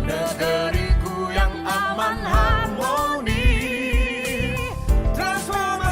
Negeriku yang aman harmoni, transformasi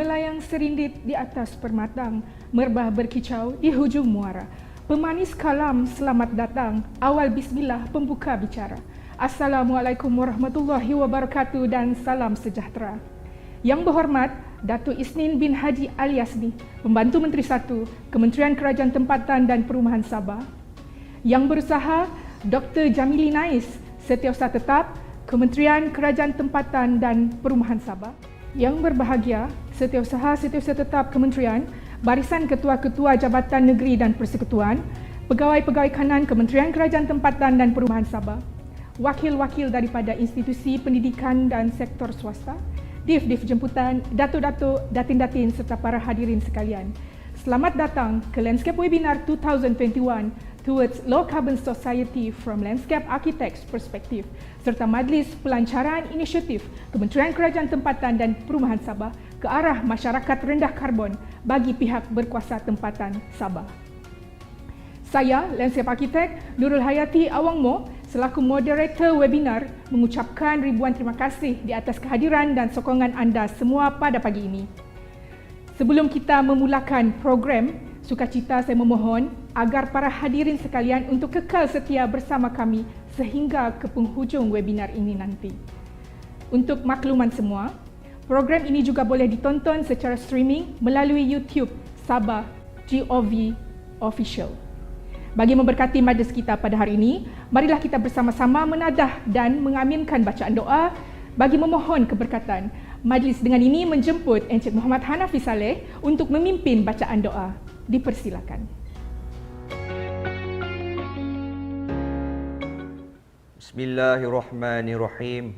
melayang serindit di atas permatang, merbah berkicau di hujung muara. Pemanis kalam selamat datang, awal bismillah pembuka bicara. Assalamualaikum warahmatullahi wabarakatuh dan salam sejahtera. Yang berhormat Datuk Isnin bin Haji Aliasni, Pembantu Menteri 1, Kementerian Kerajaan Tempatan dan Perumahan Sabah. Yang berusaha Dr. Jamili Nais, Setiausaha Tetap, Kementerian Kerajaan Tempatan dan Perumahan Sabah. Yang berbahagia Setiausaha Tetap Kementerian, Barisan Ketua-Ketua Jabatan Negeri dan Persekutuan, Pegawai-Pegawai Kanan Kementerian Kerajaan Tempatan dan Perumahan Sabah, wakil-wakil daripada institusi pendidikan dan sektor swasta, div-div jemputan, dato-dato, datin-datin serta para hadirin sekalian. Selamat datang ke Landscape Webinar 2021 Towards Low Carbon Society from Landscape Architects Perspective serta Majlis Pelancaran Inisiatif Kementerian Kerajaan Tempatan dan Perumahan Sabah ke arah masyarakat rendah karbon bagi pihak berkuasa tempatan Sabah. Saya, Landscape Architect Nurul Hayati Awangmo, selaku moderator webinar, mengucapkan ribuan terima kasih di atas kehadiran dan sokongan anda semua pada pagi ini. Sebelum kita memulakan program, sukacita saya memohon agar para hadirin sekalian untuk kekal setia bersama kami sehingga ke penghujung webinar ini nanti. Untuk makluman semua, program ini juga boleh ditonton secara streaming melalui YouTube Sabah GOV Official. Bagi memberkati majlis kita pada hari ini, marilah kita bersama-sama menadah dan mengaminkan bacaan doa bagi memohon keberkatan. Majlis dengan ini menjemput Encik Muhammad Hanafi Saleh untuk memimpin bacaan doa. Dipersilakan. Bismillahirrahmanirrahim.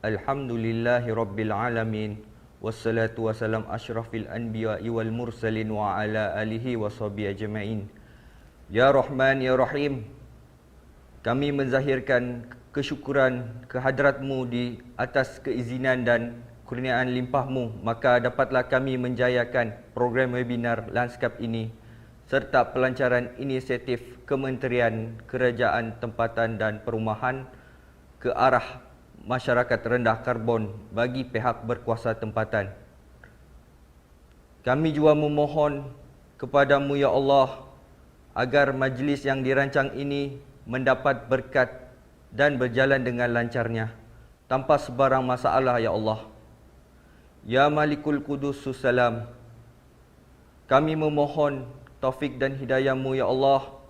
Alhamdulillahirabbil alamin. Wassalatu wassalam asyrafil anbiya'i wal mursalin wa ala alihi washabihi ajma'in. Ya Rahman ya Rahim, kami menzahirkan kesyukuran kehadratmu di atas keizinan dan kurniaan limpahmu, maka dapatlah kami menjayakan program webinar Landscape ini serta pelancaran inisiatif Kementerian Kerajaan Tempatan dan Perumahan ke arah masyarakat rendah karbon bagi pihak berkuasa tempatan. Kami juga memohon kepadamu ya Allah agar majlis yang dirancang ini mendapat berkat dan berjalan dengan lancarnya tanpa sebarang masalah ya Allah. Ya Malikul Qudus Salam, kami memohon taufik dan hidayah-Mu ya Allah.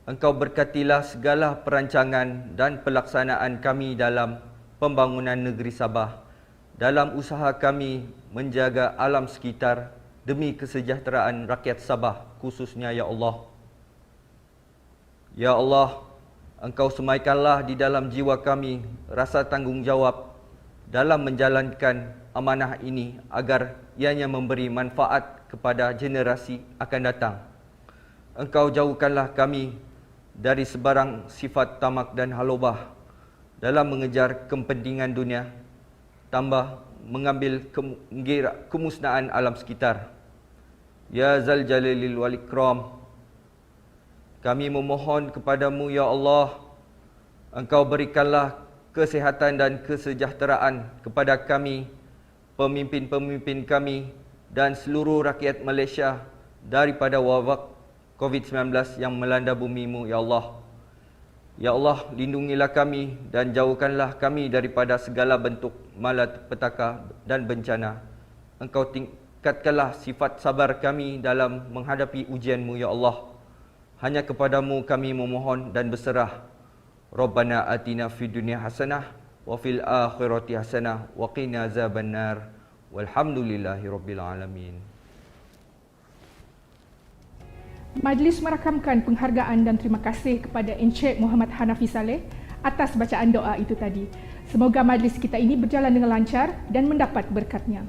Engkau berkatilah segala perancangan dan pelaksanaan kami dalam pembangunan negeri Sabah, dalam usaha kami menjaga alam sekitar demi kesejahteraan rakyat Sabah khususnya ya Allah. Ya Allah, Engkau semaikanlah di dalam jiwa kami rasa tanggungjawab dalam menjalankan amanah ini agar ianya memberi manfaat kepada generasi akan datang. Engkau jauhkanlah kami dari sebarang sifat tamak dan halobah dalam mengejar kepentingan dunia, tambah mengambil kemusnahan alam sekitar. Ya Zal Jalalil wal Ikram, kami memohon kepadamu ya Allah, Engkau berikanlah kesehatan dan kesejahteraan kepada kami, pemimpin-pemimpin kami dan seluruh rakyat Malaysia daripada wabak COVID-19 yang melanda bumimu ya Allah. Ya Allah, lindungilah kami dan jauhkanlah kami daripada segala bentuk malapetaka dan bencana. Engkau tingkatkanlah sifat sabar kami dalam menghadapi ujian-Mu ya Allah. Hanya kepadamu kami memohon dan berserah. Rabbana atina fid dunya hasanah wa fil akhirati hasanah wa qina azabannar. Walhamdulillahirabbil alamin. Majlis merakamkan penghargaan dan terima kasih kepada Encik Muhammad Hanafi Saleh atas bacaan doa itu tadi. Semoga majlis kita ini berjalan dengan lancar dan mendapat berkatnya.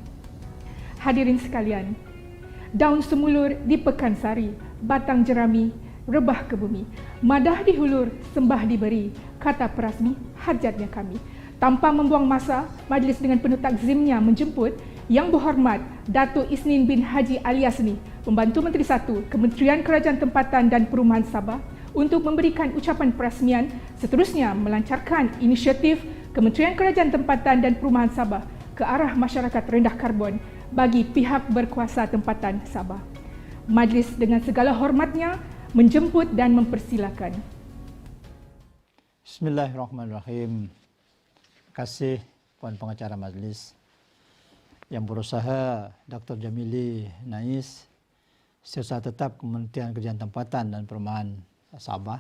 Hadirin sekalian, daun semulur di Pekansari, batang jerami rebah ke bumi, madah dihulur, sembah diberi, kata perasmi hajatnya kami. Tanpa membuang masa, majlis dengan penuh takzimnya menjemput Yang Berhormat Datuk Isnin bin Haji Aliasni, Pembantu Menteri 1, Kementerian Kerajaan Tempatan dan Perumahan Sabah, untuk memberikan ucapan perasmian, seterusnya melancarkan inisiatif Kementerian Kerajaan Tempatan dan Perumahan Sabah ke arah masyarakat rendah karbon bagi pihak berkuasa tempatan Sabah. Majlis dengan segala hormatnya menjemput dan mempersilakan. Bismillahirrahmanirrahim. Terima kasih Puan Pengacara Majlis yang berusaha Dr. Jamili Nais, Setiausaha Tetap Kementerian Kerajaan Tempatan dan Perumahan Sabah,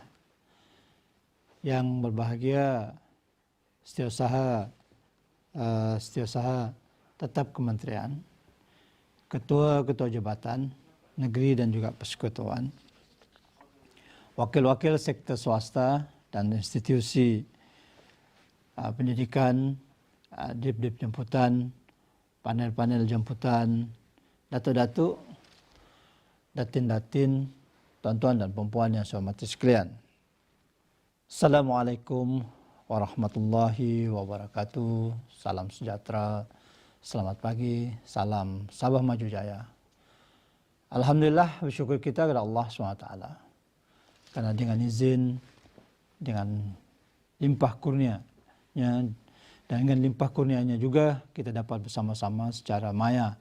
yang berbahagia Setiausaha Tetap Kementerian, Ketua-Ketua Jabatan Negeri dan juga Persekutuan, wakil-wakil sektor swasta dan institusi pendidikan, dip-dip jemputan, panel-panel jemputan, datuk-datuk, datin-datin, tuan-tuan dan perempuan yang saya hormati sekalian. Assalamualaikum warahmatullahi wabarakatuh. Salam sejahtera, selamat pagi, salam Sabah Maju Jaya. Alhamdulillah, bersyukur kita kepada Allah SWT. Karena dengan izin, dengan limpah kurnia-Nya, dan dengan limpah kurnia-Nya juga kita dapat bersama-sama secara maya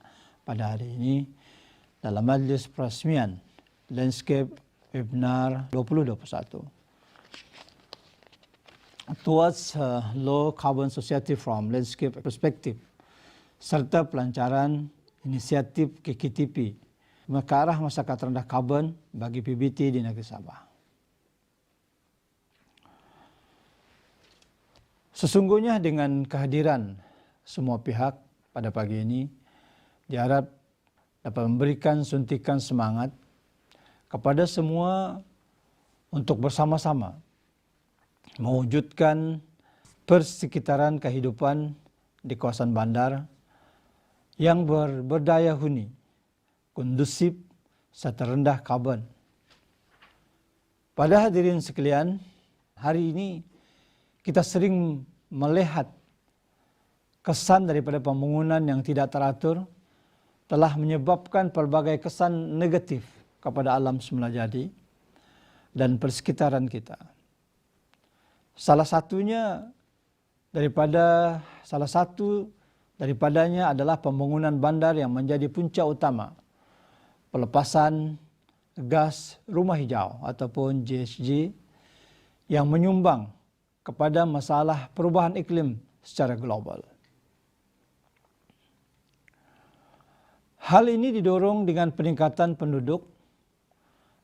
pada hari ini dalam majlis peresmian Landscape Webinar 2021 towards low carbon society from landscape perspective, serta pelancaran inisiatif KKTP ke arah masyarakat rendah karbon bagi PBT di negeri Sabah. Sesungguhnya dengan kehadiran semua pihak pada pagi ini diharap dapat memberikan suntikan semangat kepada semua untuk bersama-sama mewujudkan persekitaran kehidupan di kawasan bandar yang berdaya huni, kondusif serta rendah karbon. Pada hadirin sekalian, hari ini kita sering melihat kesan daripada pembangunan yang tidak teratur telah menyebabkan pelbagai kesan negatif kepada alam semula jadi dan persekitaran kita. Salah satu daripadanya adalah pembangunan bandar yang menjadi punca utama pelepasan gas rumah hijau ataupun GHG yang menyumbang kepada masalah perubahan iklim secara global. Hal ini didorong dengan peningkatan penduduk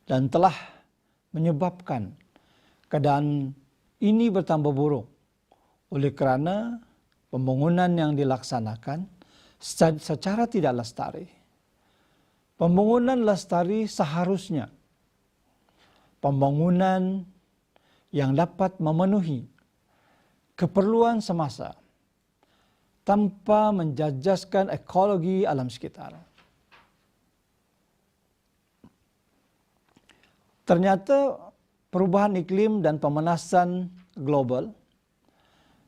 dan telah menyebabkan keadaan ini bertambah buruk oleh kerana pembangunan yang dilaksanakan secara tidak lestari. Pembangunan lestari seharusnya pembangunan yang dapat memenuhi keperluan semasa tanpa menjajaskan ekologi alam sekitar. Ternyata perubahan iklim dan pemanasan global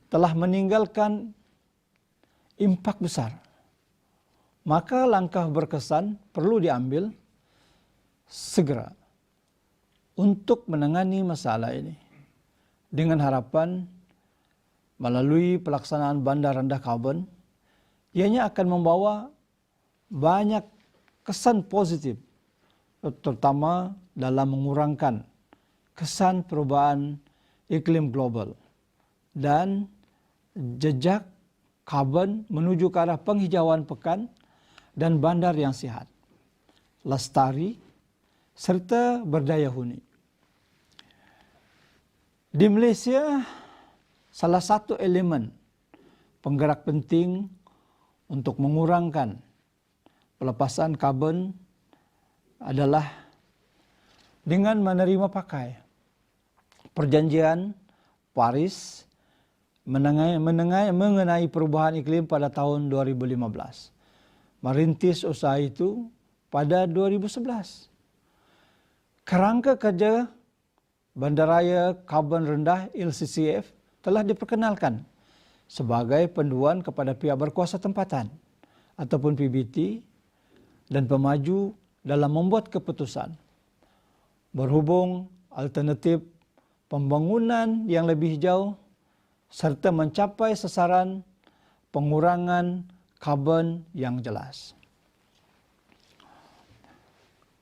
telah meninggalkan impak besar. Maka langkah berkesan perlu diambil segera untuk menangani masalah ini dengan harapan melalui pelaksanaan bandar rendah karbon, ianya akan membawa banyak kesan positif, terutama dalam mengurangkan kesan perubahan iklim global dan jejak karbon menuju ke arah penghijauan pekan dan bandar yang sihat, lestari serta berdaya huni. Di Malaysia, salah satu elemen penggerak penting untuk mengurangkan pelepasan karbon adalah dengan menerima pakai perjanjian Paris mengenai perubahan iklim pada tahun 2015. Merintis usaha itu pada 2011. Kerangka kerja Bandaraya Karbon Rendah LCCF telah diperkenalkan sebagai panduan kepada pihak berkuasa tempatan ataupun PBT dan pemaju dalam membuat keputusan. Berhubung alternatif pembangunan yang lebih hijau serta mencapai sasaran pengurangan karbon yang jelas.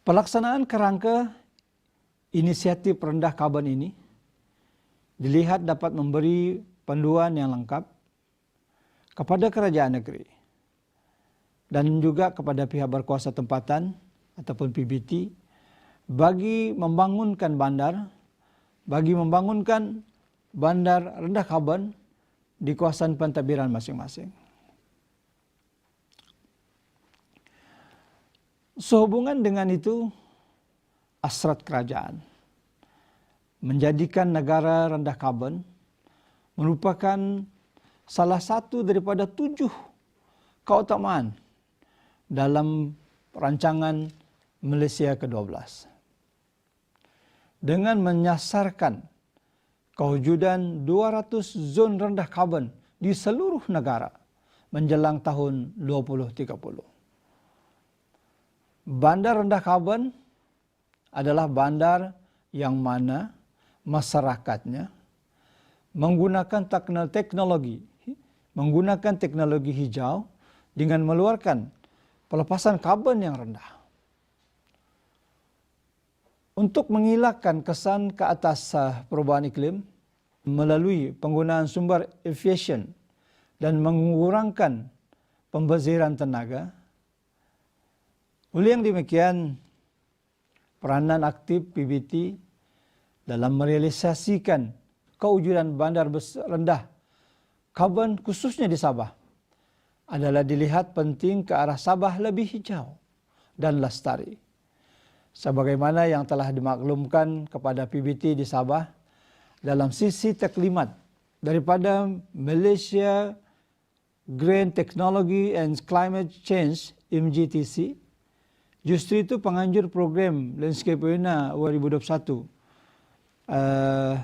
Pelaksanaan kerangka inisiatif rendah karbon ini dilihat dapat memberi panduan yang lengkap kepada kerajaan negeri dan juga kepada pihak berkuasa tempatan ataupun PBT bagi membangunkan bandar rendah karbon di kawasan pentadbiran masing-masing. Sehubungan dengan itu, hasrat kerajaan menjadikan negara rendah karbon merupakan salah satu daripada 7 keutamaan dalam rancangan Malaysia ke-12. Dengan menyasarkan kewujudan 200 zon rendah karbon di seluruh negara menjelang tahun 2030. Bandar rendah karbon adalah bandar yang mana masyarakatnya menggunakan teknologi hijau dengan mengeluarkan pelepasan karbon yang rendah. Untuk mengelakkan kesan ke atas perubahan iklim melalui penggunaan sumber efisien dan mengurangkan pembeziran tenaga, oleh yang demikian, peranan aktif PBT dalam merealisasikan kewujudan bandar rendah karbon khususnya di Sabah adalah dilihat penting ke arah Sabah lebih hijau dan lestari. Sebagaimana yang telah dimaklumkan kepada PBT di Sabah dalam sisi taklimat daripada Malaysia Green Technology and Climate Change MGTC, justru itu penganjur program Landscape Arena 2021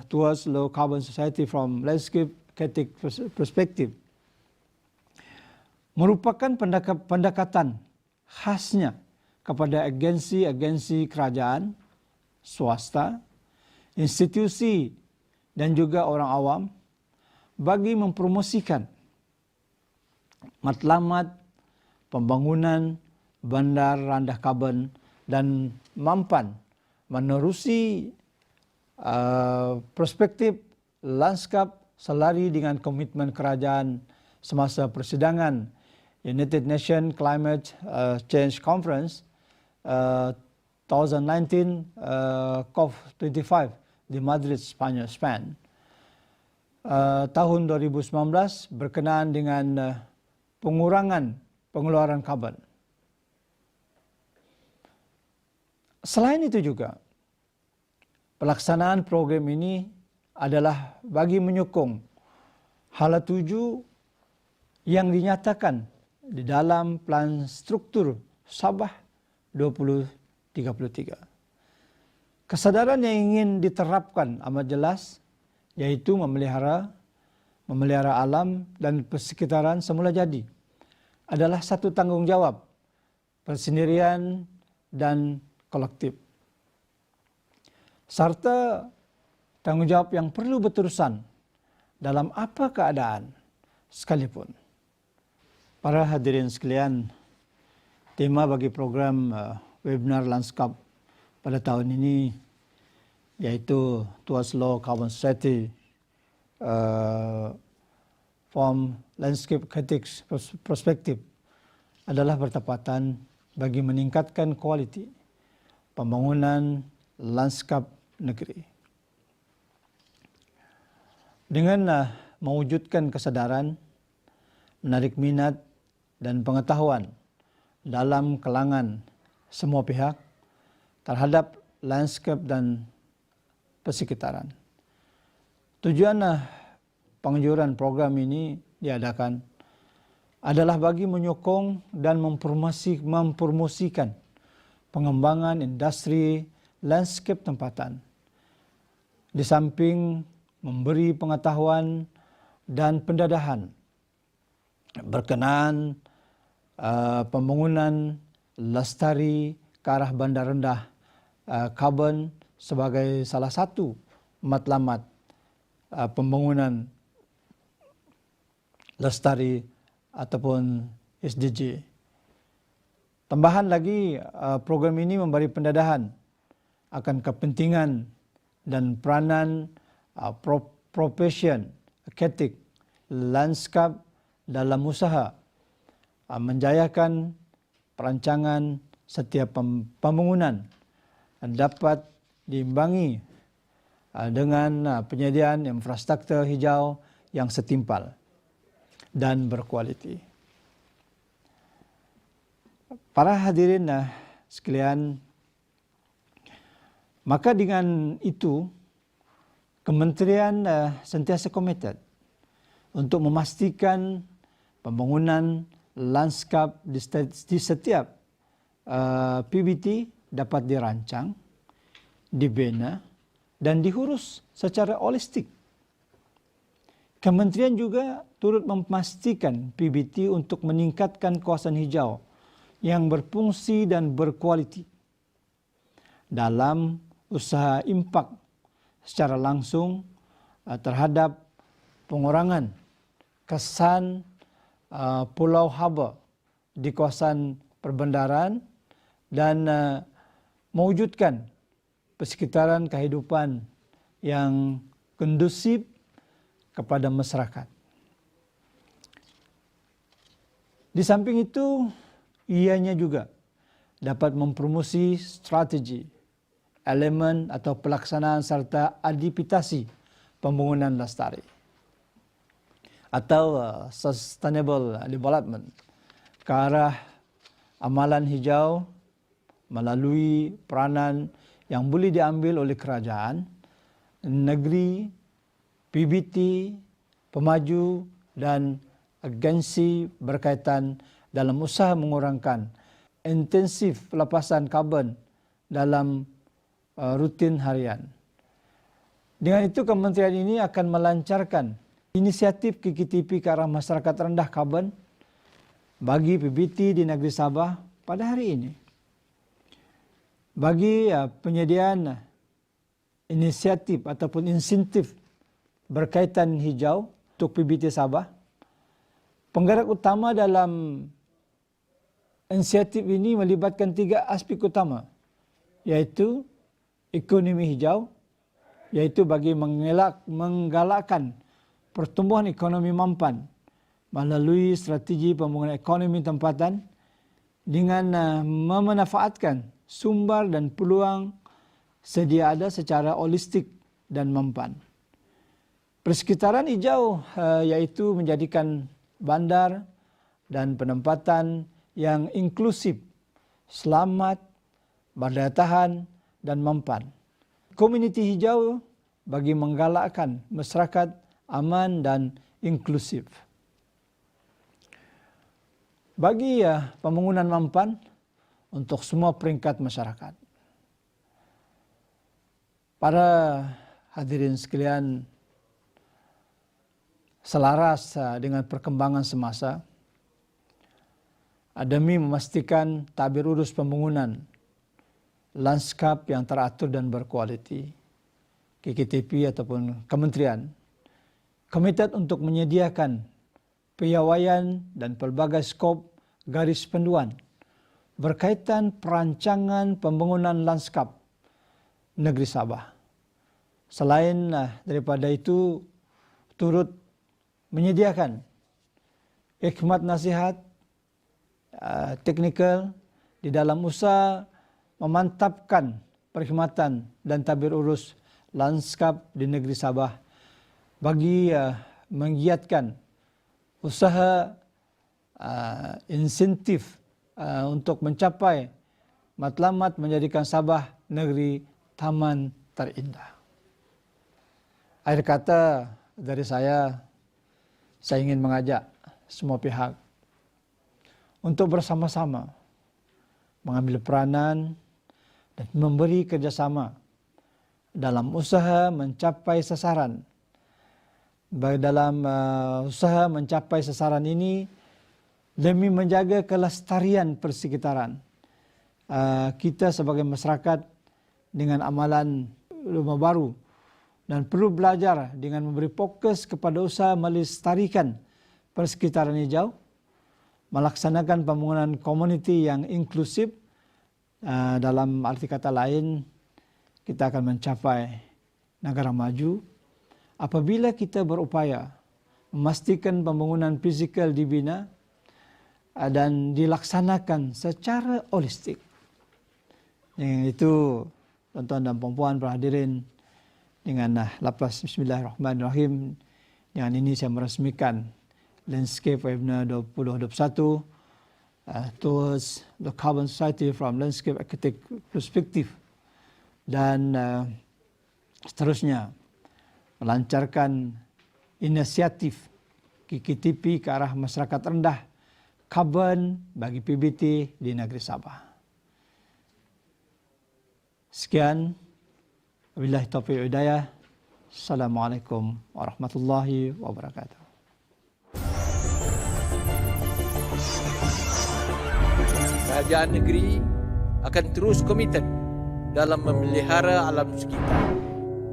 towards low carbon society from landscape perspective merupakan pendekatan khasnya kepada agensi-agensi kerajaan, swasta, institusi dan juga orang awam bagi mempromosikan matlamat pembangunan bandar rendah karbon dan mampan menerusi perspektif lanskap selari dengan komitmen kerajaan semasa persidangan United Nations Climate Change Conference 2019 COP25 di Madrid, Spanyol, tahun 2019 berkenaan dengan pengurangan pengeluaran karbon. Selain itu juga, pelaksanaan program ini adalah bagi menyokong hala 7 yang dinyatakan di dalam Plan Struktur Sabah 2033. Kesadaran yang ingin diterapkan amat jelas, yaitu memelihara alam dan persekitaran semula jadi adalah satu tanggungjawab persendirian dan kolektif, serta tanggungjawab yang perlu berterusan dalam apa keadaan sekalipun. Para hadirin sekalian, tema bagi program webinar lanskap pada tahun ini yaitu Towards Low Carbon Society from Landscape Critics Perspective adalah bertepatan bagi meningkatkan kualiti pembangunan lanskap negeri. Dengan mewujudkan kesadaran, menarik minat dan pengetahuan dalam kalangan semua pihak terhadap lanskap dan persekitaran. Tujuan penganjuran program ini diadakan adalah bagi menyokong dan mempromosikan pengembangan industri lanskap tempatan, di samping memberi pengetahuan dan pendadahan berkenaan pembangunan lestari ke arah bandar rendah karbon sebagai salah satu matlamat pembangunan lestari ataupun SDG. Tambahan lagi, program ini memberi pendedahan akan kepentingan dan peranan profesion, ketik, lanskap dalam usaha menjayakan perancangan setiap pembangunan dapat diimbangi dengan penyediaan infrastruktur hijau yang setimpal dan berkualiti. Para hadirin sekalian, maka dengan itu Kementerian sentiasa komited untuk memastikan pembangunan lanskap di setiap PBT dapat dirancang, dibina dan diurus secara holistik. Kementerian juga turut memastikan PBT untuk meningkatkan kawasan hijau yang berfungsi dan berkualiti dalam usaha impak secara langsung terhadap pengurangan kesan pulau haba di kawasan perbendaharaan dan mewujudkan persekitaran kehidupan yang kondusif kepada masyarakat. Di samping itu, ianya juga dapat mempromosi strategi, elemen atau pelaksanaan serta adiptasi pembangunan lestari atau sustainable development ke arah amalan hijau melalui peranan yang boleh diambil oleh kerajaan, negeri, PBT, pemaju dan agensi berkaitan dalam usaha mengurangkan intensif pelepasan karbon dalam rutin harian. Dengan itu, kementerian ini akan melancarkan inisiatif KKTP ke arah masyarakat rendah karbon bagi PBT di negeri Sabah pada hari ini. Bagi penyediaan inisiatif ataupun insentif berkaitan hijau untuk PBT Sabah, penggerak utama dalam inisiatif ini melibatkan 3 aspek utama, iaitu ekonomi hijau, iaitu bagi menggalakkan pertumbuhan ekonomi mampan melalui strategi pembangunan ekonomi tempatan dengan memanfaatkan sumber dan peluang sedia ada secara holistik dan mampan. Persekitaran hijau iaitu menjadikan bandar dan penempatan yang inklusif, selamat, berdaya tahan dan mampan. Komuniti hijau bagi menggalakkan masyarakat aman dan inklusif. Bagi pembangunan mampan untuk semua peringkat masyarakat. Para hadirin sekalian, selaras dengan perkembangan semasa, demi memastikan tabir urus pembangunan lanskap yang teratur dan berkualiti, KKTP ataupun kementerian komited untuk menyediakan piawaian dan pelbagai skop garis panduan berkaitan perancangan pembangunan lanskap negeri Sabah. Selain daripada itu, turut menyediakan hikmat nasihat teknikal di dalam usaha memantapkan perkhidmatan dan tabir urus lanskap di negeri Sabah bagi menggiatkan usaha insentif untuk mencapai matlamat menjadikan Sabah negeri taman terindah. Akhir kata dari saya ingin mengajak semua pihak untuk bersama-sama mengambil peranan dan memberi kerjasama dalam usaha mencapai sasaran. Dalam usaha mencapai sasaran ini demi menjaga kelestarian persekitaran kita sebagai masyarakat dengan amalan rumah baru, dan perlu belajar dengan memberi fokus kepada usaha melestarikan persekitaran hijau melaksanakan pembangunan komuniti yang inklusif. Dalam arti kata lain, kita akan mencapai negara maju apabila kita berupaya memastikan pembangunan fizikal dibina dan dilaksanakan secara holistik. Yang itu, tuan-tuan dan puan-puan berhadirin, dengan lapas Bismillahirrahmanirrahim, dengan ini saya meresmikan Landscape Webinar 2021 towards the carbon society from landscape architect perspective, dan seterusnya melancarkan inisiatif KKTP ke arah masyarakat rendah karbon bagi PBT di negeri Sabah. Sekian, wabillahi taufiq wal hidayah. Assalamualaikum warahmatullahi wabarakatuh. Kerajaan negeri akan terus komited dalam memelihara alam sekitar.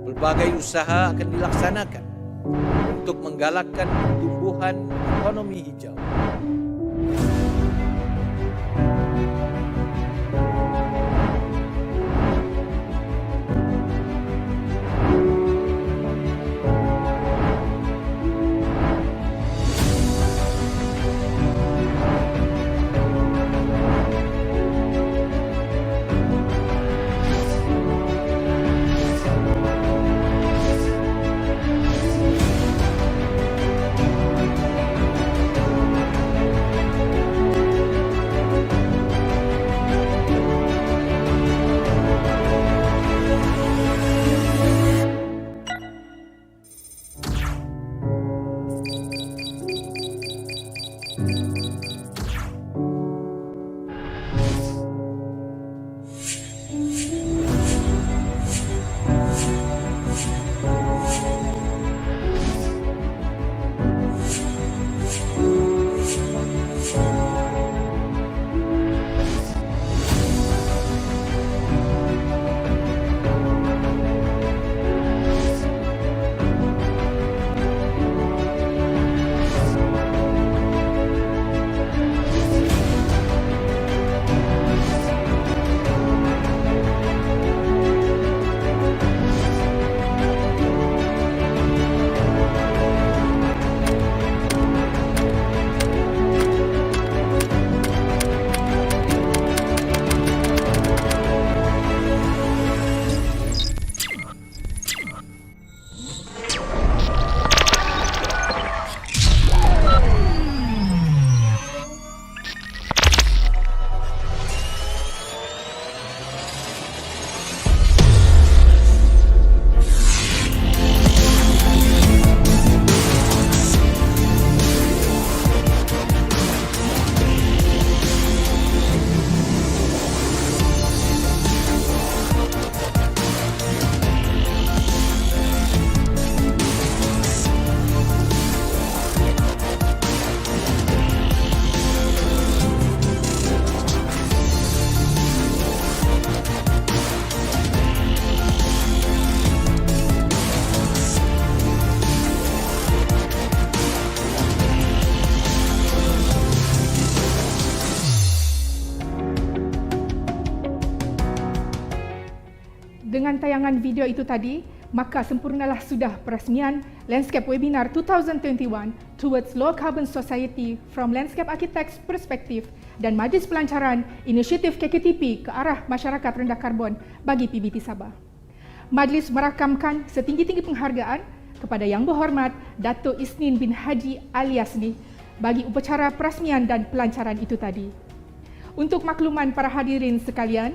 Pelbagai usaha akan dilaksanakan untuk menggalakkan pertumbuhan ekonomi hijau. Dengan tayangan video itu tadi, maka sempurnalah sudah peresmian Landscape Webinar 2021 Towards Low Carbon Society from Landscape Architects Perspective dan Majlis Pelancaran Inisiatif KKTP ke arah masyarakat rendah karbon bagi PBT Sabah. Majlis merakamkan setinggi-tinggi penghargaan kepada Yang Berhormat Datuk Isnin bin Haji Aliasni bagi upacara peresmian dan pelancaran itu tadi. Untuk makluman para hadirin sekalian,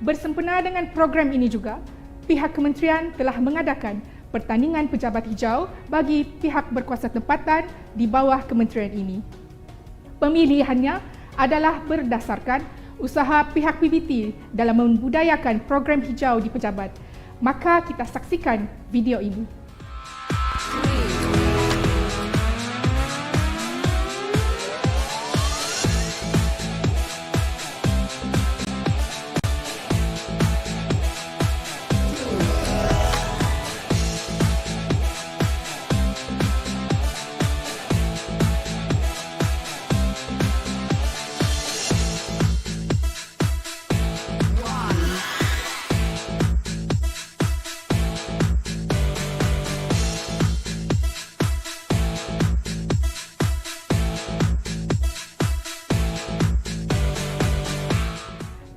bersempena dengan program ini juga, pihak kementerian telah mengadakan pertandingan pejabat hijau bagi pihak berkuasa tempatan di bawah kementerian ini. Pemilihannya adalah berdasarkan usaha pihak PBT dalam membudayakan program hijau di pejabat. Maka kita saksikan video ini.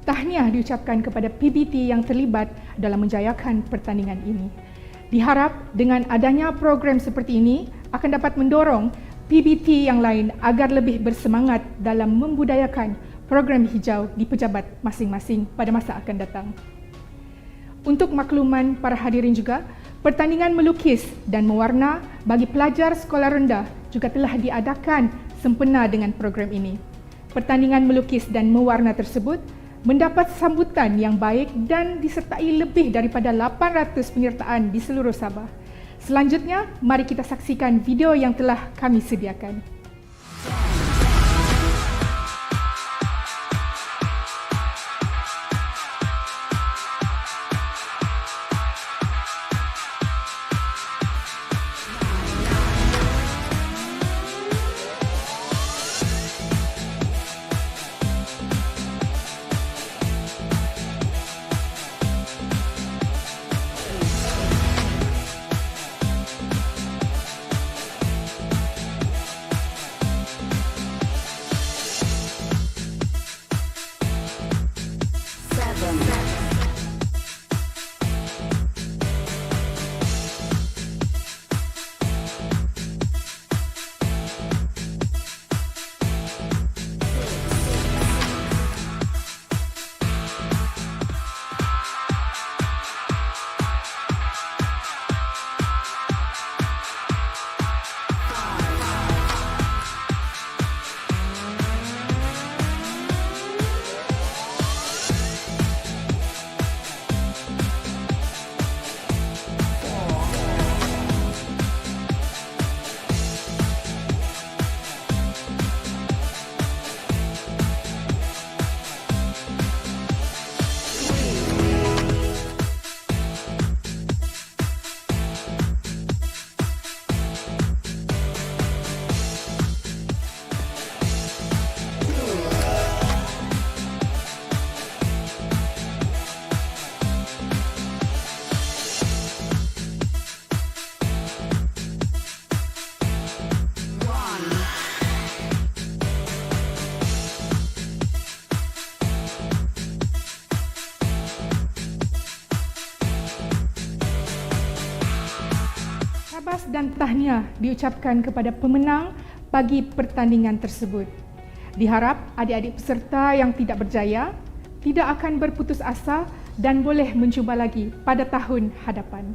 tahniah diucapkan kepada PBT yang terlibat dalam menjayakan pertandingan ini. Diharap dengan adanya program seperti ini akan dapat mendorong PBT yang lain agar lebih bersemangat dalam membudayakan program hijau di pejabat masing-masing pada masa akan datang. Untuk makluman para hadirin juga, pertandingan melukis dan mewarna bagi pelajar sekolah rendah juga telah diadakan sempena dengan program ini. Pertandingan melukis dan mewarna tersebut mendapat sambutan yang baik dan disertai lebih daripada 800 penyertaan di seluruh Sabah. Selanjutnya, mari kita saksikan video yang telah kami sediakan. Syabas dan tahniah diucapkan kepada pemenang bagi pertandingan tersebut. Diharap adik-adik peserta yang tidak berjaya tidak akan berputus asa dan boleh mencuba lagi pada tahun hadapan.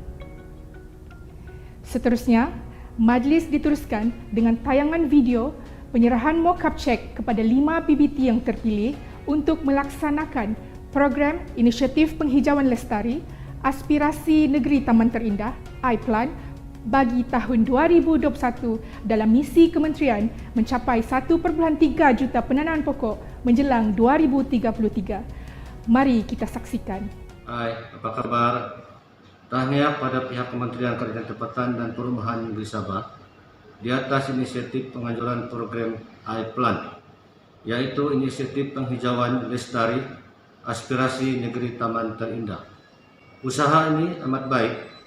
Seterusnya, majlis diteruskan dengan tayangan video penyerahan mock-up cek kepada 5 PBT yang terpilih untuk melaksanakan program Inisiatif Penghijauan Lestari Aspirasi Negeri Taman Terindah (IPLAN) bagi tahun 2021 dalam misi kementerian mencapai 1.3 juta penanaan pokok menjelang 2033. Mari kita saksikan. Hai, apa kabar? Tahniah pada pihak Kementerian Kerajaan Tempatan dan Perumahan Sabah di atas inisiatif penganjuran program IPLAN, yaitu Inisiatif Penghijauan Lestari Aspirasi Negeri Taman Terindah. Usaha ini amat baik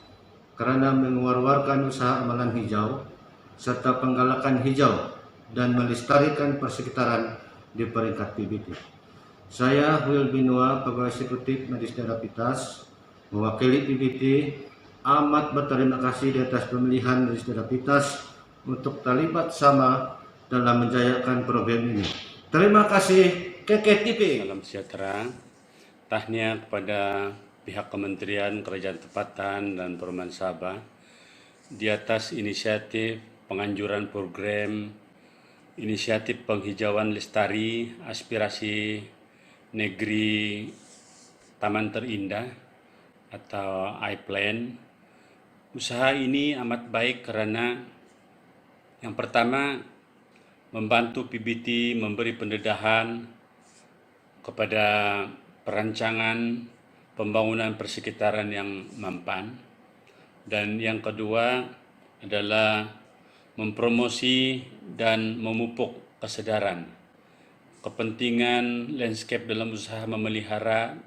karena mengeluarkan usaha amalan hijau serta penggalakan hijau dan melestarikan persekitaran di peringkat PBT. Saya Will Binua, Pegawai Eksekutif Majlis Daerah Pitas, mewakili PBT, amat berterima kasih di atas pemilihan Majlis Daerah Pitas untuk terlibat sama dalam menjayakan program ini. Terima kasih KKTP. Salam sejahtera. Tahniah kepada Pihak Kementerian Kerajaan Tempatan dan Perumahan Sabah di atas inisiatif penganjuran program Inisiatif Penghijauan Lestari Aspirasi Negeri Taman Terindah atau IPLAN. Usaha ini amat baik karena yang pertama membantu PBT memberi pendedahan kepada perancangan pembangunan persekitaran yang mampan, dan yang kedua adalah mempromosi dan memupuk kesadaran kepentingan landscape dalam usaha memelihara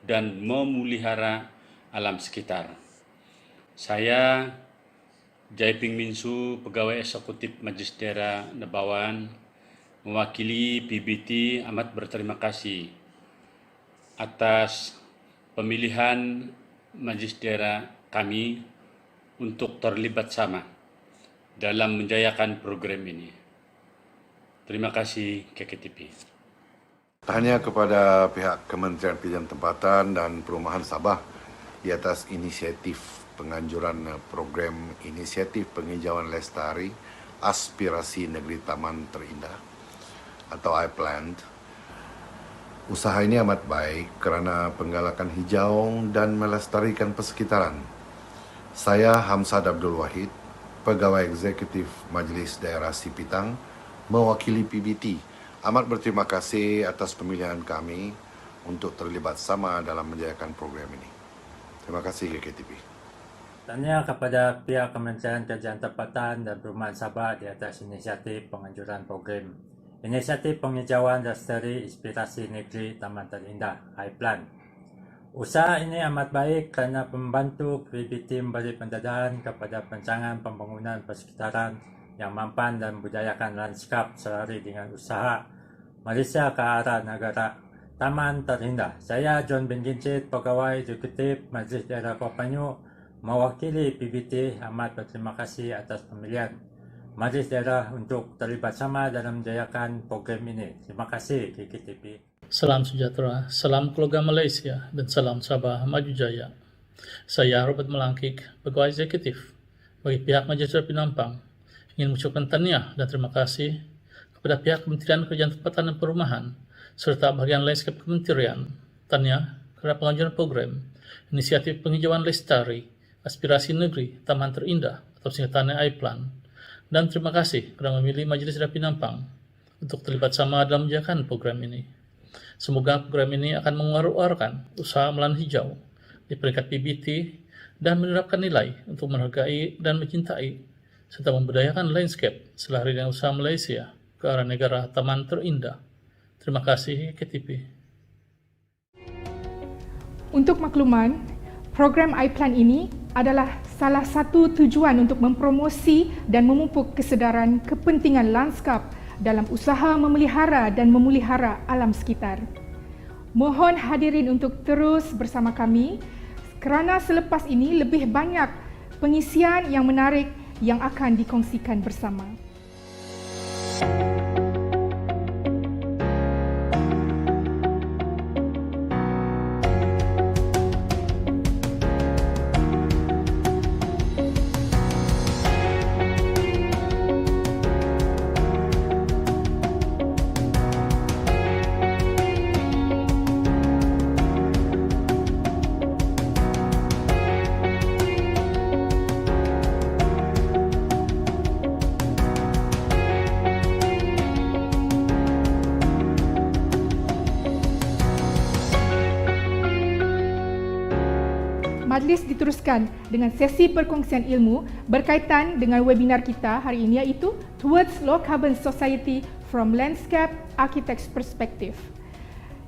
dan memelihara alam sekitar. Saya Jaiping Minsu, Pegawai Eksekutif Majlis Daerah Nebawan, mewakili PBT amat berterima kasih atas pemilihan Majlis Daerah kami untuk terlibat sama dalam menjayakan program ini. Terima kasih KKTP. Tahniah kepada pihak Kementerian Kerajaan Tempatan dan Perumahan Sabah di atas inisiatif penganjuran program Inisiatif Penghijauan Lestari Aspirasi Negeri Taman Terindah atau iPlan. Usaha ini amat baik kerana penggalakan hijau dan melestarikan persekitaran. Saya Hamzah Abdul Wahid, Pegawai Eksekutif Majlis Daerah Sipitang, mewakili PBT. Amat berterima kasih atas pemilihan kami untuk terlibat sama dalam menjayakan program ini. Terima kasih KKTP. Tahniah kepada pihak Kementerian Kerajaan Tempatan dan Perumahan Sabah di atas inisiatif penganjuran program Inisiatif Penghijauan Lestari Inspirasi Negeri Taman Terindah iPlan. Usaha ini amat baik kerana membantu PBT memberi pendanaan kepada perancangan pembangunan persekitaran yang mampan dan membudayakan lanskap selari dengan usaha Malaysia ke arah negara Taman Terindah. Saya John bin Gincit, Pegawai Eksekutif Majlis Daerah Kopanyu, mewakili PBT amat berterima kasih atas pemilihan Majlis Daerah untuk terlibat sama dalam menjayakan program ini. Terima kasih KKTP. Salam sejahtera, salam keluarga Malaysia dan salam Sabah Maju Jaya. Saya Robert Melangkik, Pegawai Eksekutif bagi pihak Majlis Daerah Penampang, ingin mengucapkan tahniah dan terima kasih kepada pihak Kementerian Kerajaan Tempatan dan Perumahan serta bahagian lanskap Kementerian. Tahniah kerana pengajuan program Inisiatif Penghijauan Lestari Aspirasi Negeri Taman Terindah atau singkatannya iPlan, dan terima kasih kerana memilih Majlis Daerah Penampang untuk terlibat sama dalam menjayakan program ini. Semoga program ini akan menguar-uarkan usaha melan hijau di peringkat PBT dan menerapkan nilai untuk menghargai dan mencintai serta membudayakan landscape selari dengan usaha Malaysia ke arah negara Taman Terindah. Terima kasih KTP. Untuk makluman, program iPlan ini adalah salah satu tujuan untuk mempromosi dan memupuk kesedaran kepentingan lanskap dalam usaha memelihara dan memulihara alam sekitar. Mohon hadirin untuk terus bersama kami kerana selepas ini lebih banyak pengisian yang menarik yang akan dikongsikan bersama. Majlis diteruskan dengan sesi perkongsian ilmu berkaitan dengan webinar kita hari ini, iaitu Towards Low Carbon Society from Landscape Architect's Perspective.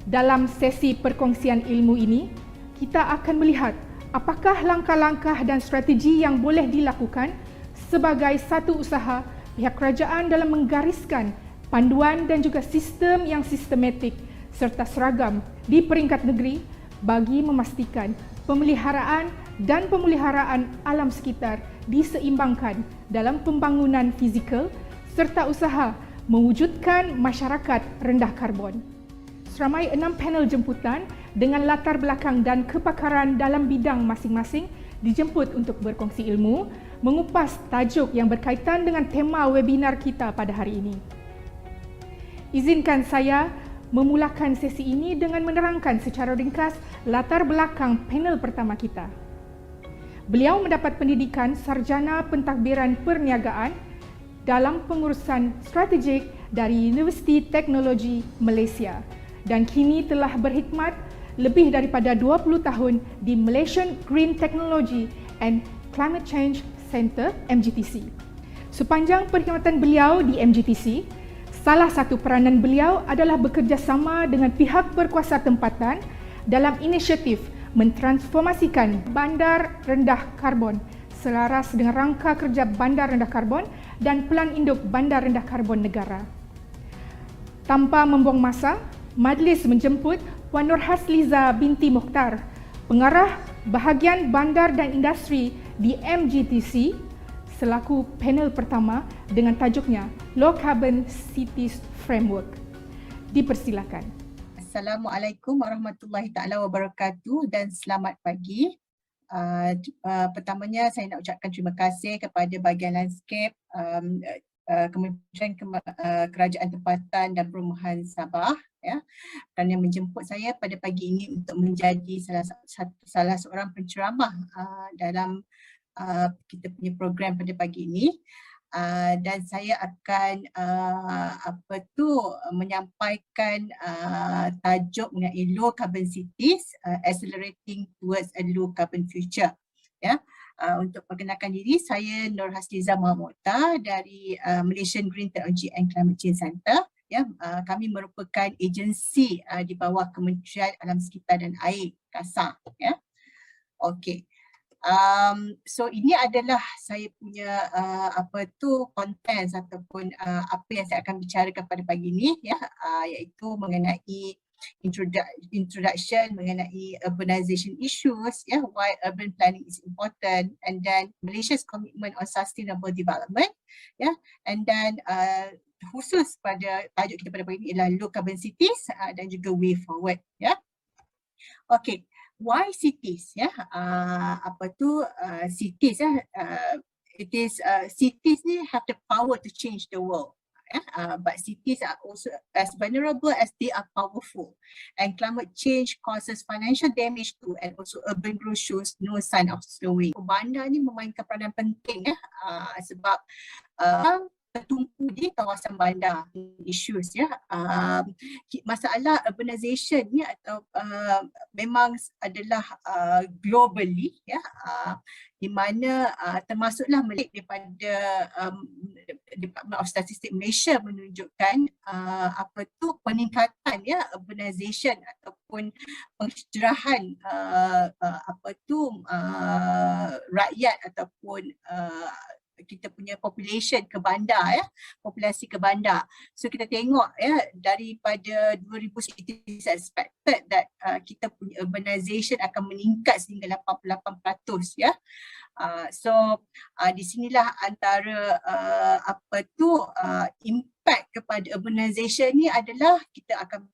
Dalam sesi perkongsian ilmu ini, kita akan melihat apakah langkah-langkah dan strategi yang boleh dilakukan sebagai satu usaha pihak kerajaan dalam menggariskan panduan dan juga sistem yang sistematik serta seragam di peringkat negeri bagi memastikan pemeliharaan dan pemuliharaan alam sekitar diseimbangkan dalam pembangunan fizikal serta usaha mewujudkan masyarakat rendah karbon. Seramai 6 panel jemputan dengan latar belakang dan kepakaran dalam bidang masing-masing dijemput untuk berkongsi ilmu, mengupas tajuk yang berkaitan dengan tema webinar kita pada hari ini. Izinkan saya memulakan sesi ini dengan menerangkan secara ringkas latar belakang panel pertama kita. Beliau mendapat pendidikan sarjana pentadbiran perniagaan dalam pengurusan strategik dari Universiti Teknologi Malaysia dan kini telah berkhidmat lebih daripada 20 tahun di Malaysian Green Technology and Climate Change Centre MGTC. Sepanjang perkhidmatan beliau di MGTC, salah satu peranan beliau adalah bekerjasama dengan pihak berkuasa tempatan dalam inisiatif mentransformasikan bandar rendah karbon selaras dengan rangka kerja bandar rendah karbon dan pelan induk bandar rendah karbon negara. Tanpa membuang masa, Majlis menjemput Puan Nurhasliza binti Mukhtar, Pengarah Bahagian Bandar dan Industri di MGTC, selaku panel pertama dengan tajuknya Low Carbon Cities Framework. Dipersilakan. Assalamualaikum warahmatullahi taala wabarakatuh dan selamat pagi. Pertamanya saya nak ucapkan terima kasih kepada bahagian landscape Kementerian Kerajaan Tempatan dan Perumahan Sabah ya, kerana menjemput saya pada pagi ini untuk menjadi salah seorang penceramah dalam kita punya program pada pagi ini. Dan saya akan menyampaikan tajuk mengenai low carbon cities, accelerating towards a low carbon future. Ya, untuk perkenalkan diri, saya Nurhasliza Muhammad dari Malaysian Green Technology and Climate Change Center. Ya, kami merupakan agensi di bawah Kementerian Alam Sekitar dan Air KASA. Ya, okey. So ini adalah saya punya contents ataupun apa yang saya akan bicarakan pada pagi ini ya, iaitu mengenai introduction mengenai urbanization issues ya, why urban planning is important, and then Malaysia's commitment on sustainable development ya, and then khusus pada tajuk kita pada pagi ini ialah low carbon cities dan juga way forward ya. Okey. Why cities? Ya, cities ya. It is cities ni have the power to change the world. But cities are also as vulnerable as they are powerful. And climate change causes financial damage too, and also urban growth shows no sign of slowing. Bandar ni memainkan peranan penting ya, sebab tertumpu di kawasan bandar issues ya. Masalah urbanization ni atau memang adalah globally ya, di mana termasuklah daripada Department of Statistics Malaysia menunjukkan peningkatan ya urbanization ataupun penghijrahan rakyat ataupun kita punya population ke bandar ya, populasi ke bandar. So kita tengok ya, daripada 2000 it is expected that kita punya urbanization akan meningkat sehingga 88% ya. Di sinilah antara impact kepada urbanization ni adalah kita akan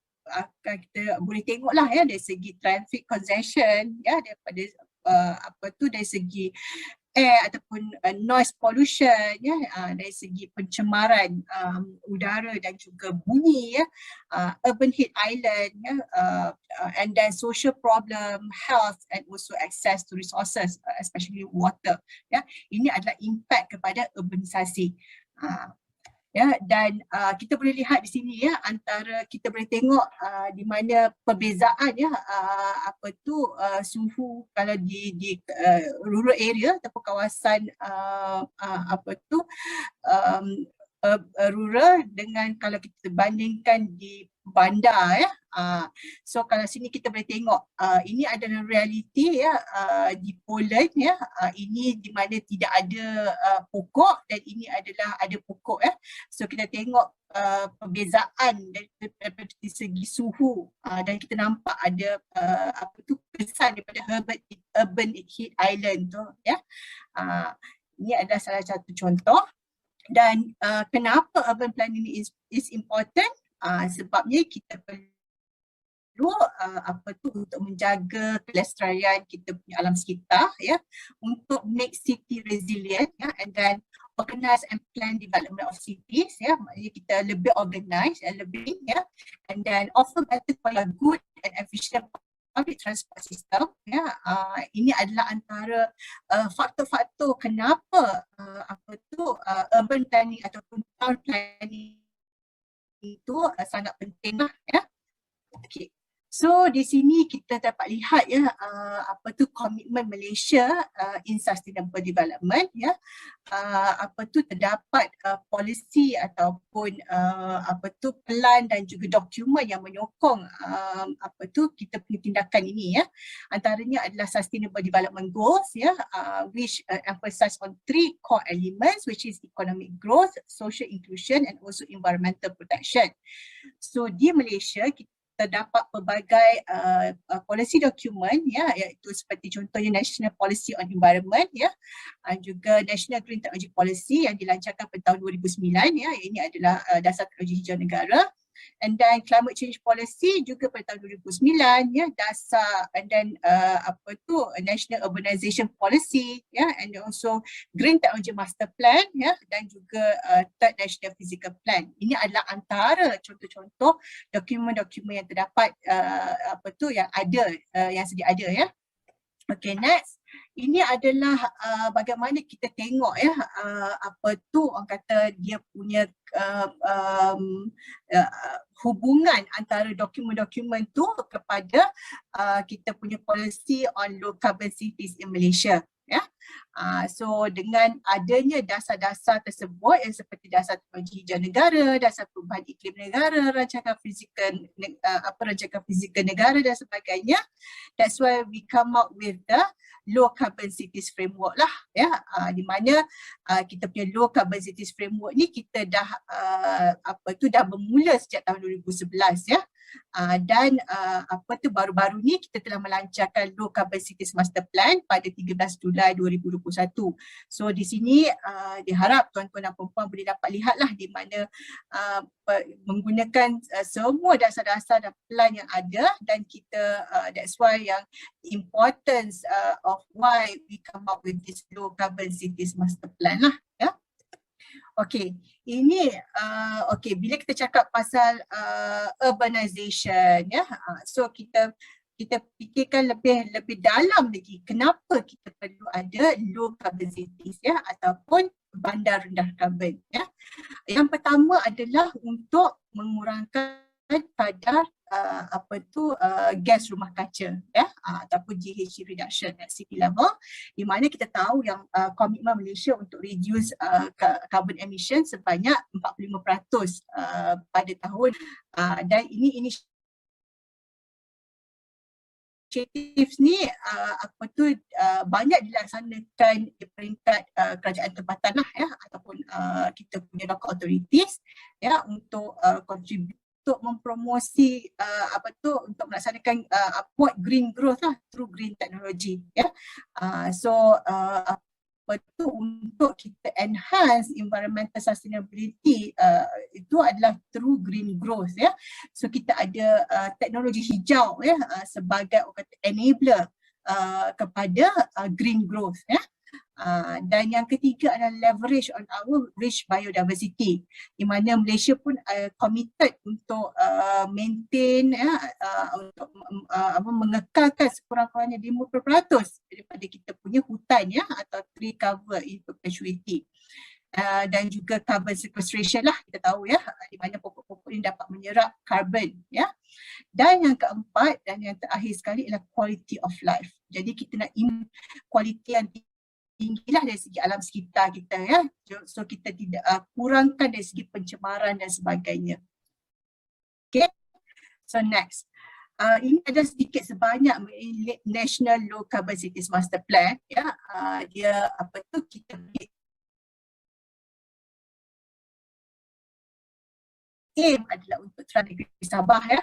kita boleh tengoklah ya, dari segi traffic congestion ya, daripada dari segi air ataupun noise pollution ya, dari segi pencemaran udara dan juga bunyi ya, urban heat island ya, and then social problem, health and also access to resources, especially water ya. Ini adalah impact kepada urbanisasi. Ya, dan kita boleh lihat di sini ya, antara kita boleh tengok di mana perbezaan ya, suhu kalau di rural area ataupun kawasan rural dengan kalau kita bandingkan di bandar ya. So kalau sini kita boleh tengok ini adalah realiti ya, di Poland ya, ini di mana tidak ada pokok dan ini adalah ada pokok ya. So kita tengok perbezaan dari segi suhu dan kita nampak ada kesan daripada urban heat island tu ya. Ini adalah salah satu contoh. Dan kenapa urban planning is important? Sebabnya kita perlu untuk menjaga kelestarian kita punya alam sekitar ya, untuk make city resilient ya, and then organize and plan development of cities ya, maknanya kita lebih organize dan lebih ya, and then offer better good and efficient public transport system ya. Ini adalah antara faktor-faktor kenapa urban planning ataupun town planning itu sangat penting lah ya. Okay. So di sini kita dapat lihat ya, komitmen Malaysia in sustainable development ya. Terdapat polisi ataupun pelan dan juga dokumen yang menyokong kita punya tindakan ini ya. Antaranya adalah sustainable development goals ya, which emphasize on 3 core elements, which is economic growth, social inclusion and also environmental protection. So di Malaysia terdapat pelbagai policy document ya, iaitu seperti contohnya National Policy on Environment ya, juga National Green Technology Policy yang dilancarkan pada tahun 2009 ya, ini adalah dasar teknologi hijau negara. And then Climate Change Policy juga pada tahun 2009 ya, dasar, and then National Urbanization Policy ya, and also Green Technology Master Plan ya, dan juga Third National Physical Plan. Ini adalah antara contoh-contoh dokumen-dokumen yang terdapat yang ada, yang sedia ada ya. Okay, next. Ini adalah bagaimana kita tengok ya, orang kata dia punya hubungan antara dokumen-dokumen tu kepada kita punya policy on low carbon cities in Malaysia. Ya, so dengan adanya dasar-dasar tersebut yang seperti dasar teknologi hijau negara, dasar perubahan iklim negara, rancangan fizikal negara dan sebagainya, that's why we come up with the low carbon cities framework lah ya, di mana kita punya low carbon cities framework ni kita dah dah bermula sejak tahun 2011 ya. Dan baru-baru ni kita telah melancarkan Low Carbon Cities Master Plan pada 13 Julai 2021. So di sini diharap tuan-tuan dan puan-puan boleh dapat lihatlah di mana menggunakan semua dasar-dasar dan plan yang ada, dan kita that's why yang importance of why we come up with this Low Carbon Cities Master Plan lah ya. Okey, ini bila kita cakap pasal urbanization ya, so kita fikirkan lebih dalam lagi kenapa kita perlu ada low carbon cities ya, ataupun bandar rendah karbon ya. Yang pertama adalah untuk mengurangkan kadar gas rumah kaca ya, ataupun GHG reduction at city level, di mana kita tahu yang komitmen Malaysia untuk reduce carbon emission sebanyak 45% pada tahun, dan ini inisiatif ni banyak dilaksanakan di peringkat kerajaan tempatan lah ya, ataupun kita punya local authorities ya, untuk contribute untuk mempromosi untuk melaksanakan upward green growth lah through green technology ya. Untuk kita enhance environmental sustainability itu adalah through green growth ya. So kita ada teknologi hijau ya, sebagai enabler kepada green growth ya. Dan yang ketiga adalah leverage on our rich biodiversity, di mana Malaysia pun committed untuk maintain ya, untuk mengekalkan sekurang-kurangnya 50% daripada kita punya hutan ya, atau tree cover in perpetuity. Dan juga carbon sequestration lah, kita tahu ya, di mana pokok-pokok ini dapat menyerap carbon ya. Dan yang keempat dan yang terakhir sekali adalah quality of life. Jadi kita nak kualiti yang tinggilah dari segi alam sekitar kita ya. So kita tidak kurangkan dari segi pencemaran dan sebagainya. Okay, so next. Ini ada sedikit sebanyak National Low Carbon Cities Master Plan ya. Dia kita aim adalah untuk negeri Sabah ya.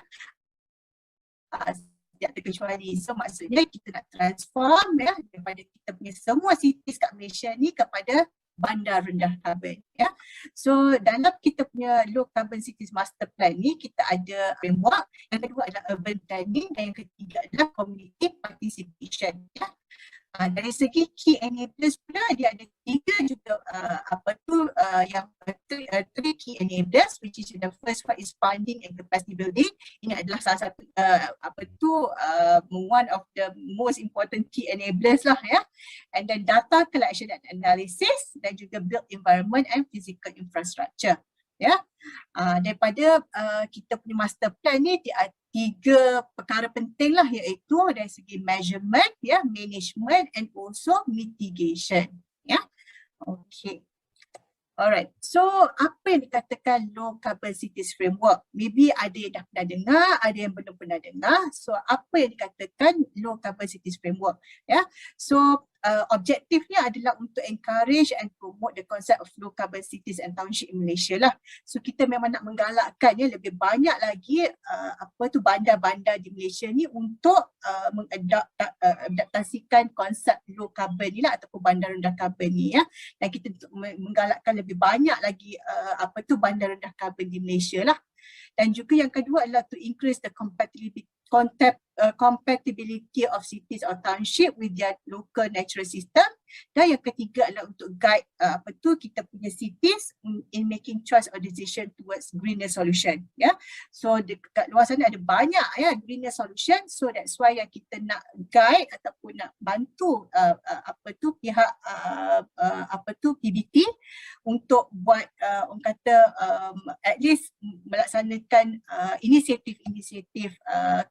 Tidak terkecuali. So maksudnya kita nak transform ya, daripada kita punya semua cities kat Malaysia ni kepada bandar rendah karbon ya. So dalam kita punya Low Carbon Cities Master Plan ni kita ada framework, yang kedua adalah urban planning, dan yang ketiga adalah community participation ya. Dari segi key enablers pula dia ada tiga juga three key enablers, which is the first one is funding and capacity building. Ini adalah salah satu one of the most important key enablers lah ya. And then data collection and analysis, dan juga built environment and physical infrastructure ya. Daripada kita punya master plan ni tiga perkara penting lah, iaitu dari segi measurement ya, management and also mitigation ya. Okay. Alright, so apa yang dikatakan Low Carbon Cities Framework? Maybe ada yang dah pernah dengar, ada yang belum pernah dengar. So apa yang dikatakan Low Carbon Cities Framework ya? So objektifnya adalah untuk encourage and promote the concept of low carbon cities and township in Malaysia lah. So kita memang nak menggalakkan lebih banyak lagi bandar-bandar di Malaysia ni untuk mengadaptasikan konsep low carbon ni lah, ataupun bandar rendah karbon ni ya. Dan kita menggalakkan lebih banyak lagi bandar rendah karbon di Malaysia lah. Dan juga yang kedua adalah to increase the compatibility of cities or township with their local natural system. Dan yang ketiga adalah untuk guide kita punya cities in making choice or decision towards greener solution. Ya, so dekat luar sana ada banyak ya greener solution. So that's why yang kita nak guide ataupun nak bantu pihak PBT untuk buat at least melaksanakan inisiatif-inisiatif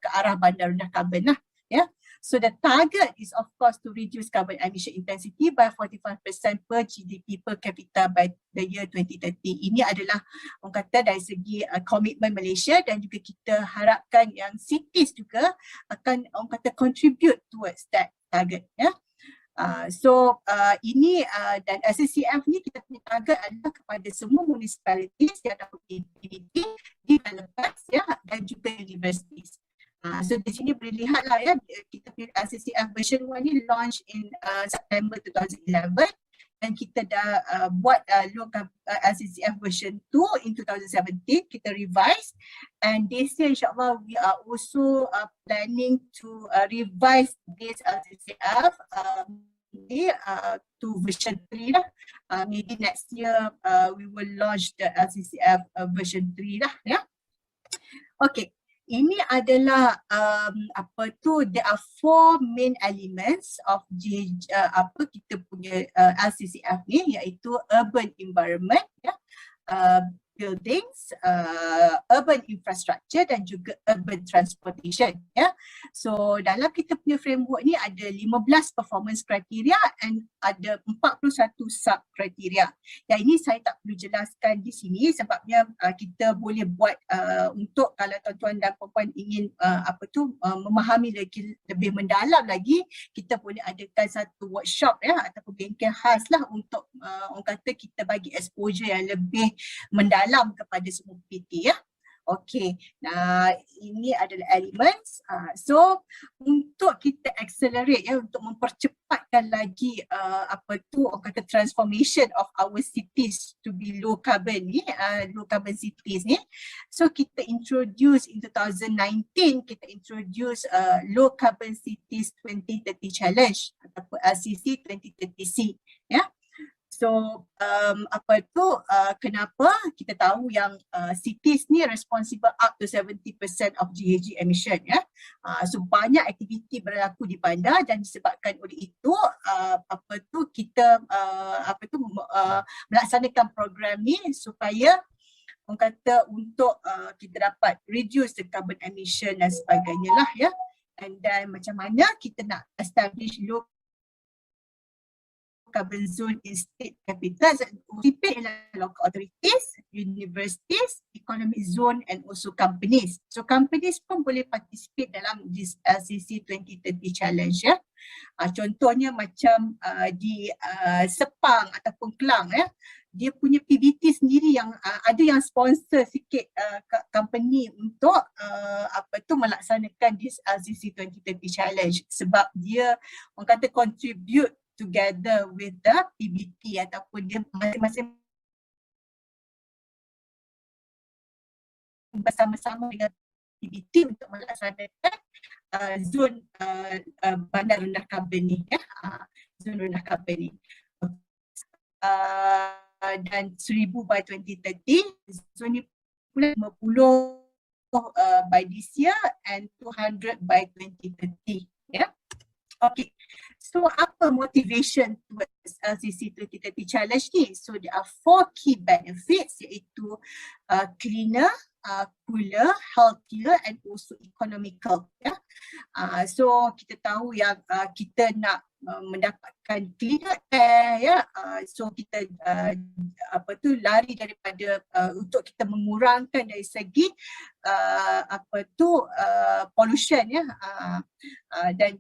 ke arah bandar rendah karbon lah. Yeah. So the target is of course to reduce carbon emission intensity by 45% per GDP per capita by the year 2030. Ini adalah dari segi komitmen Malaysia, dan juga kita harapkan yang cities juga akan contribute towards that target. Ya. Ini dan SCF ni kita punya target adalah kepada semua municipalities yang ada PBT, developers ya, dan juga universities. So di sini boleh lihat lah ya, kita punya SCF version 1 ni launch in September 2011, dan kita dah buat SCF version 2 in 2017, kita revise, and this year insyaAllah we are also planning to revise this SCF to version 3 lah. Maybe next year we will launch the SCF version 3 lah ya. Okay. Ini adalah there are 4 main elements of kita punya LCCF ni, iaitu urban environment ya, buildings, urban infrastructure, dan juga urban transportation ya. So dalam kita punya framework ni ada 15 performance criteria and ada 41 sub kriteria. Yang ini saya tak perlu jelaskan di sini sebabnya kita boleh buat untuk kalau tuan-tuan dan puan-puan ingin memahami lebih mendalam lagi, kita boleh adakan satu workshop ya, ataupun bengkel khas lah untuk kita bagi exposure yang lebih mendalam kepada semua PT ya. Okey, nah ini adalah elements. So untuk kita accelerate ya, untuk mempercepatkan lagi transformation of our cities to be low carbon ni, low carbon cities ni. So kita introduce in 2019, kita introduce low carbon cities 2030 challenge ataupun LCC 2030C ya. So kenapa kita tahu yang cities ni responsible up to 70% of GHG emission ya. So banyak aktiviti berlaku di bandar, dan disebabkan oleh itu kita melaksanakan program ni supaya untuk kita dapat reduce the carbon emission dan sebagainya lah ya. And then macam mana kita nak establish low carbon zone in state capitals, participate in local authorities, universities, economic zone, and also companies. So companies pun boleh participate dalam this LCC 2030 challenge ya. Contohnya macam di Sepang ataupun Kelang ya, dia punya PBT sendiri yang ada yang sponsor sikit company untuk melaksanakan this LCC 2030 challenge, sebab dia contribute together with the PBT ataupun dia masing-masing bersama-sama dengan PBT untuk melaksanakan zon bandar rendah karbon ni ya, zon rendah karbon ni. Dan 1000 by 2030, zon ni pula 50 by this year and 200 by 2030 ya. Okay, so apa motivation towards LCC 2030 challenge ni? So there are 4 key benefits, iaitu cleaner, cooler, healthier, and also economical ya. So kita tahu yang kita nak mendapatkan menggunakan cleaner air, ya. So kita lari daripada untuk kita mengurangkan dari segi pollution, ya, dan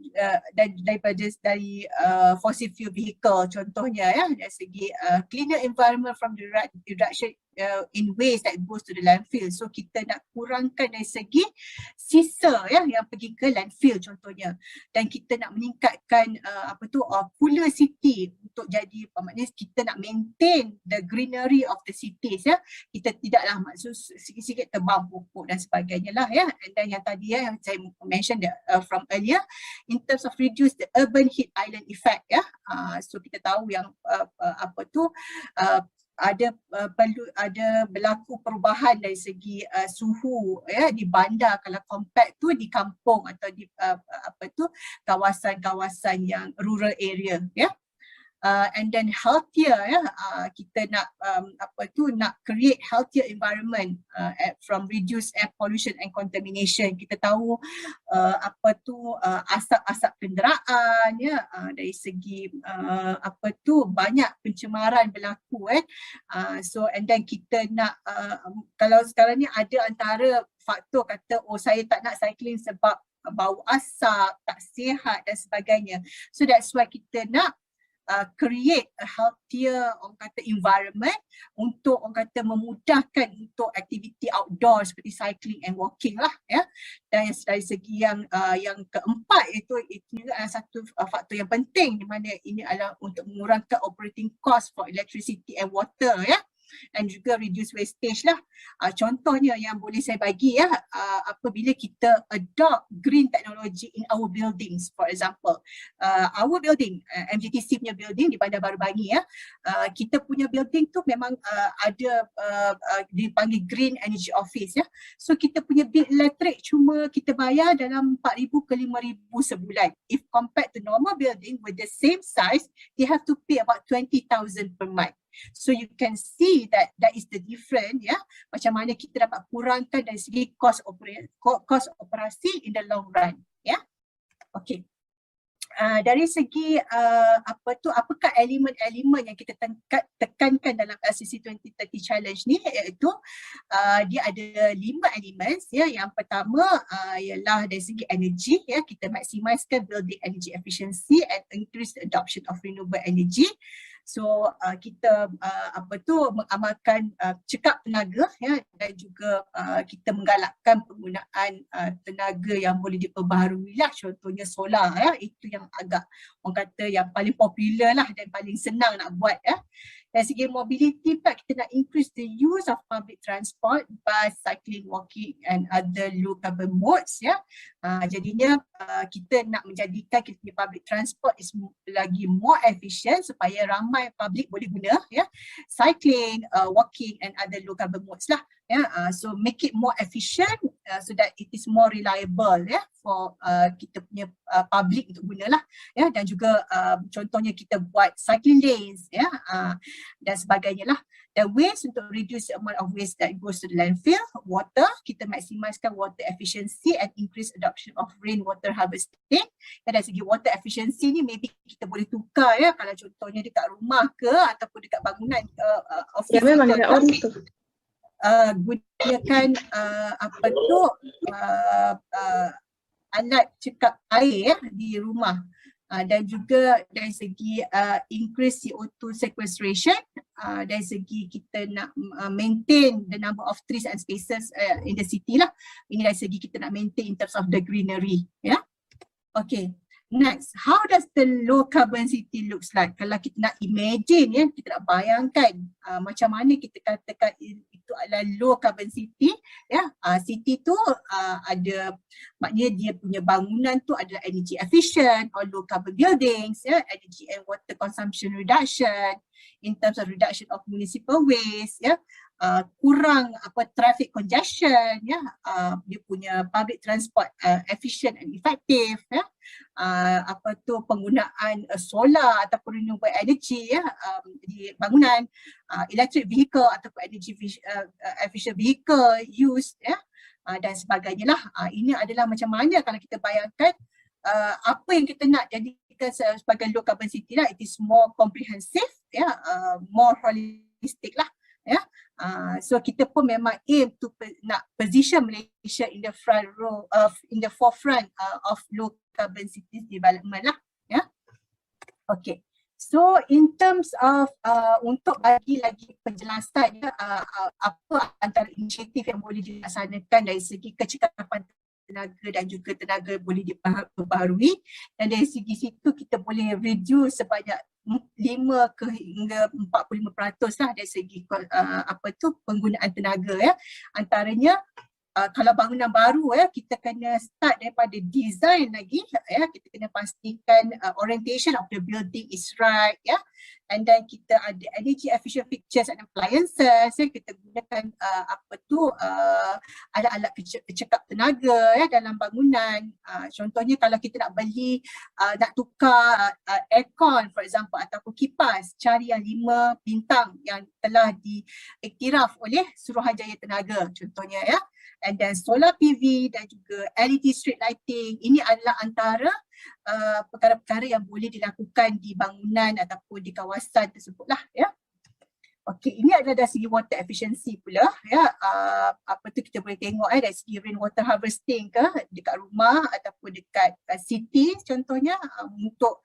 dari fossil fuel vehicle contohnya, ya, dari segi cleaner environment from the reduction in waste that goes to the landfill. So kita nak kurangkan dari segi sisa, ya, yang pergi ke landfill contohnya, dan kita nak meningkatkan cooler city untuk jadi maknanya kita nak maintain the greenery of the cities, ya. Kita tidaklah maksud sikit-sikit tebang pokok dan sebagainya lah, ya. And then yang tadi, ya, yang saya mention from earlier in terms of reduce the urban heat island effect, ya. So kita tahu yang ada berlaku perubahan dari segi suhu, ya, di bandar kalau compare tu di kampung atau di kawasan-kawasan yang rural area, ya. And then healthier, ya, kita nak nak create healthier environment from reduce air pollution and contamination. Kita tahu asap-asap kenderaan, ya, dari segi banyak pencemaran berlaku, so and then kita nak kalau sekarang ni ada antara faktor kata saya tak nak cycling sebab bau asap, tak sihat dan sebagainya. So that's why kita nak create a healthier environment untuk memudahkan untuk aktiviti outdoor seperti cycling and walking lah, ya. Dan dari segi yang keempat itu adalah satu faktor yang penting, di mana ini adalah untuk mengurangkan operating cost for electricity and water, ya. Dan juga reduce wastage lah. Contohnya yang boleh saya bagi, ya, apabila kita adopt green technology in our buildings, for example, our building, MJTC punya building di Bandar Baru Bangi, ya, kita punya building tu memang ada dipanggil Green Energy Office, ya. So kita punya bil elektrik cuma kita bayar dalam 4,000 ke 5,000 sebulan. If compared to normal building with the same size, they have to pay about 20,000 per month. So you can see that is the difference, ya, macam mana kita dapat kurangkan dari segi kos operasi in the long run, ya. Okay. Dari segi apakah elemen-elemen yang kita tekankan dalam LCC 2030 challenge ni, iaitu dia ada 5 elemen, ya. Yang pertama ialah dari segi energy, ya, kita maksimiskan building energy efficiency and increase the adoption of renewable energy. So kita mengamalkan cekap tenaga, ya, dan juga kita menggalakkan penggunaan tenaga yang boleh diperbaharui lah, contohnya solar, ya. Itu yang agak orang kata yang paling popular lah dan paling senang nak buat, ya. Dari segi mobility pula kita nak increase the use of public transport, bus, cycling, walking and other low carbon modes, ya. Jadinya kita nak menjadikan kita punya public transport is lagi more efficient supaya ramai public boleh guna, ya. Cycling, walking and other low carbon modes lah, ya. So make it more efficient so that it is more reliable, ya, for kita punya public untuk guna lah, ya. Dan juga contohnya kita buat cycling lanes, ya, dan sebagainya lah. Dan waste, untuk reduce the amount of waste that goes to the landfill. Water, kita maksimiskan water efficiency and increase adoption of rainwater harvesting. Dan dari segi water efficiency ni maybe kita boleh tukar, ya, kalau contohnya dekat rumah ke ataupun dekat bangunan office. Ya, memang ada orang tu. Gunakan alat cekap air, ya, di rumah. Dan juga dari segi increase CO2 sequestration, dari segi kita nak maintain the number of trees and spaces in the city lah. Ini dari segi kita nak maintain in terms of the greenery, ya. Okay. Next, how does the low carbon city looks like? Kalau kita nak imagine, ya, kita nak bayangkan macam mana kita katakan itu adalah low carbon city, ya. City tu ada, maknanya dia punya bangunan tu adalah energy efficient or low carbon buildings, ya, energy and water consumption reduction, in terms of reduction of municipal waste, ya, kurang traffic congestion, ya, dia punya public transport efficient and effective, ya, penggunaan solar ataupun renewable energy, ya, di bangunan, electric vehicle ataupun energy efficient vehicle use, ya, dan sebagainya lah. Ini adalah macam mana kalau kita bayangkan apa yang kita nak jadikan jadikan sebagai low carbon city lah. It is more comprehensive, more holistic lah. So kita pun memang aim to nak position Malaysia in the front row in the forefront of low carbon cities development lah. Okay. So in terms of untuk bagi lagi penjelasan apa antara inisiatif yang boleh dilaksanakan dari segi kecekapan tenaga dan juga tenaga boleh diperbaharui, dan dari segi situ kita boleh reduce sebanyak 5 hingga 45% lah dari segi penggunaan tenaga Antaranya kalau bangunan baru kita kena start daripada design lagi kita kena pastikan orientation of the building is right and then kita ada energy efficient fixtures and appliances kita gunakan alat-alat pecekap tenaga dalam bangunan. Contohnya kalau kita nak beli nak tukar aircon for example ataupun kipas, cari yang 5 bintang yang telah diiktiraf oleh Suruhanjaya Tenaga contohnya and then solar PV dan juga LED street lighting. Ini adalah antara perkara-perkara yang boleh dilakukan di bangunan ataupun di kawasan tersebut lah Okey, ini adalah dari segi water efficiency pula kita boleh tengok dari segi rainwater harvesting ke dekat rumah ataupun dekat city contohnya untuk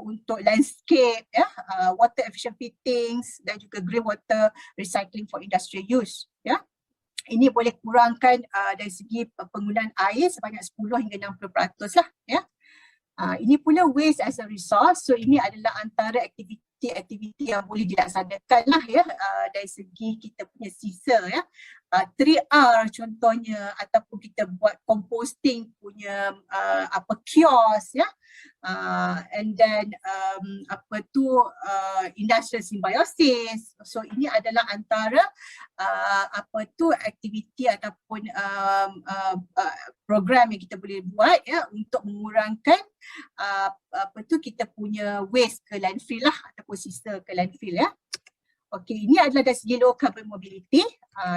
untuk landscape water efficient fittings dan juga green water recycling for industrial use Ini boleh kurangkan dari segi penggunaan air sebanyak 10 hingga 60% lah Ini pula waste as a resource. So ini adalah antara aktiviti yang boleh dilaksanakan lah dari segi kita punya sisa 3R contohnya ataupun kita buat composting punya kios and then industrial symbiosis. So ini adalah antara aktiviti ataupun program yang kita boleh buat untuk mengurangkan kita punya waste ke landfill lah ataupun sisa ke landfill Okey, ini adalah dari segi low carbon mobility.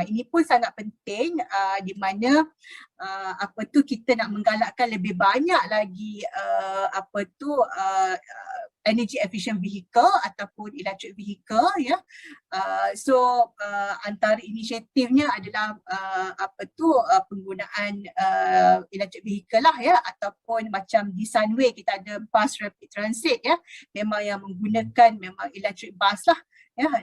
Ini pun sangat penting di mana kita nak menggalakkan lebih banyak lagi energy efficient vehicle ataupun electric vehicle So antara inisiatifnya adalah penggunaan electric vehicle lah ataupun macam di Sunway kita ada bus rapid transit memang yang menggunakan memang electric bus lah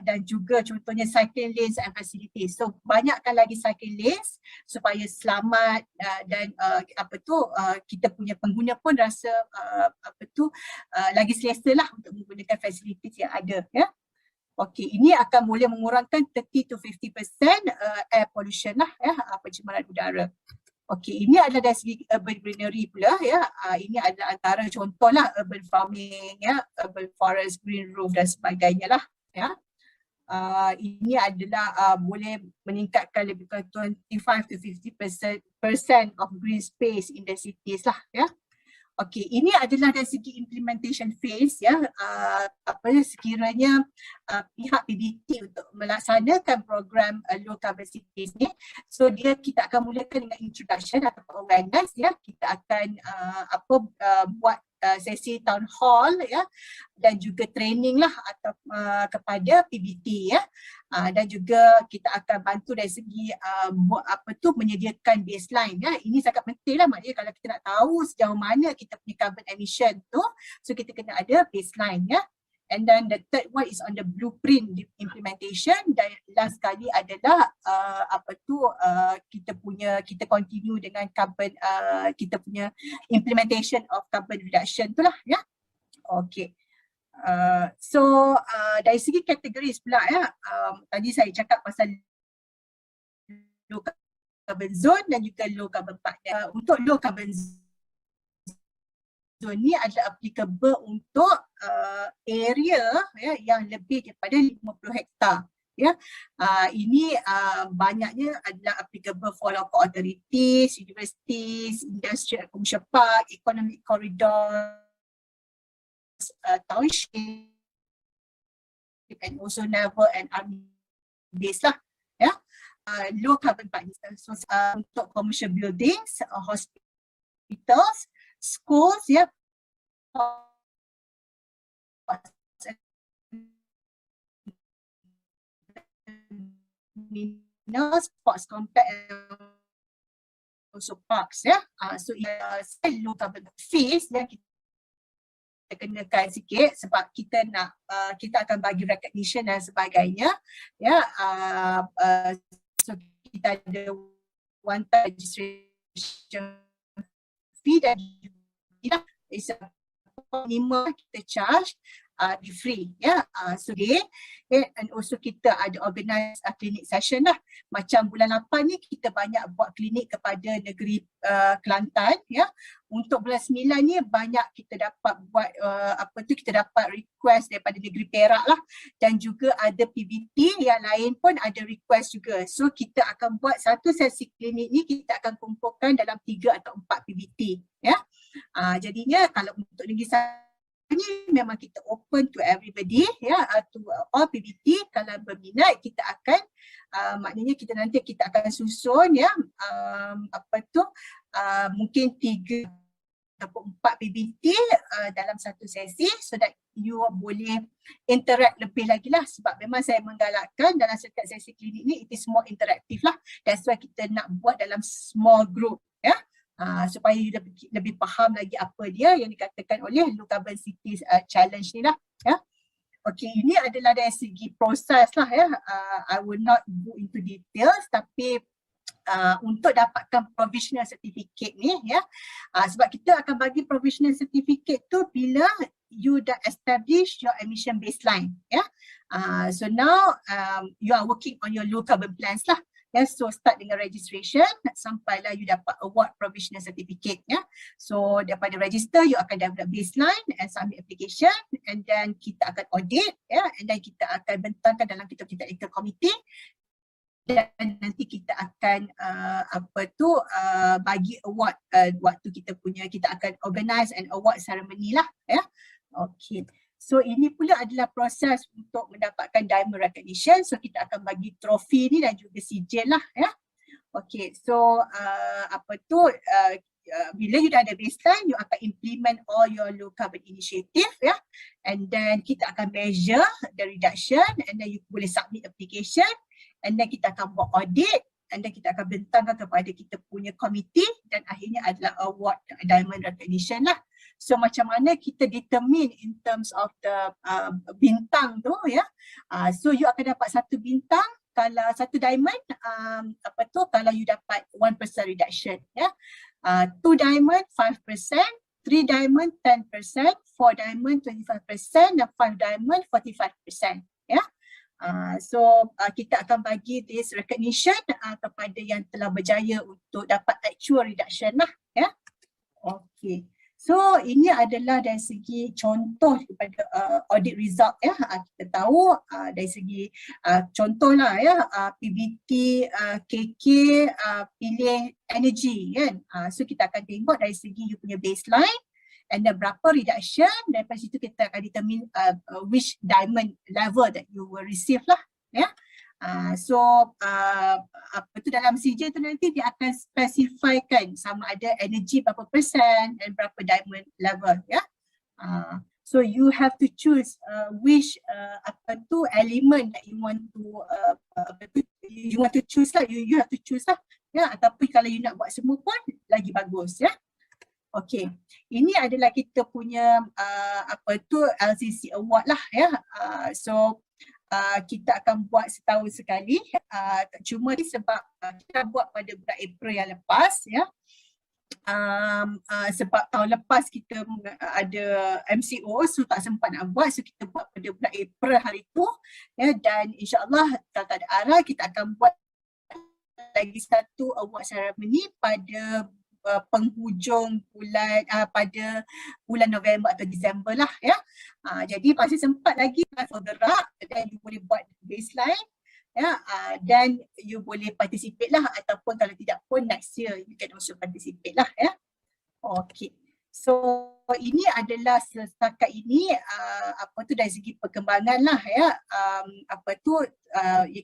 dan juga contohnya cycling lanes and facilities. So banyakkan lagi cycling lanes supaya selamat dan kita punya pengguna pun rasa lagi selesa lah untuk menggunakan facilities yang ada Okey, ini akan boleh mengurangkan 30 to 50% air pollution lah pencemaran udara. Okey, ini adalah dari segi urban greenery pula ini adalah antara contoh lah urban farming urban forest, green roof dan sebagainya lah ini adalah boleh meningkatkan lebih kurang 25 to 50% of green space in the cities lah Okey, ini adalah dari segi implementation phase sekiranya pihak PBT untuk melaksanakan program low carbon cities ni. So kita akan mulakan dengan introduction atau awareness kita akan buat sesi town hall dan juga training lah atau kepada PBT dan juga kita akan bantu dari segi menyediakan baseline Ini sangat penting lah, maknanya kalau kita nak tahu sejauh mana kita punya carbon emission tu, so kita kena ada baseline And then the third one is on the blueprint implementation, dan last sekali adalah kita continue dengan carbon kita punya implementation of carbon reduction tu lah Okay. So dari segi kategoris pula tadi saya cakap pasal low carbon zone dan juga low carbon partner. Untuk low carbon zone ni adalah applicable untuk area yang lebih daripada 50 hektar ini banyaknya adalah applicable for local authorities, universities, industrial and commercial park, economic corridors, township and also naval and army base lah low carbon partners. So untuk commercial buildings, hospitals, schools sports complex also parks ya. So low carbon fees yang kita kenakan sikit sebab kita nak kita akan bagi recognition dan sebagainya ya. So kita ada one time registration fee dan juga minimum kita charge free ya. So and also kita ada organize klinik session lah. Macam bulan 8 ni kita banyak buat klinik kepada negeri Kelantan ya. Untuk bulan 9 ni banyak kita dapat buat kita dapat request daripada negeri Perak lah, dan juga ada PBT yang lain pun ada request juga. So kita akan buat satu sesi klinik ni kita akan kumpulkan dalam 3 atau 4 PBT ya. Jadinya kalau untuk negeri ni memang kita open to everybody ya, to all PBT. Kalau berminat kita akan maknanya nanti kita akan susun ya mungkin 3 atau 4 PBT dalam satu sesi so that you boleh interact lebih lagi lah, sebab memang saya menggalakkan dalam setiap sesi klinik ni it is more interaktif lah. That's why kita nak buat dalam small group ya. Supaya you lebih faham lagi apa dia yang dikatakan oleh low carbon cities challenge ni lah ya. Okay, ini adalah dari segi proses lah ya. I will not go into details, tapi untuk dapatkan provisional certificate ni ya, sebab kita akan bagi provisional certificate tu bila you dah establish your emission baseline ya. So now you are working on your low carbon plans lah. Yes, so start dengan registration sampailah you dapat award provisional certificate ya. So daripada register you akan dapat baseline and submit application, and then kita akan audit ya, and then kita akan bentangkan dalam kita technical committee, dan nanti kita akan bagi award waktu kita akan organize an award ceremony lah ya. Okay. So ini pula adalah proses untuk mendapatkan diamond recognition. So kita akan bagi trofi ni dan juga sijil lah ya. Okay, so bila you dah ada baseline, you akan implement all your low carbon initiative ya. And then kita akan measure the reduction, and then you boleh submit application, and then kita akan buat audit, and then kita akan bentangkan kepada kita punya komiti, dan akhirnya adalah award diamond recognition lah. So macam mana kita determine in terms of the bintang tu ya. So you akan dapat 1 bintang kalau 1 diamond kalau you dapat 1% reduction ya. 2 diamond 5%, 3 diamond 10%, 4 diamond 25%, dan 5 diamond 45% ya. So kita akan bagi this recognition kepada yang telah berjaya untuk dapat actual reduction lah ya. Okay. So ini adalah dari segi contoh kepada audit result ya. Kita tahu dari segi contohlah ya, PBT, KK, pilih energy kan. So kita akan tengok dari segi you punya baseline, and then berapa reduction, dan daripada situ kita akan determine which diamond level that you will receive lah ya. So dalam CJ tu nanti dia akan spesifikan sama ada energy berapa persen dan berapa diamond level ya. So you have to choose which element that you want to choose lah. You have to choose lah ya, ataupun kalau you nak buat semua pun lagi bagus ya. Okay, ini adalah kita punya LCC award lah ya. So kita akan buat setahun sekali, cuma ni sebab kita buat pada bulan April yang lepas ya. Sebab tahun lepas kita ada MCO, so tak sempat nak buat, so kita buat pada bulan April hari tu ya. Dan insyaAllah kalau tak ada arah kita akan buat lagi satu award ceremony pada penghujung bulan pada bulan November atau Disember lah ya. Jadi masih sempat lagi for gerak, dan you boleh buat baseline ya, dan you boleh participate lah, ataupun kalau tidak pun next year you can also participate lah ya. Okay, so ini adalah setakat ini dari segi perkembangan lah ya,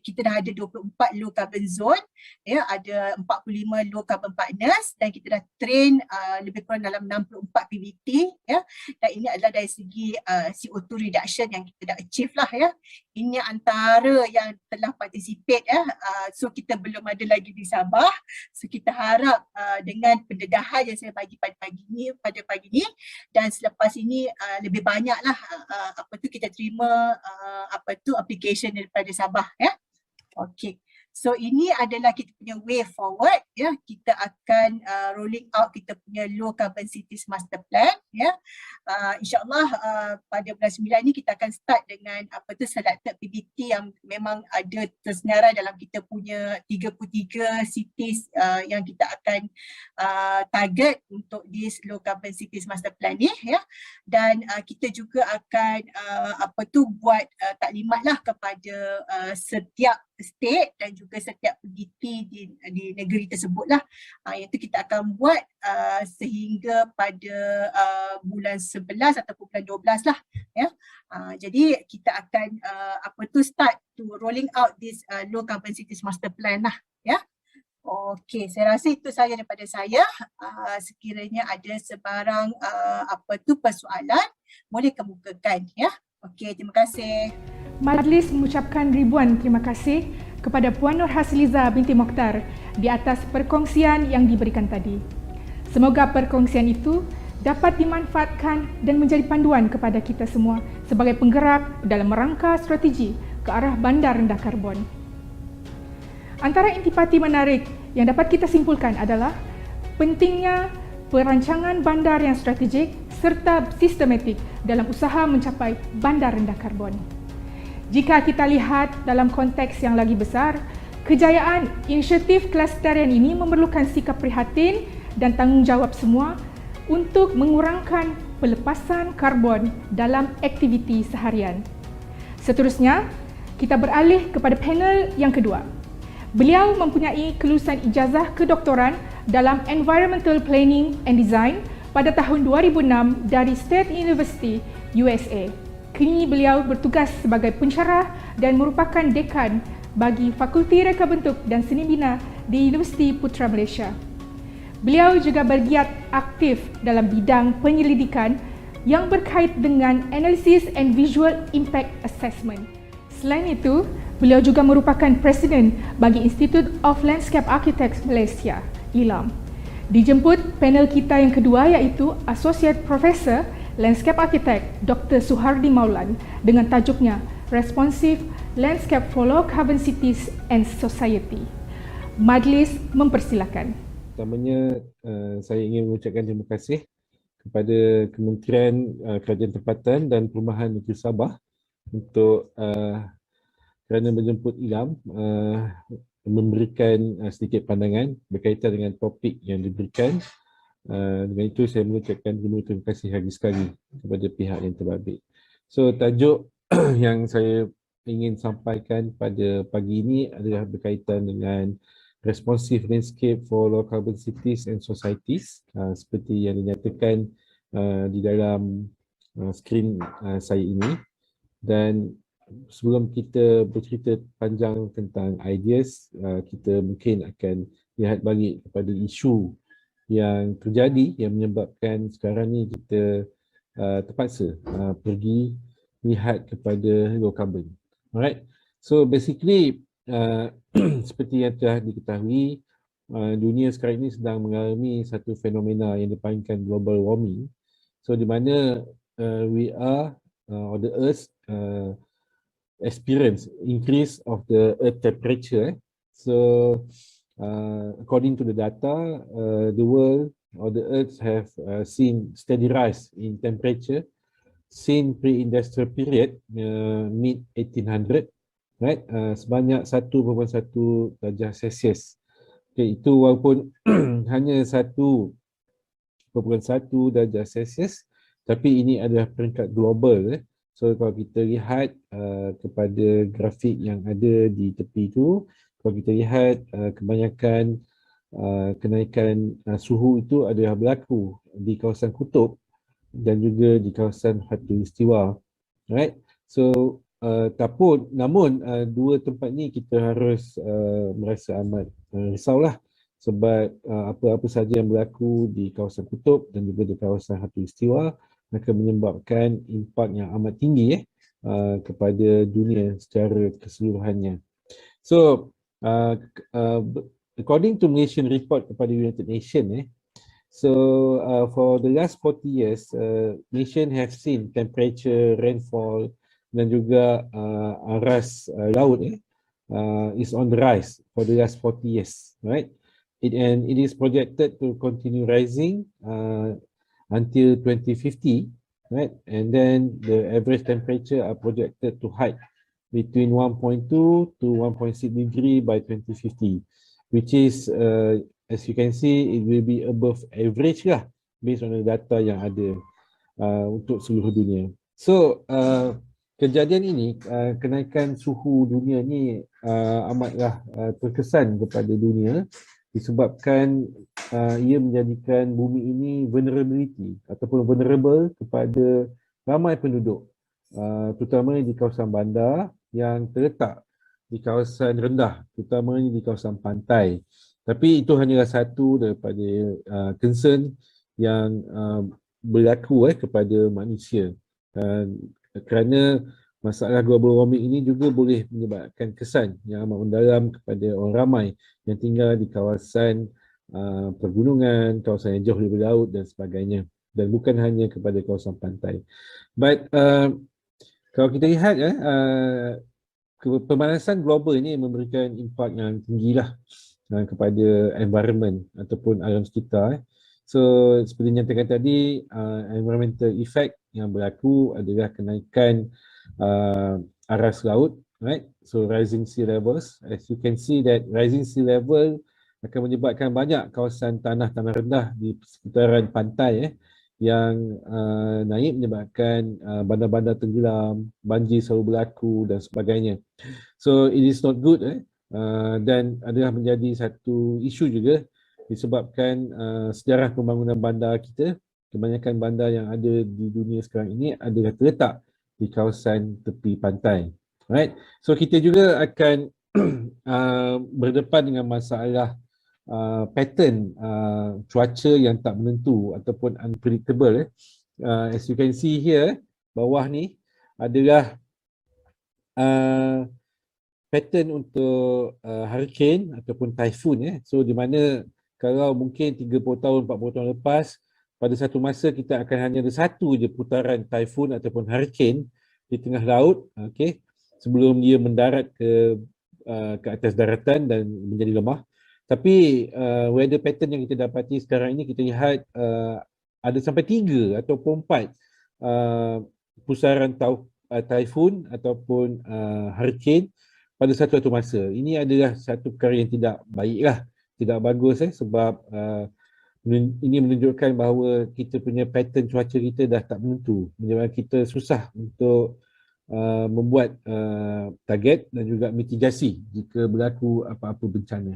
kita dah ada 24 low carbon zone ya, ada 45 low carbon partners dan kita dah train lebih kurang dalam 64 PBT ya, dan ini adalah dari segi CO2 reduction yang kita dah achieve lah ya. Ini antara yang telah participate ya, so kita belum ada lagi di Sabah, so kita harap dengan pendedahan yang saya bagi pada pagi ni dan selepas ini lebih banyaklah kita terima application daripada Sabah ya. Okey. So ini adalah kita punya way forward ya. Kita akan rolling out kita punya low carbon cities master plan ya. InsyaAllah pada bulan 9 ni kita akan start dengan selected PBT yang memang ada tersenarai dalam kita punya 33 cities yang kita akan target untuk this low carbon cities master plan ni ya. Dan kita juga akan buat taklimat lah kepada setiap state dan juga setiap PBT di negeri tersebut lah. Yang itu kita akan buat sehingga pada bulan 11 ataupun bulan 12 lah ya. Jadi kita akan start to rolling out this low carbon cities master plan lah ya. Okey, saya rasa itu saja daripada saya. Sekiranya ada sebarang persoalan boleh kemukakan ya. Okey, terima kasih. Majlis mengucapkan ribuan terima kasih kepada Puan Nur Hasliza binti Mokhtar di atas perkongsian yang diberikan tadi. Semoga perkongsian itu dapat dimanfaatkan dan menjadi panduan kepada kita semua sebagai penggerak dalam merangka strategi ke arah bandar rendah karbon. Antara intipati menarik yang dapat kita simpulkan adalah pentingnya perancangan bandar yang strategik serta sistematik dalam usaha mencapai bandar rendah karbon. Jika kita lihat dalam konteks yang lagi besar, kejayaan inisiatif kelestarian ini memerlukan sikap prihatin dan tanggungjawab semua untuk mengurangkan pelepasan karbon dalam aktiviti seharian. Seterusnya, kita beralih kepada panel yang kedua. Beliau mempunyai kelulusan ijazah kedoktoran dalam Environmental Planning and Design pada tahun 2006 dari State University, USA. Kini beliau bertugas sebagai pensyarah dan merupakan dekan bagi Fakulti Reka Bentuk dan Seni Bina di Universiti Putra Malaysia. Beliau juga bergiat aktif dalam bidang penyelidikan yang berkait dengan Analysis and Visual Impact Assessment. Selain itu, beliau juga merupakan Presiden bagi Institute of Landscape Architects Malaysia, ILAM. Dijemput panel kita yang kedua iaitu Associate Professor Landscape Architect Dr. Suhardi Maulan dengan tajuknya Responsive Landscape for Low Carbon Cities and Society. Majlis mempersilakan. Pertamanya, saya ingin mengucapkan terima kasih kepada Kementerian Kerajaan Tempatan dan Perumahan Sabah untuk kerana menjemput ILAM memberikan sedikit pandangan berkaitan dengan topik yang diberikan. Dengan itu saya mengucapkan terima kasih lagi sekali kepada pihak yang terbabit. So tajuk yang saya ingin sampaikan pada pagi ini adalah berkaitan dengan responsive landscape for low carbon cities and societies, seperti yang dinyatakan di dalam skrin saya ini. Dan sebelum kita bercerita panjang tentang ideas, kita mungkin akan lihat balik kepada isu yang terjadi yang menyebabkan sekarang ni kita terpaksa pergi lihat kepada low carbon. Alright, so basically seperti yang telah diketahui, dunia sekarang ini sedang mengalami satu fenomena yang dipanggilkan global warming. So di mana we are or the earth experience increase of the earth temperature. So according to the data, the world or the earth have seen steady rise in temperature since pre-industrial period, mid 1800, right? Sebanyak 1.1 darjah Celsius. Okay, itu walaupun hanya 1.1 darjah Celsius, tapi ini adalah peringkat global. So kalau kita lihat kepada grafik yang ada di tepi itu, kalau kita lihat kebanyakan kenaikan suhu itu adalah berlaku di kawasan kutub, dan juga di kawasan Khatulistiwa. Right? So namun dua tempat ni kita harus merasa amat risaulah, sebab apa-apa saja yang berlaku di kawasan kutub dan juga di kawasan Khatulistiwa akan menyebabkan impak yang amat tinggi kepada dunia secara keseluruhannya. So according to Malaysian report kepada United Nations, for the last 40 years, nation have seen temperature, rainfall dan juga aras laut is on the rise for the last 40 years, right? And it is projected to continue rising until 2050, right? And then the average temperature are projected to hike between 1.2 to 1.6 degree by 2050, which is as you can see, it will be above average lah based on the data yang ada untuk seluruh dunia. So kejadian ini, kenaikan suhu dunia ni amatlah terkesan kepada dunia disebabkan ia menjadikan bumi ini vulnerability ataupun vulnerable kepada ramai penduduk, terutama di kawasan bandar yang terletak di kawasan rendah, terutamanya di kawasan pantai. Tapi itu hanyalah satu daripada concern yang berlaku kepada manusia. Kerana masalah global warming ini juga boleh menyebabkan kesan yang amat mendalam kepada orang ramai yang tinggal di kawasan pergunungan, kawasan yang jauh dari laut dan sebagainya. Dan bukan hanya kepada kawasan pantai. But kalau kita lihat pemanasan global ini memberikan impak yang tinggilah kepada environment ataupun alam sekitar. So seperti yang nyatakan tadi, environmental effect yang berlaku adalah kenaikan aras laut, right? So rising sea levels. As you can see that rising sea level akan menyebabkan banyak kawasan tanah-tanah rendah di sekitaran pantai yang naik, menyebabkan bandar-bandar tenggelam, banjir selalu berlaku dan sebagainya. So it is not good dan adalah menjadi satu isu juga disebabkan sejarah pembangunan bandar kita, kebanyakan bandar yang ada di dunia sekarang ini adalah terletak di kawasan tepi pantai. Right? So kita juga akan berdepan dengan masalah pattern cuaca yang tak menentu ataupun unpredictable. As you can see here, bawah ni adalah pattern untuk hurricane ataupun typhoon. So di mana kalau mungkin 30 tahun, 40 tahun lepas, pada satu masa kita akan hanya ada satu je putaran typhoon ataupun hurricane di tengah laut, sebelum dia mendarat ke atas daratan dan menjadi lemah. Tapi weather pattern yang kita dapati sekarang ini, kita lihat ada sampai 3 ataupun 4 pusaran typhoon ataupun hurricane pada satu masa. Ini adalah satu perkara yang tidak baiklah, tidak bagus sebab ini menunjukkan bahawa kita punya pattern cuaca kita dah tak menentu, menyebabkan kita susah untuk membuat target dan juga mitigasi jika berlaku apa-apa bencana.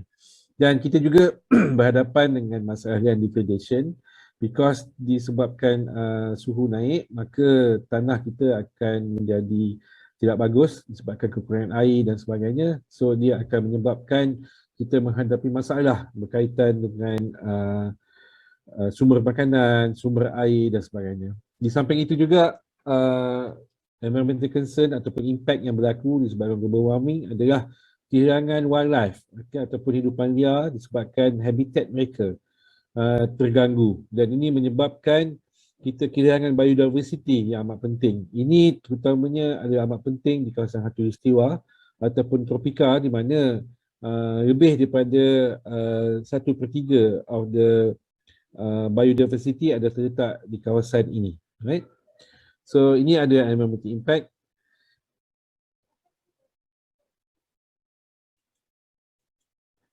Dan kita juga berhadapan dengan masalah land degradation, because disebabkan suhu naik, maka tanah kita akan menjadi tidak bagus disebabkan kekurangan air dan sebagainya. So dia akan menyebabkan kita menghadapi masalah berkaitan dengan sumber makanan, sumber air dan sebagainya. Di samping itu juga environmental concern ataupun impact yang berlaku disebabkan global warming adalah kehilangan wildlife ataupun hidupan liar disebabkan habitat mereka terganggu, dan ini menyebabkan kita kehilangan biodiversity yang amat penting. Ini terutamanya adalah amat penting di kawasan Khatulistiwa ataupun tropika, di mana lebih daripada 1/3 of the biodiversity ada terletak di kawasan ini, right? So ini ada environmental impact.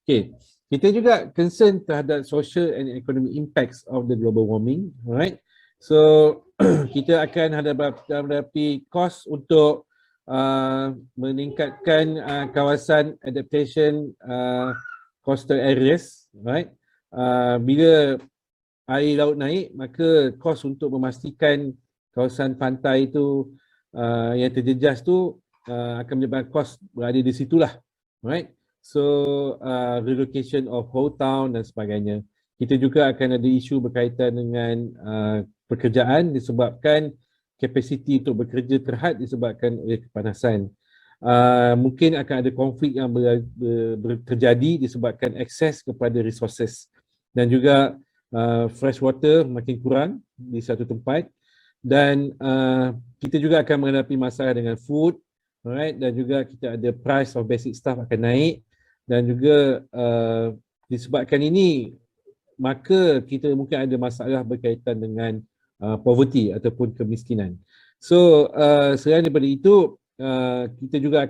Okay, kita juga concern terhadap social and economic impacts of the global warming, right? So kita akan hadapi kos untuk meningkatkan kawasan adaptation coastal areas, right? Bila air laut naik, maka kos untuk memastikan kawasan pantai itu yang terjejas tu akan menyebabkan kos berada di situlah. Right? So relocation of whole town dan sebagainya. Kita juga akan ada isu berkaitan dengan pekerjaan disebabkan kapasiti untuk bekerja terhad disebabkan oleh kepanasan. Mungkin akan ada konflik yang terjadi disebabkan akses kepada resources dan juga fresh water makin kurang di satu tempat, dan kita juga akan menghadapi masalah dengan food, alright, dan juga kita ada price of basic stuff akan naik, dan juga disebabkan ini maka kita mungkin ada masalah berkaitan dengan poverty ataupun kemiskinan. So selain daripada itu, kita juga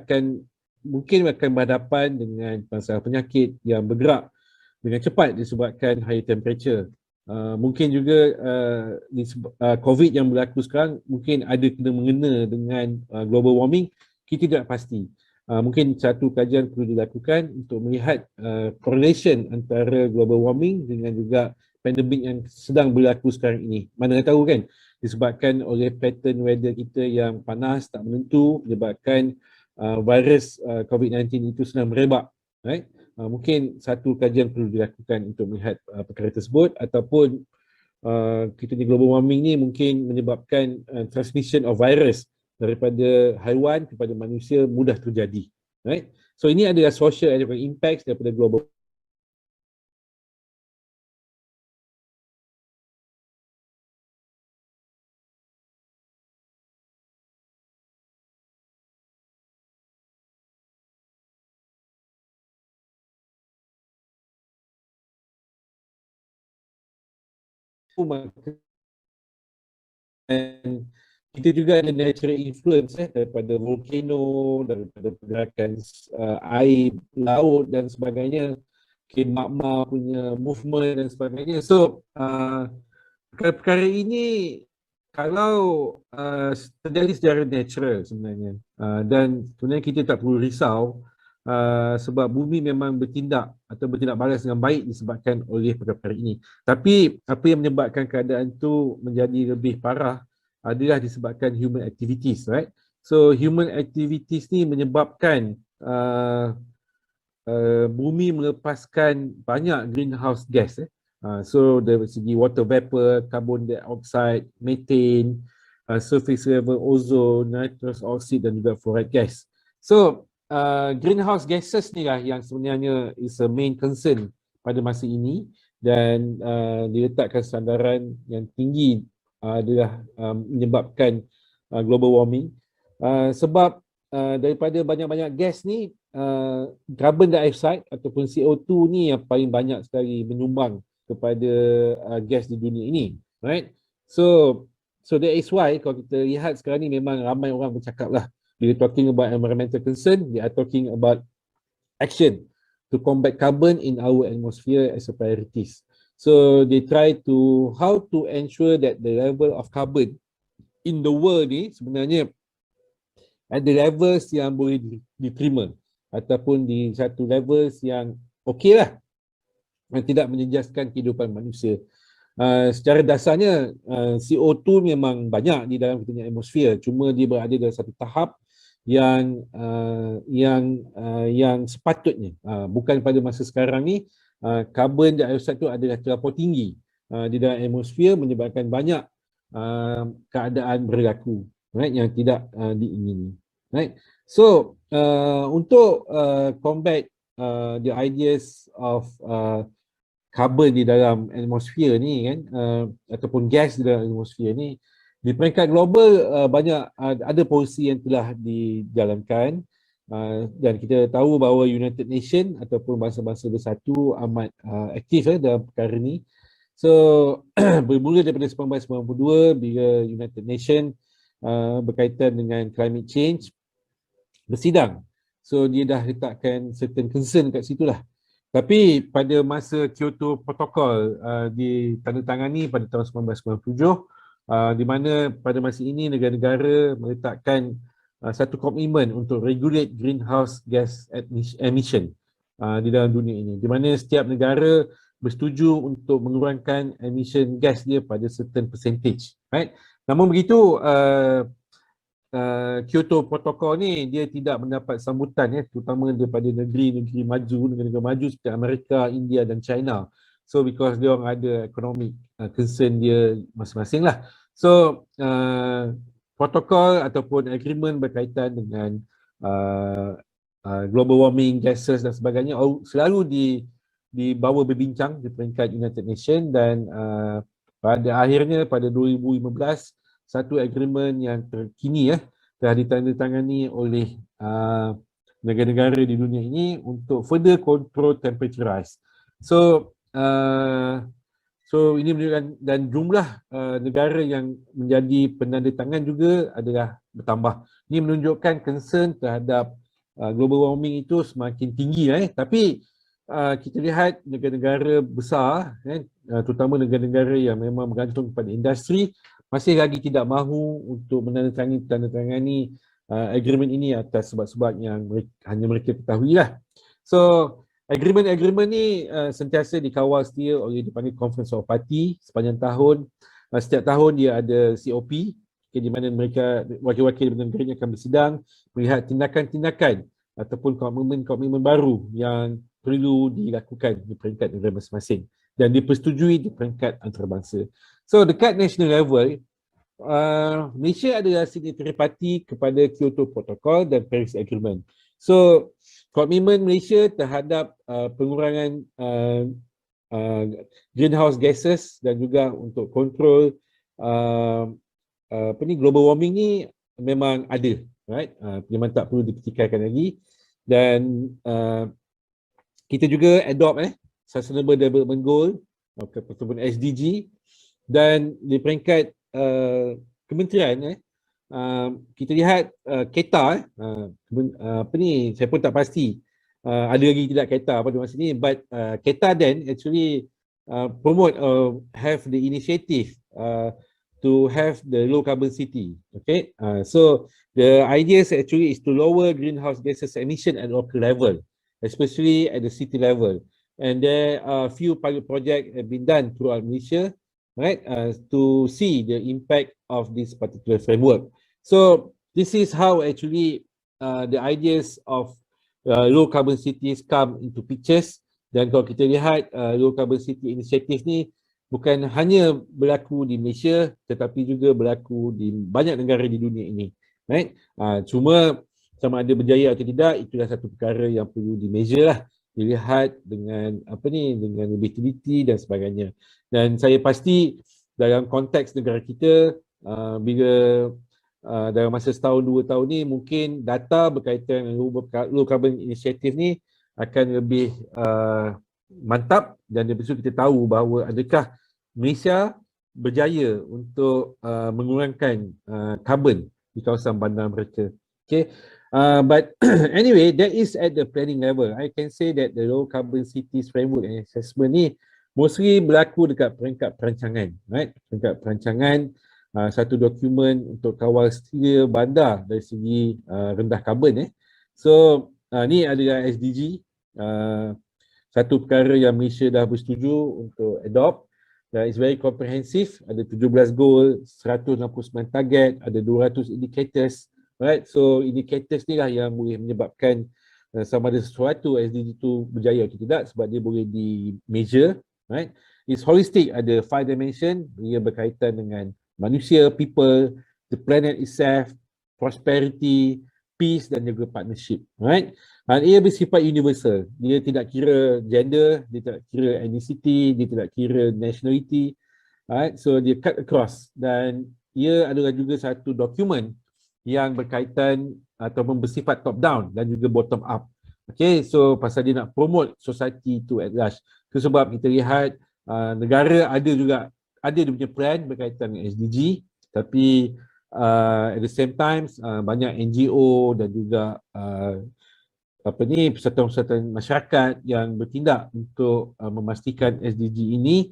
mungkin akan berhadapan dengan masalah penyakit yang bergerak dengan cepat disebabkan high temperature. Mungkin juga COVID yang berlaku sekarang mungkin ada kena mengena dengan global warming, kita tidak pasti. Mungkin satu kajian perlu dilakukan untuk melihat correlation antara global warming dengan juga pandemik yang sedang berlaku sekarang ini. Mana tahu kan, disebabkan oleh pattern weather kita yang panas, tak menentu, menyebabkan virus COVID-19 itu sedang merebak. Right? Mungkin satu kajian perlu dilakukan untuk melihat perkara tersebut, ataupun kita ni global warming ni mungkin menyebabkan transmission of virus daripada haiwan kepada manusia mudah terjadi. Right? So ini adalah social and impacts daripada global. Dan kita juga ada natural influence daripada volcano, daripada pergerakan air laut dan sebagainya, magma punya movement dan sebagainya. So perkara ini kalau terjadi secara natural sebenarnya, dan sebenarnya kita tak perlu risau sebab bumi memang bertindak atau bertindak balas dengan baik disebabkan oleh perkara ini. Tapi apa yang menyebabkan keadaan itu menjadi lebih parah adalah disebabkan human activities, right? So human activities ni menyebabkan bumi melepaskan banyak greenhouse gas. So dari segi water vapor, carbon dioxide, methane, surface level ozone, nitrous oxide dan juga fluoride gas. So greenhouse gases ni lah yang sebenarnya is a main concern pada masa ini, dan diletakkan sandaran yang tinggi adalah menyebabkan global warming. Sebab daripada banyak-banyak gas ni, carbon dioxide ataupun CO2 ni yang paling banyak sekali menyumbang kepada gas di dunia ini, right? So that is why kalau kita lihat sekarang ni memang ramai orang bercakap lah, bila talking about environmental concern, they are talking about action to combat carbon in our atmosphere as a priorities. So they try to how to ensure that the level of carbon in the world ni sebenarnya ada levels yang boleh diterima ataupun di satu levels yang okey lah, yang tidak menjejaskan kehidupan manusia. Secara dasarnya CO2 memang banyak di dalam kita punya atmosfer, cuma dia berada dalam satu tahap yang sepatutnya. Bukan pada masa sekarang ni carbon dioxide tu adalah terlampau tinggi di dalam atmosfer, menyebabkan banyak keadaan berlaku, right, yang tidak diingini, right? So untuk combat the ideas of carbon di dalam atmosfer ni kan, ataupun gas di dalam atmosfer ni, di peringkat global banyak ada polisi yang telah dijalankan, dan kita tahu bahawa United Nations ataupun bangsa-bangsa bersatu amat aktif dalam perkara ni. So bermula daripada 1992 bila United Nations berkaitan dengan climate change bersidang. So dia dah letakkan certain concern kat situ lah. Tapi pada masa Kyoto Protocol ditandatangani pada tahun 1997, di mana pada masa ini negara-negara meletakkan satu komitmen untuk regulate greenhouse gas emission di dalam dunia ini, di mana setiap negara bersetuju untuk mengurangkan emission gas dia pada certain percentage, right? Namun begitu, Kyoto Protocol ni dia tidak mendapat sambutan terutama daripada negeri-negeri maju, negara-negara maju seperti Amerika, India dan China. So because dia orang ada economic concern dia masing-masing lah. So protokol ataupun agreement berkaitan dengan global warming, gases dan sebagainya selalu dibawa berbincang di peringkat United Nations dan pada akhirnya pada 2015 satu agreement yang terkini telah ditandatangani oleh negara-negara di dunia ini untuk further control temperature rise. So ini menunjukkan dan jumlah negara yang menjadi penandatangan juga adalah bertambah. Ini menunjukkan concern terhadap global warming itu semakin tinggi tapi kita lihat negara-negara besar terutama negara-negara yang memang bergantung kepada industri masih lagi tidak mahu untuk menandatangani agreement ini atas sebab-sebab yang hanya mereka ketahui lah. So agreement ni sentiasa dikawal setia oleh dipanggil Conference of Party sepanjang tahun. Setiap tahun dia ada COP di mana mereka wakil-wakil negara akan bersidang melihat tindakan-tindakan ataupun komitmen baru yang perlu dilakukan di peringkat negara masing-masing dan dipersetujui di peringkat antarabangsa. So dekat national level, Malaysia adalah signatory party kepada Kyoto Protocol dan Paris Agreement. So komitmen Malaysia terhadap pengurangan greenhouse gases dan juga untuk kontrol global warming ni memang ada, right? Memang tak perlu dipertikaikan lagi dan kita juga adopt Sustainable Development Goal ataupun SDG dan di peringkat kementerian kita lihat KETA saya pun tak pasti ada lagi tidak KETA pada masa ni, but KETA then actually promote have the initiative to have the low carbon city. Okay, so the idea actually is to lower greenhouse gases emission at local level, especially at the city level. And there are few pilot projects have been done throughout Malaysia, right, to see the impact of this particular framework. So this is how actually the ideas of low carbon cities come into pictures. Dan kalau kita lihat low carbon city initiative ni bukan hanya berlaku di Malaysia tetapi juga berlaku di banyak negara di dunia ini, right? Cuma sama ada berjaya atau tidak itulah satu perkara yang perlu di-measure lah, dilihat dengan dengan lebih teliti dan sebagainya. Dan saya pasti dalam konteks negara kita bila dalam masa setahun 2 tahun ni mungkin data berkaitan dengan low carbon initiative ni akan lebih mantap dan lepas itu kita tahu bahawa adakah Malaysia berjaya untuk mengurangkan karbon di kawasan bandar mereka. Okay. But anyway, that is at the planning level. I can say that the low carbon cities framework and assessment ni mostly berlaku dekat peringkat perancangan, right? Peringkat perancangan satu dokumen untuk kawal setia bandar dari segi rendah karbon. So ni adalah SDG, satu perkara yang Malaysia dah bersetuju untuk adopt. Dan it's very comprehensive, ada 17 goal, 169 target, ada 200 indicators. Right, so indicators ni lah yang boleh menyebabkan sama ada sesuatu SDG itu berjaya atau tidak sebab dia boleh di-measure, right? It's holistic, ada 5 dimension, ia berkaitan dengan manusia, people, the planet itself, prosperity, peace dan juga partnership, right? Dan ia bersifat universal, dia tidak kira gender, dia tidak kira ethnicity, dia tidak kira nationality, right? So dia cut across dan ia adalah juga satu dokumen yang berkaitan ataupun bersifat top down dan juga bottom up. Okay, so pasal dia nak promote society to at large. Itu sebab kita lihat negara ada dia punya plan berkaitan dengan SDG, tapi at the same time banyak NGO dan juga persatuan-persatuan masyarakat yang bertindak untuk memastikan SDG ini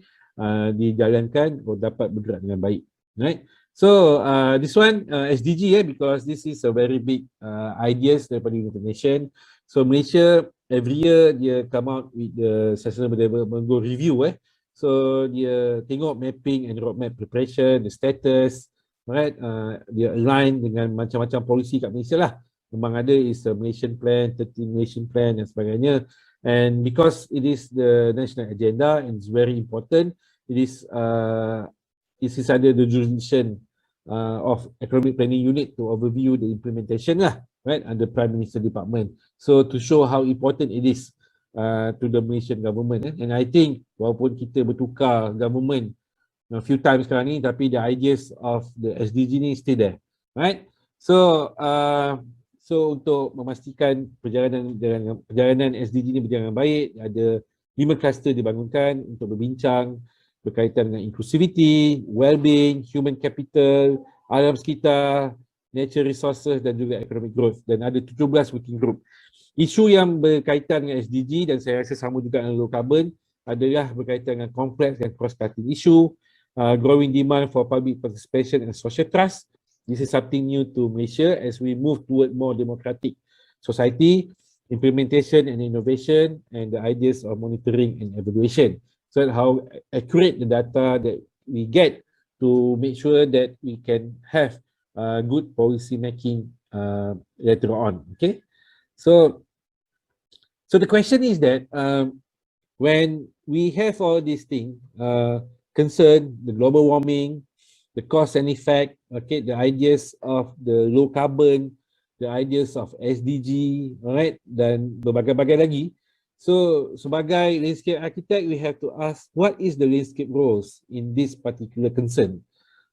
dijalankan atau dapat bergerak dengan baik. Right? So this one SDG because this is a very big ideas daripada United Nations. So Malaysia every year dia come out with the Sustainable Development Goal review. So dia tengok mapping and roadmap preparation, the status, right? Dia align dengan macam-macam polisi kat Malaysia lah. Memang ada is a Malaysian plan, 13 Malaysian plan dan sebagainya. And because it is the national agenda and it's very important, it is under the jurisdiction of Economic Planning Unit to overview the implementation lah, right, under Prime Minister Department. So to show how important it is to the Malaysian government. And I think walaupun kita bertukar government a few times sekarang ni, tapi the ideas of the SDG ni still there, right? So untuk memastikan perjalanan SDG ni berjalan dengan baik, ada 5 kluster dibangunkan untuk berbincang berkaitan dengan inclusivity, well-being, human capital, alam sekitar, natural resources dan juga economic growth, dan ada 17 working group. Isu yang berkaitan dengan SDG dan saya rasa sama juga dengan low carbon adalah berkaitan dengan complex dan cross-cutting issue, growing demand for public participation and social trust. This is something new to Malaysia as we move toward more democratic society, implementation and innovation, and the ideas of monitoring and evaluation. So how accurate the data that we get to make sure that we can have good policy making later on. Okay, so the question is that when we have all these things, concern the global warming, the cause and effect, okay, the ideas of the low carbon, the ideas of SDG, alright, dan berbagai-bagai lagi. So sebagai landscape architect, we have to ask what is the landscape roles in this particular concern.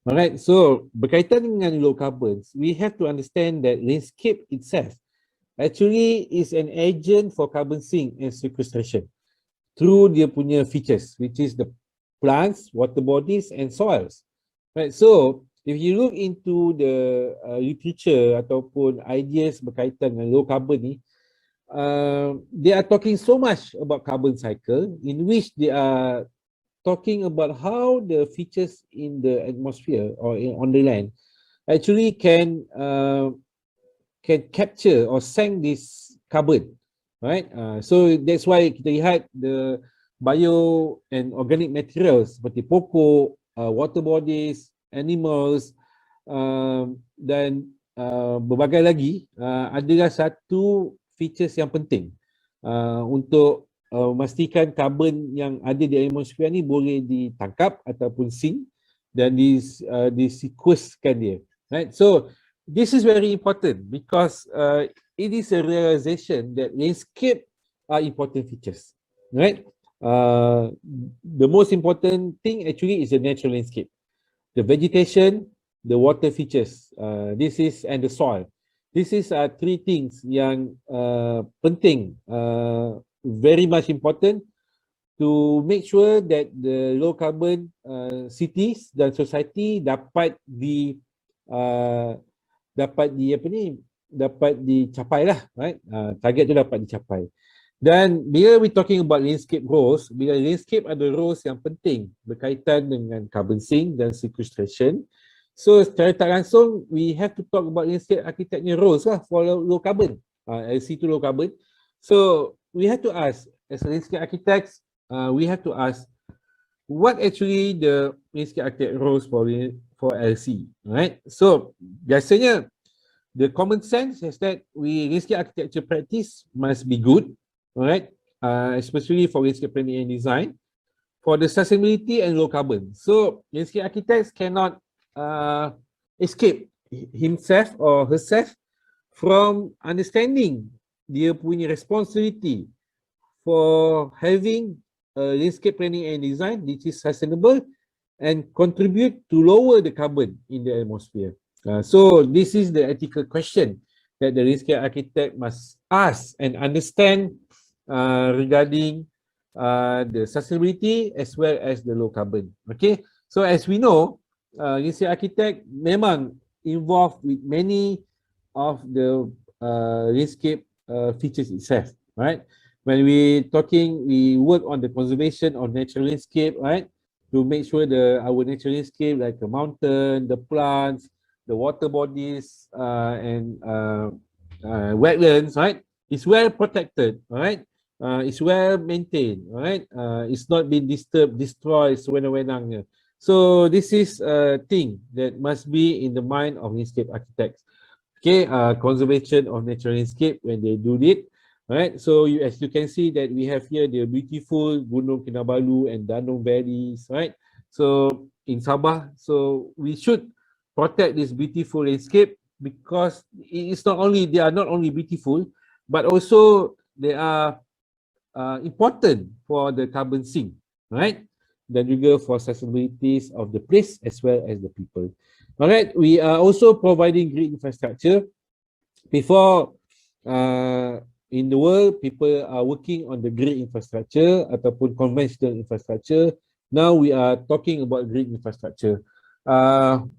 Alright, so berkaitan dengan low carbons, we have to understand that landscape itself actually is an agent for carbon sink and sequestration through dia punya features, which is the plants, water bodies and soils. Right, so if you look into the literature ataupun ideas berkaitan dengan low carbon ni, they are talking so much about carbon cycle, in which they are talking about how the features in the atmosphere or on the land actually can capture or sink this carbon, right? So that's why kita lihat the bio and organic materials seperti pokok, water bodies, animals, dan berbagai lagi adalah satu features yang penting untuk memastikan karbon yang ada di atmosfer ni boleh ditangkap ataupun sink dan disequestrkan dia, right? So this is very important because it is a realization that landscape are important features, right? The most important thing actually is the natural landscape, the vegetation, the water features, this is and the soil. This is 3 things yang penting, very much important to make sure that the low carbon cities dan society dapat dicapai lah, right? Target tu dapat dicapai. Dan bila we talking about landscape roles, bila landscape ada roles yang penting berkaitan dengan carbon sink dan sequestration, so secara tak langsung we have to talk about landscape architecture roles lah for low carbon, LC to low carbon. So we have to ask, as a landscape architects, we have to ask what actually the landscape architect roles for LC, right? So biasanya the common sense is that landscape architecture practice must be good, alright, especially for landscape planning and design for the sustainability and low carbon. So landscape architects cannot escape himself or herself from understanding dia punya responsibility for having a landscape planning and design which is sustainable and contribute to lower the carbon in the atmosphere. So this is the ethical question that the landscape architect must ask and understand regarding the sustainability as well as the low carbon. Okay, so as we know, landscape architect memang involved with many of the landscape features itself, right? When we work on the conservation of natural landscape, right? To make sure our natural landscape like the mountain, the plants, the water bodies, and wetlands, right? It's well protected, right? It's well maintained, right? It's not been disturbed, destroyed, sewenang-wenangnya. So this is a thing that must be in the mind of landscape architects. Okay, conservation of natural landscape when they do it, right? So as you can see that we have here the beautiful Gunung Kinabalu and Danong valleys, right? So in Sabah, so we should protect this beautiful landscape because it's not only, they are not only beautiful, but also they are important for the carbon sink, right? Dan juga for sustainability of the place as well as the people. Alright, we are also providing green infrastructure. Before in the world, people are working on the green infrastructure ataupun conventional infrastructure. Now we are talking about green infrastructure.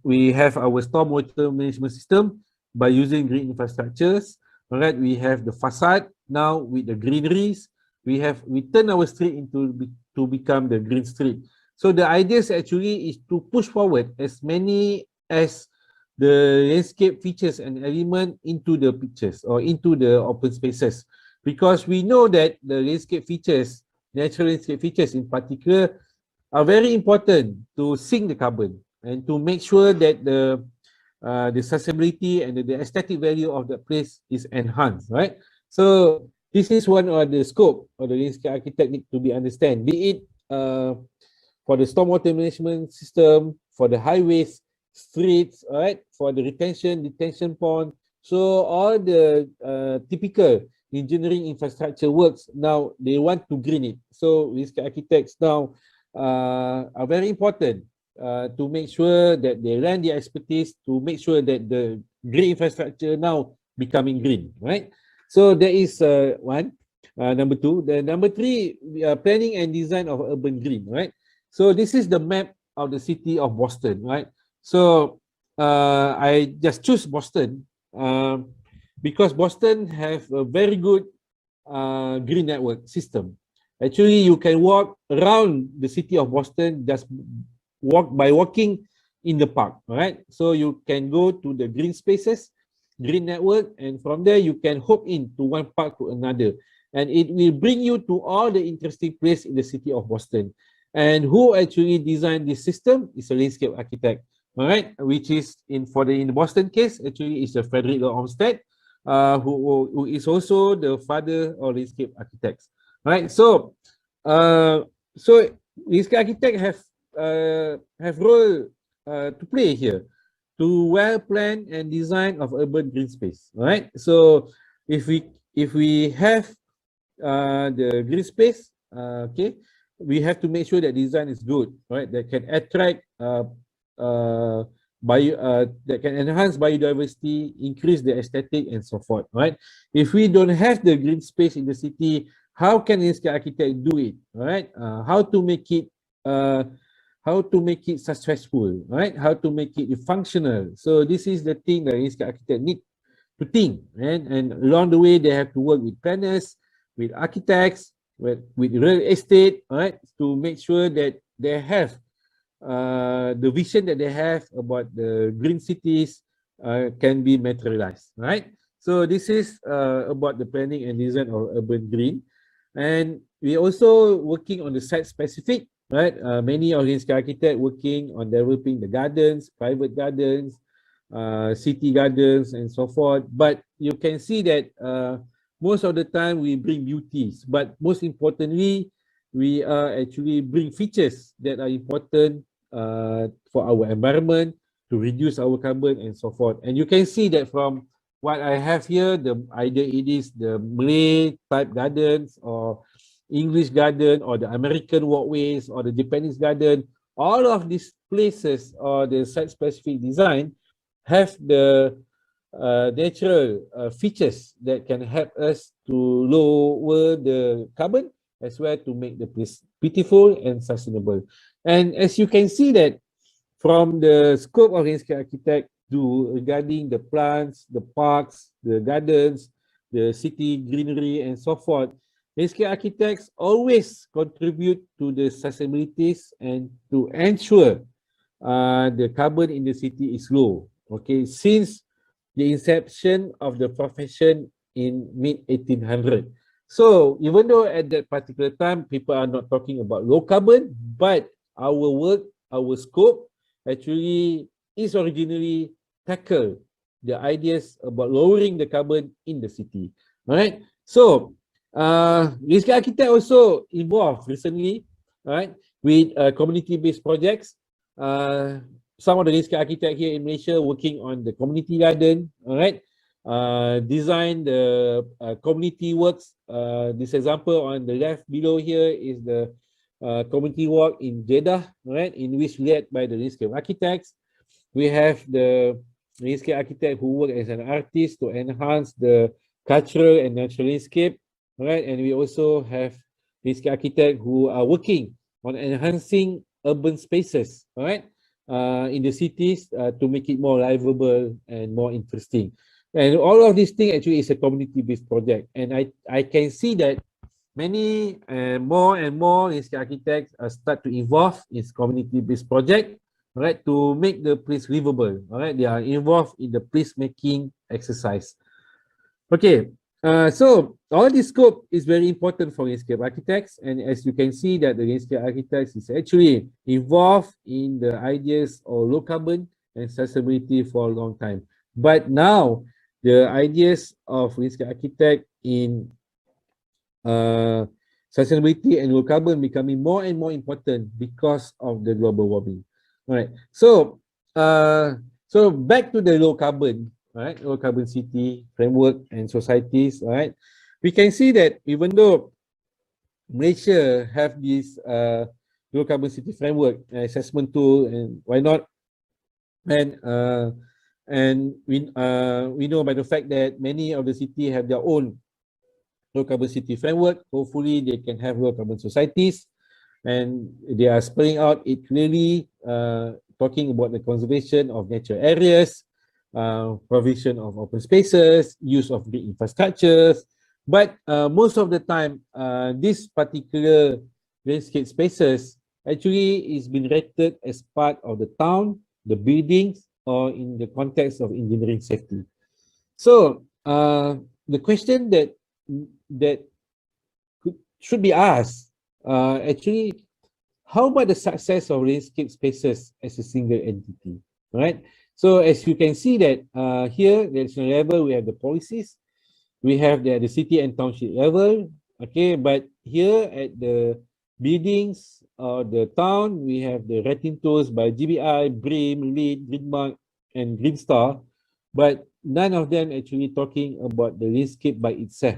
We have our stormwater management system by using green infrastructures. Alright, we have the facade now with the greeneries. We turn our street to become the green street. So the idea actually is to push forward as many as the landscape features and element into the pictures or into the open spaces, because we know that the landscape features, natural landscape features in particular, are very important to sink the carbon and to make sure that the sustainability and the aesthetic value of the place is enhanced, right? So this is one of the scope of the landscape architect need to be understand, be it for the stormwater management system, for the highways, streets, right, for the detention pond. So all the typical engineering infrastructure works now, they want to green it. So landscape architects now are very important to make sure that they lend their expertise to make sure that the green infrastructure now becoming green, right? So there is one. Number two. The number three, planning and design of urban green, right? So this is the map of the city of Boston, right? So I just choose Boston because Boston have a very good green network system. Actually, you can walk around the city of Boston just walking in the park, right? So you can go to the green spaces, green network, and from there you can hop into one park to another, and it will bring you to all the interesting places in the city of Boston. And who actually designed this system is a landscape architect, all right, which is in the Boston case actually is a Frederick Law Olmsted, who is also the father of landscape architects, right? So landscape architect have role to play here to well plan and design of urban green space, right? So if we have the green space, okay, we have to make sure that design is good, right? That can attract that can enhance biodiversity, increase the aesthetic, and so forth, right? If we don't have the green space in the city, how can landscape architect do it, right? How to make it successful, right? How to make it functional. So this is the thing that landscape architect need to think, and along the way they have to work with planners, with architects, with real estate, right, to make sure that they have the vision that they have about the green cities can be materialized, right? So this is about the planning and design of urban green. And we also working on the site specific, right? Many of landscape architects working on developing the gardens, private gardens, city gardens, and so forth. But you can see that most of the time we bring beauties, but most importantly, we actually bring features that are important for our environment, to reduce our carbon, and so forth. And you can see that from what I have here, either it is the Malay type gardens or English garden or the American walkways or the Japanese garden, all of these places or the site-specific design have the natural features that can help us to lower the carbon as well to make the place beautiful and sustainable. And as you can see that from the scope of landscape architect regarding the plants, the parks, the gardens, the city greenery, and so forth, landscape architects always contribute to the sustainabilities and to ensure the carbon in the city is low. Okay, since the inception of the profession in mid-1800. So even though at that particular time, people are not talking about low carbon, but our work, our scope actually is originally tackle the ideas about lowering the carbon in the city. All right. So landscape architect also involved recently, right, with community-based projects. Some of the landscape architect here in Malaysia working on the community garden, all right, design the community works. This example on the left below here is the community walk in Jeddah, right, in which led by the landscape architects. We have the landscape architect who work as an artist to enhance the cultural and natural landscape, right? And we also have landscape architect who are working on enhancing urban spaces, right, in the cities to make it more livable and more interesting. And all of these things actually is a community-based project. And I can see that many more and more landscape architects start to involve in community-based project, right, to make the place livable. All right, they are involved in the place-making exercise. Okay, so all this scope is very important for landscape architects, and as you can see that the landscape architects is actually involved in the ideas of low carbon and sustainability for a long time. But now the ideas of landscape architect in sustainability and low carbon becoming more and more important because of the global warming. All right, so so back to the low carbon, right, low carbon city framework and societies. All right, we can see that even though Malaysia have this low carbon city framework assessment tool, and why not, and we know by the fact that many of the city have their own low carbon city framework. Hopefully they can have low carbon societies, and they are spelling out it clearly, talking about the conservation of natural areas, provision of open spaces, use of the infrastructures. But most of the time, this particular landscape spaces actually is being rated as part of the town, the buildings, or in the context of engineering safety. So the question that should be asked, actually, how about the success of landscape spaces as a single entity, right? So as you can see that here, at national level, we have the policies, we have the city and township level, okay, but here at the buildings or the town, we have the rating tools by GBI, BREEAM, LEED, Green Mark, and Green Star, but none of them actually talking about the landscape by itself.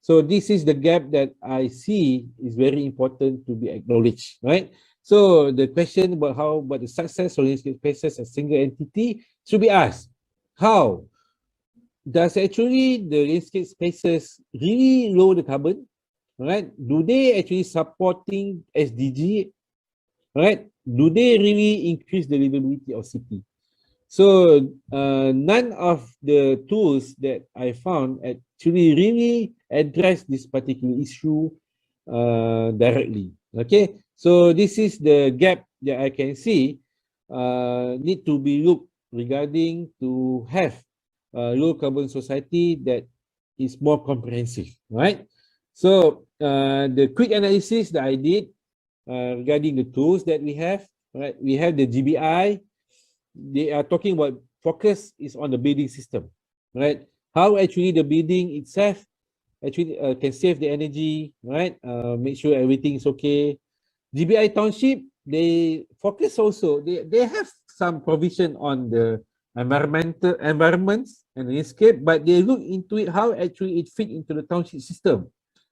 So this is the gap that I see is very important to be acknowledged, right? So the question about how about the success of landscape spaces as a single entity should be asked. How does actually the landscape spaces really lower the carbon, right? Do they actually supporting SDG, right? Do they really increase the livability of city? So none of the tools that I found actually really address this particular issue directly. Okay, so this is the gap that I can see need to be looked regarding to have a low carbon society that is more comprehensive, right? So the quick analysis that I did regarding the tools that we have, right? We have the GBI. They are talking about focus is on the building system, right? How actually the building itself actually can save the energy, right? Make sure everything is okay. GBI Township, they focus also, they have some provision on the environments and landscape, but they look into it, how actually it fit into the township system,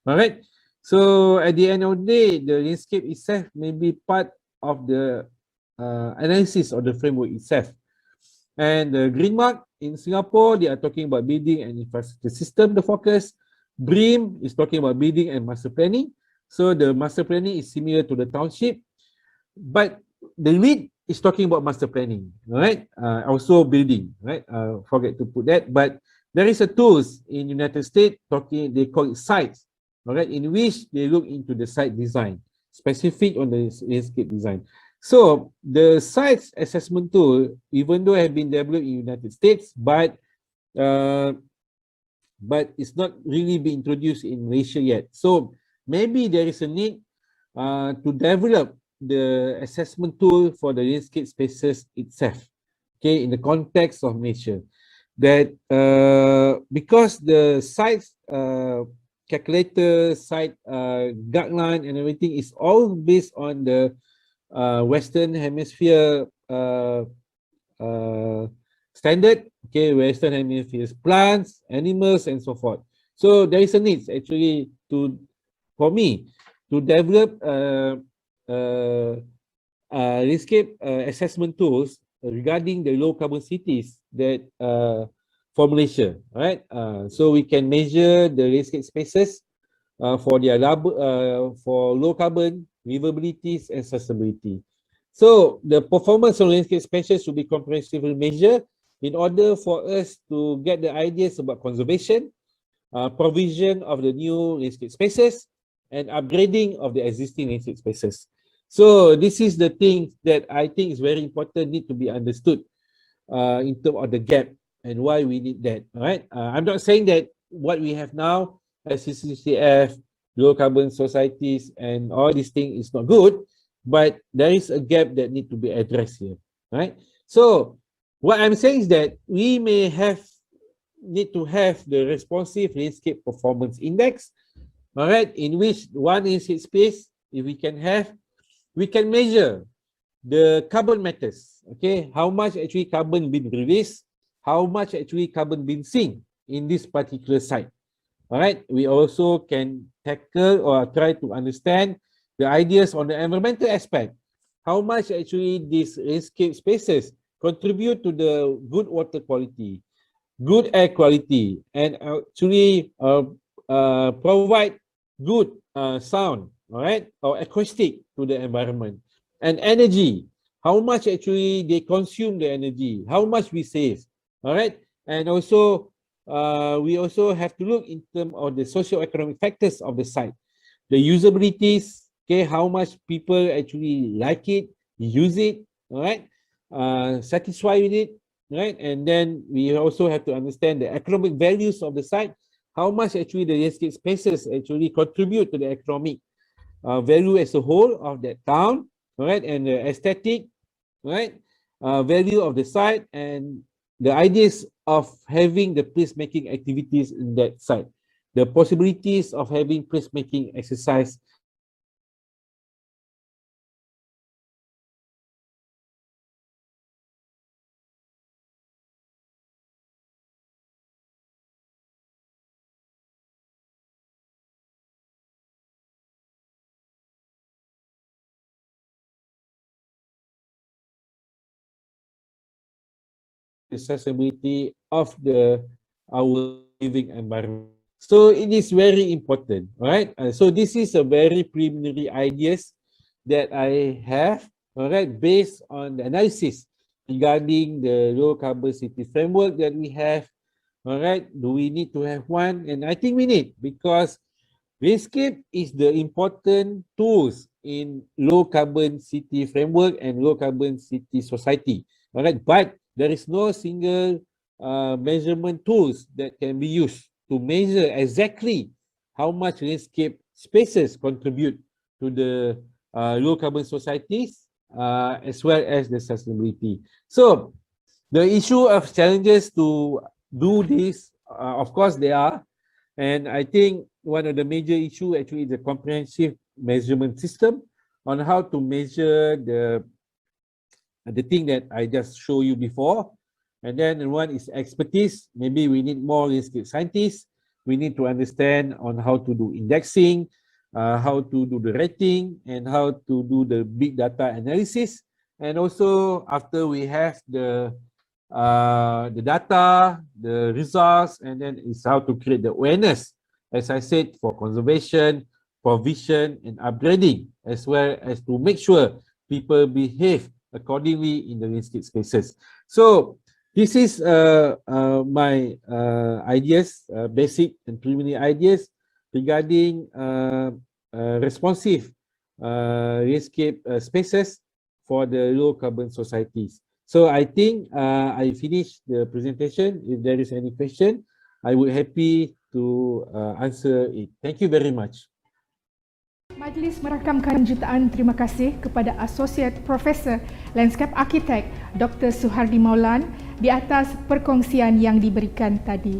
all right? So at the end of the day, the landscape itself may be part of the analysis of the framework itself. And the Green Mark in Singapore, they are talking about building and infrastructure system, the focus. BREEAM is talking about building and master planning. So the master planning is similar to the township, but the LEED is talking about master planning, right? Also building, right? Forget to put that, but there is a tools in United States talking, they call it sites, all right, in which they look into the site design, specific on the landscape design. So the sites assessment tool, even though have been developed in United States, but but it's not really been introduced in Malaysia yet. So maybe there is a need to develop the assessment tool for the landscape spaces itself, okay, in the context of nature. That because the site calculator, site guideline and everything is all based on the Western Hemisphere standard, okay, Western Hemisphere's plants, animals and so forth. So there is a need actually for me to develop landscape assessment tools regarding the low carbon cities that for Malaysia, right? So we can measure the landscape spaces for their for low carbon, livability and sustainability. So the performance of landscape spaces should be comprehensively measured in order for us to get the ideas about conservation, provision of the new landscape spaces, and upgrading of the existing landscape spaces. So this is the thing that I think is very important, need to be understood in terms of the gap and why we need that. All right. I'm not saying that what we have now as CCCF, low carbon societies, and all these things is not good, but there is a gap that need to be addressed here. Right. So what I'm saying is that we may need to have the responsive landscape performance index, all right, in which one landscape space, if we can have, we can measure the carbon matters, okay, how much actually carbon been released, how much actually carbon been sink in this particular site. All right, we also can tackle or try to understand the ideas on the environmental aspect, how much actually these landscape spaces contribute to the good water quality, good air quality, and actually provide good sound, all right, or acoustic to the environment. And energy, how much actually they consume the energy, how much we save, all right. And also we also have to look in terms of the socio-economic factors of the site, the usabilities, okay, how much people actually like it, use it, all right, satisfied with it, right. And then we also have to understand the economic values of the site, how much actually the landscape spaces actually contribute to the economic value as a whole of that town, right, and the aesthetic, right, value of the site, and the ideas of having the placemaking activities in that site, the possibilities of having placemaking exercise. Accessibility of our living environment. So it is very important, right? So this is a very preliminary ideas that I have, all right, based on the analysis regarding the low carbon city framework that we have, all right. Do we need to have one? And I think we need, because landscape is the important tools in low carbon city framework and low carbon city society, all right. But there is no single measurement tools that can be used to measure exactly how much landscape spaces contribute to the low carbon societies as well as the sustainability. So the issue of challenges to do this, of course there are, and I think one of the major issue actually is the comprehensive measurement system on how to measure the thing that I just showed you before. And then one is expertise. Maybe we need more landscape scientists. We need to understand on how to do indexing, how to do the rating, and how to do the big data analysis. And also after we have the data, the results, and then it's how to create the awareness, as I said, for conservation, provision, and upgrading, as well as to make sure people behave accordingly in the landscape spaces. So this is my ideas, basic and preliminary ideas regarding responsive landscape spaces for the low carbon societies. So I think I finished the presentation. If there is any question, I would happy to answer it. Thank you very much. Majlis merakamkan jutaan terima kasih kepada Associate Professor Landscape Architect Dr. Suhardi Maulan di atas perkongsian yang diberikan tadi.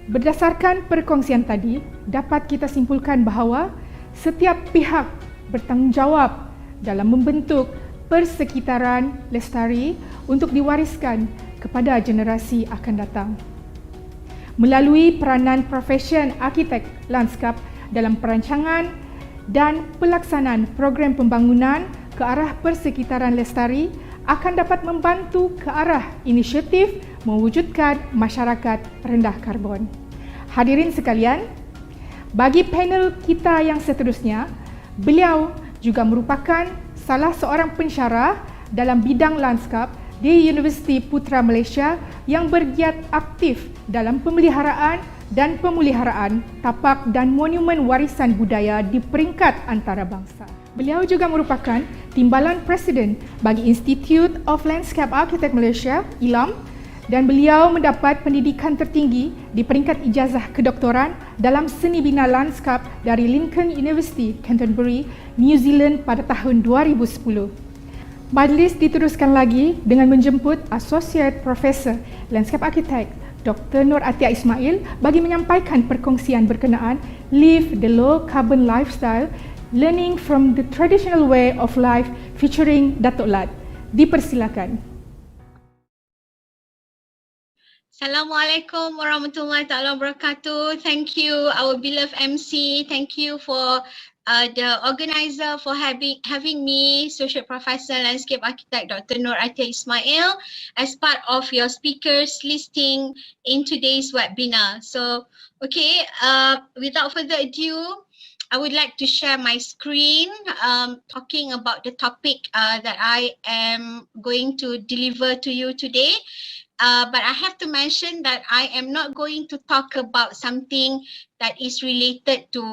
Berdasarkan perkongsian tadi, dapat kita simpulkan bahawa setiap pihak bertanggungjawab dalam membentuk persekitaran lestari untuk diwariskan kepada generasi akan datang. Melalui peranan profesion arkitek lanskap dalam perancangan dan pelaksanaan program pembangunan ke arah persekitaran lestari akan dapat membantu ke arah inisiatif mewujudkan masyarakat rendah karbon. Hadirin sekalian, bagi panel kita yang seterusnya, beliau juga merupakan salah seorang pensyarah dalam bidang lanskap di Universiti Putra Malaysia yang bergiat aktif dalam pemeliharaan dan pemeliharaan tapak dan monumen warisan budaya di peringkat antarabangsa. Beliau juga merupakan timbalan presiden bagi Institute of Landscape Architect Malaysia, ILAM, dan beliau mendapat pendidikan tertinggi di peringkat ijazah kedoktoran dalam seni bina lanskap dari Lincoln University, Canterbury, New Zealand pada tahun 2010. Majlis diteruskan lagi dengan menjemput Associate Professor Landscape Architect Dr. Nur Atia Ismail bagi menyampaikan perkongsian berkenaan Live the Low Carbon Lifestyle, Learning from the Traditional Way of Life featuring Datuk Lat. Dipersilakan. Assalamualaikum warahmatullahi taala wabarakatuh. Thank you our beloved MC. Thank you for the organizer for having me, Associate Professor Landscape Architect Dr. Nur Atia Ismail, as part of your speakers listing in today's webinar. So, okay, without further ado, I would like to share my screen talking about the topic that I am going to deliver to you today. But I have to mention that I am not going to talk about something that is related to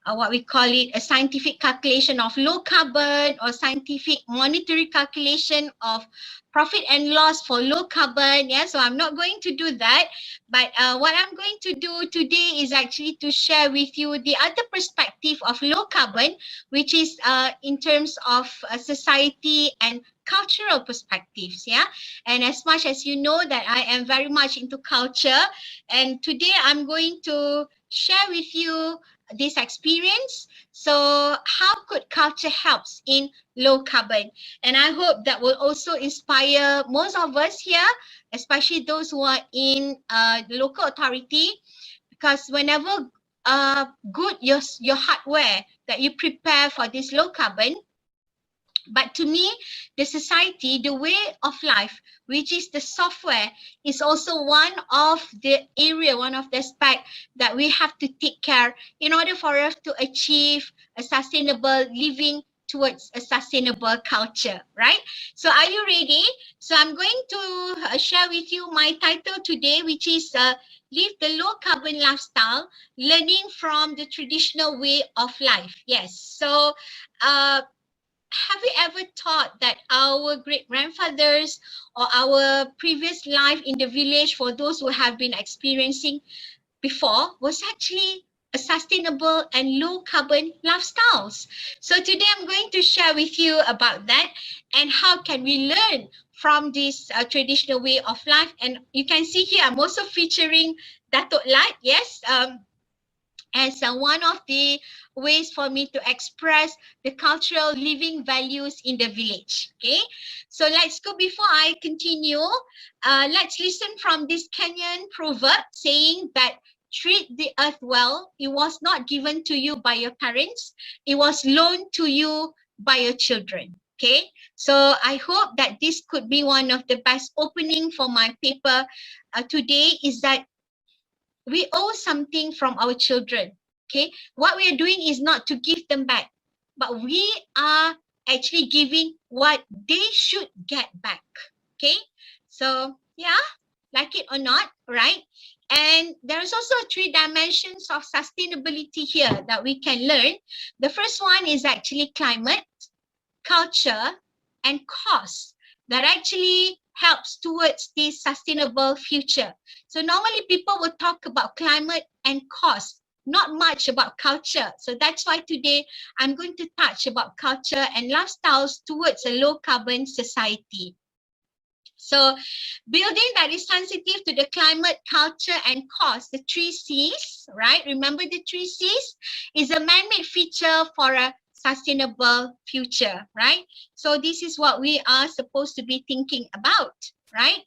what we call it a scientific calculation of low carbon or scientific monetary calculation of profit and loss for low carbon. Yeah, so I'm not going to do that. But what I'm going to do today is actually to share with you the other perspective of low carbon, which is in terms of society and cultural perspectives. Yeah, and as much as you know that I am very much into culture, and today I'm going to share with you this experience. So how could culture helps in low carbon? And I hope that will also inspire most of us here, especially those who are in the local authority, because whenever good your hardware that you prepare for this low carbon, but to me, the society, the way of life, which is the software, is also one of the area, one of the aspect that we have to take care in order for us to achieve a sustainable living towards a sustainable culture, right? So are you ready? So I'm going to share with you my title today, which is Live the Low Carbon Lifestyle, Learning from the Traditional Way of Life. Yes, so have you ever thought that our great-grandfathers or our previous life in the village, for those who have been experiencing before, was actually a sustainable and low-carbon lifestyles? So today I'm going to share with you about that and how can we learn from this traditional way of life. And you can see here I'm also featuring Datuk Lat, yes, as one of the ways for me to express the cultural living values in the village. Okay, so let's go. Before I continue, let's listen from this Kenyan proverb saying that treat the earth well. It was not given to you by your parents. It was loaned to you by your children. Okay, so I hope that this could be one of the best opening for my paper today, is that we owe something from our children. Okay, what we are doing is not to give them back, but we are actually giving what they should get back. Okay, so yeah, like it or not, right? And there's also 3 dimensions of sustainability here that we can learn. The first one is actually climate, culture, and cost that actually helps towards this sustainable future. So normally people will talk about climate and cost, not much about culture. So that's why today I'm going to touch about culture and lifestyles towards a low carbon society. So building that is sensitive to the climate, culture, and cost, the 3 C's, right? Remember the 3 C's is a man-made feature for a sustainable future, right? So this is what we are supposed to be thinking about, right?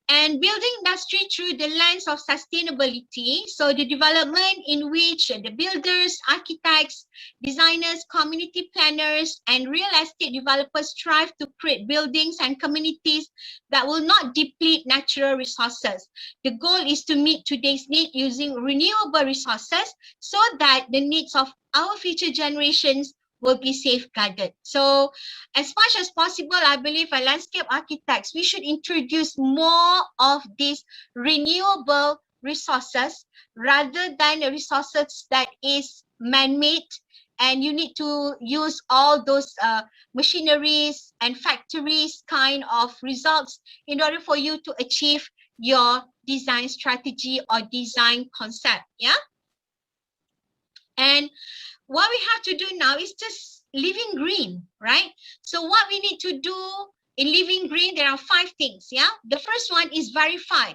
And building industry through the lens of sustainability. So the development in which the builders, architects, designers, community planners, and real estate developers strive to create buildings and communities that will not deplete natural resources. The goal is to meet today's need using renewable resources so that the needs of our future generations will be safeguarded. So as much as possible, I believe as landscape architects, we should introduce more of these renewable resources rather than the resources that is man-made, and you need to use all those machineries and factories kind of results in order for you to achieve your design strategy or design concept, yeah? And what we have to do now is just living green, right? So what we need to do in living green, there are 5 things, yeah? The first one is verify.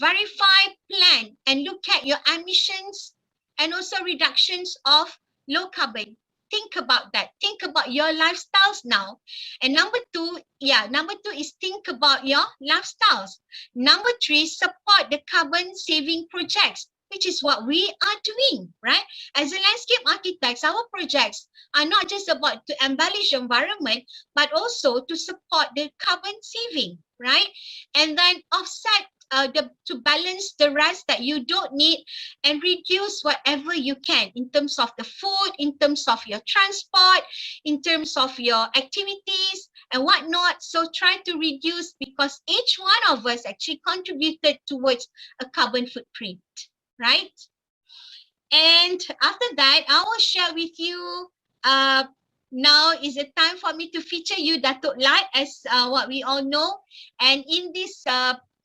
Verify, plan, and look at your emissions and also reductions of low carbon. Think about that. Think about your lifestyles now. And number 2 is think about your lifestyles. Number 3, support the carbon saving projects, which is what we are doing, right? As a landscape architects, our projects are not just about to embellish the environment, but also to support the carbon saving, right? And then offset to balance the rest that you don't need and reduce whatever you can in terms of the food, in terms of your transport, in terms of your activities and whatnot. So try to reduce, because each one of us actually contributed towards a carbon footprint, right? And after that, I will share with you, now is the time for me to feature you, Datuk Lat, as what we all know. And in this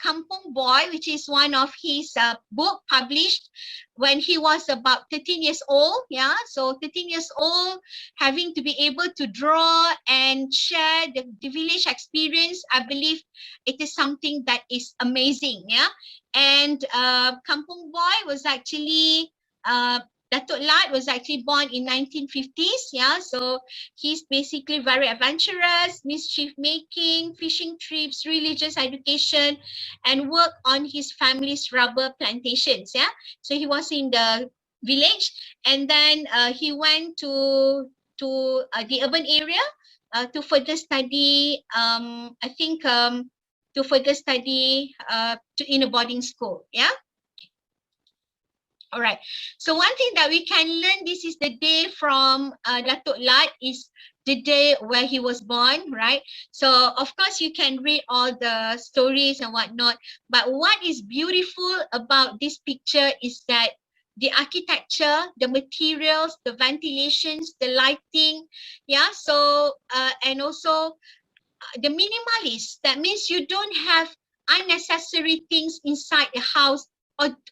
Kampung Boy, which is one of his book published when he was about 13 years old, yeah? So 13 years old, having to be able to draw and share the village experience, I believe it is something that is amazing, yeah? And Kampung Boy was actually, Datuk Lat was actually born in 1950s, yeah, so he's basically very adventurous, mischief making, fishing trips, religious education, and work on his family's rubber plantations, yeah. So he was in the village, and then he went to the urban area to further study, to further study in a boarding school, yeah. All right. So one thing that we can learn, this is the day from Datuk Lat, is the day where he was born, right? So of course you can read all the stories and whatnot, but what is beautiful about this picture is that the architecture, the materials, the ventilations, the lighting, yeah. So and also the minimalist. That means you don't have unnecessary things inside the house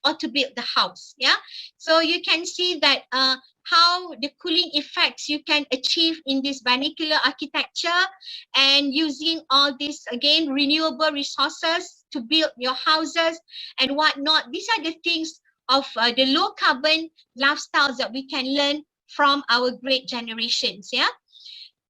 or to build the house, yeah. So you can see that how the cooling effects you can achieve in this vernacular architecture, and using all these again renewable resources to build your houses and whatnot. These are the things of the low carbon lifestyles that we can learn from our great generations, yeah.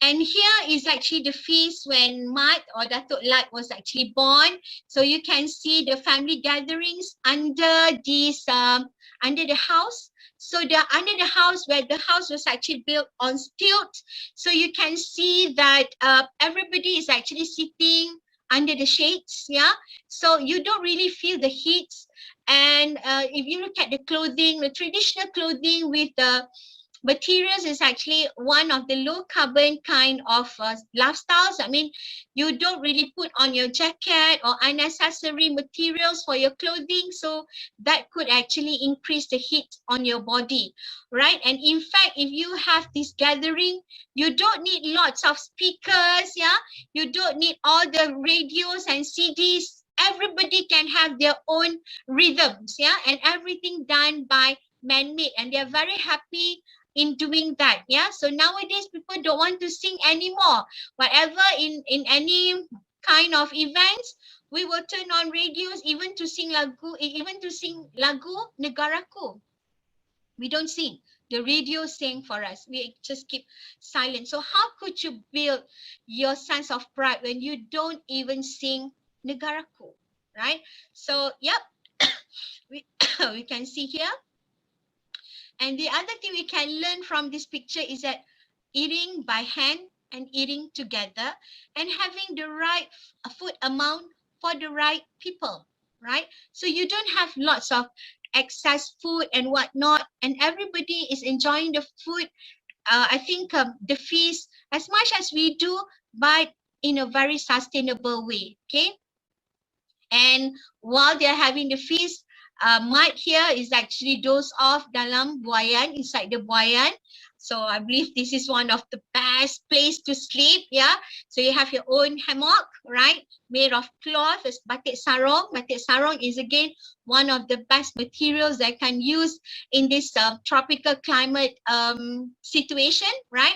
And here is actually the feast when Mat or Datuk Lat was actually born. So you can see the family gatherings under this under the house. So under the house, where the house was actually built on stilts. So you can see that everybody is actually sitting under the shades, yeah. So you don't really feel the heat. And if you look at the clothing, the traditional clothing with the materials is actually one of the low carbon kind of lifestyles. I mean, you don't really put on your jacket or unnecessary materials for your clothing, so that could actually increase the heat on your body, right? And in fact, if you have this gathering, you don't need lots of speakers, yeah, you don't need all the radios and CDs. Everybody can have their own rhythms, yeah, and everything done by man-made, and they're very happy in doing that. Yeah, so nowadays people don't want to sing anymore. Whatever in any kind of events, we will turn on radios even to sing lagu negaraku. We don't sing, the radio sing for us. We just keep silent. So how could you build your sense of pride when you don't even sing negaraku, right? So yep, we can see here. And the other thing we can learn from this picture is that eating by hand and eating together and having the right food amount for the right people, right? So you don't have lots of excess food and whatnot, and everybody is enjoying the food. I think the feast as much as we do, but in a very sustainable way, okay? And while they're having the feast, Mat here is actually dozed off dalam buayan, inside the buayan. So I believe this is one of the best place to sleep, yeah. So you have your own hammock, right, made of cloth. It's batik sarong. Batik sarong is again one of the best materials that can use in this tropical climate situation, right?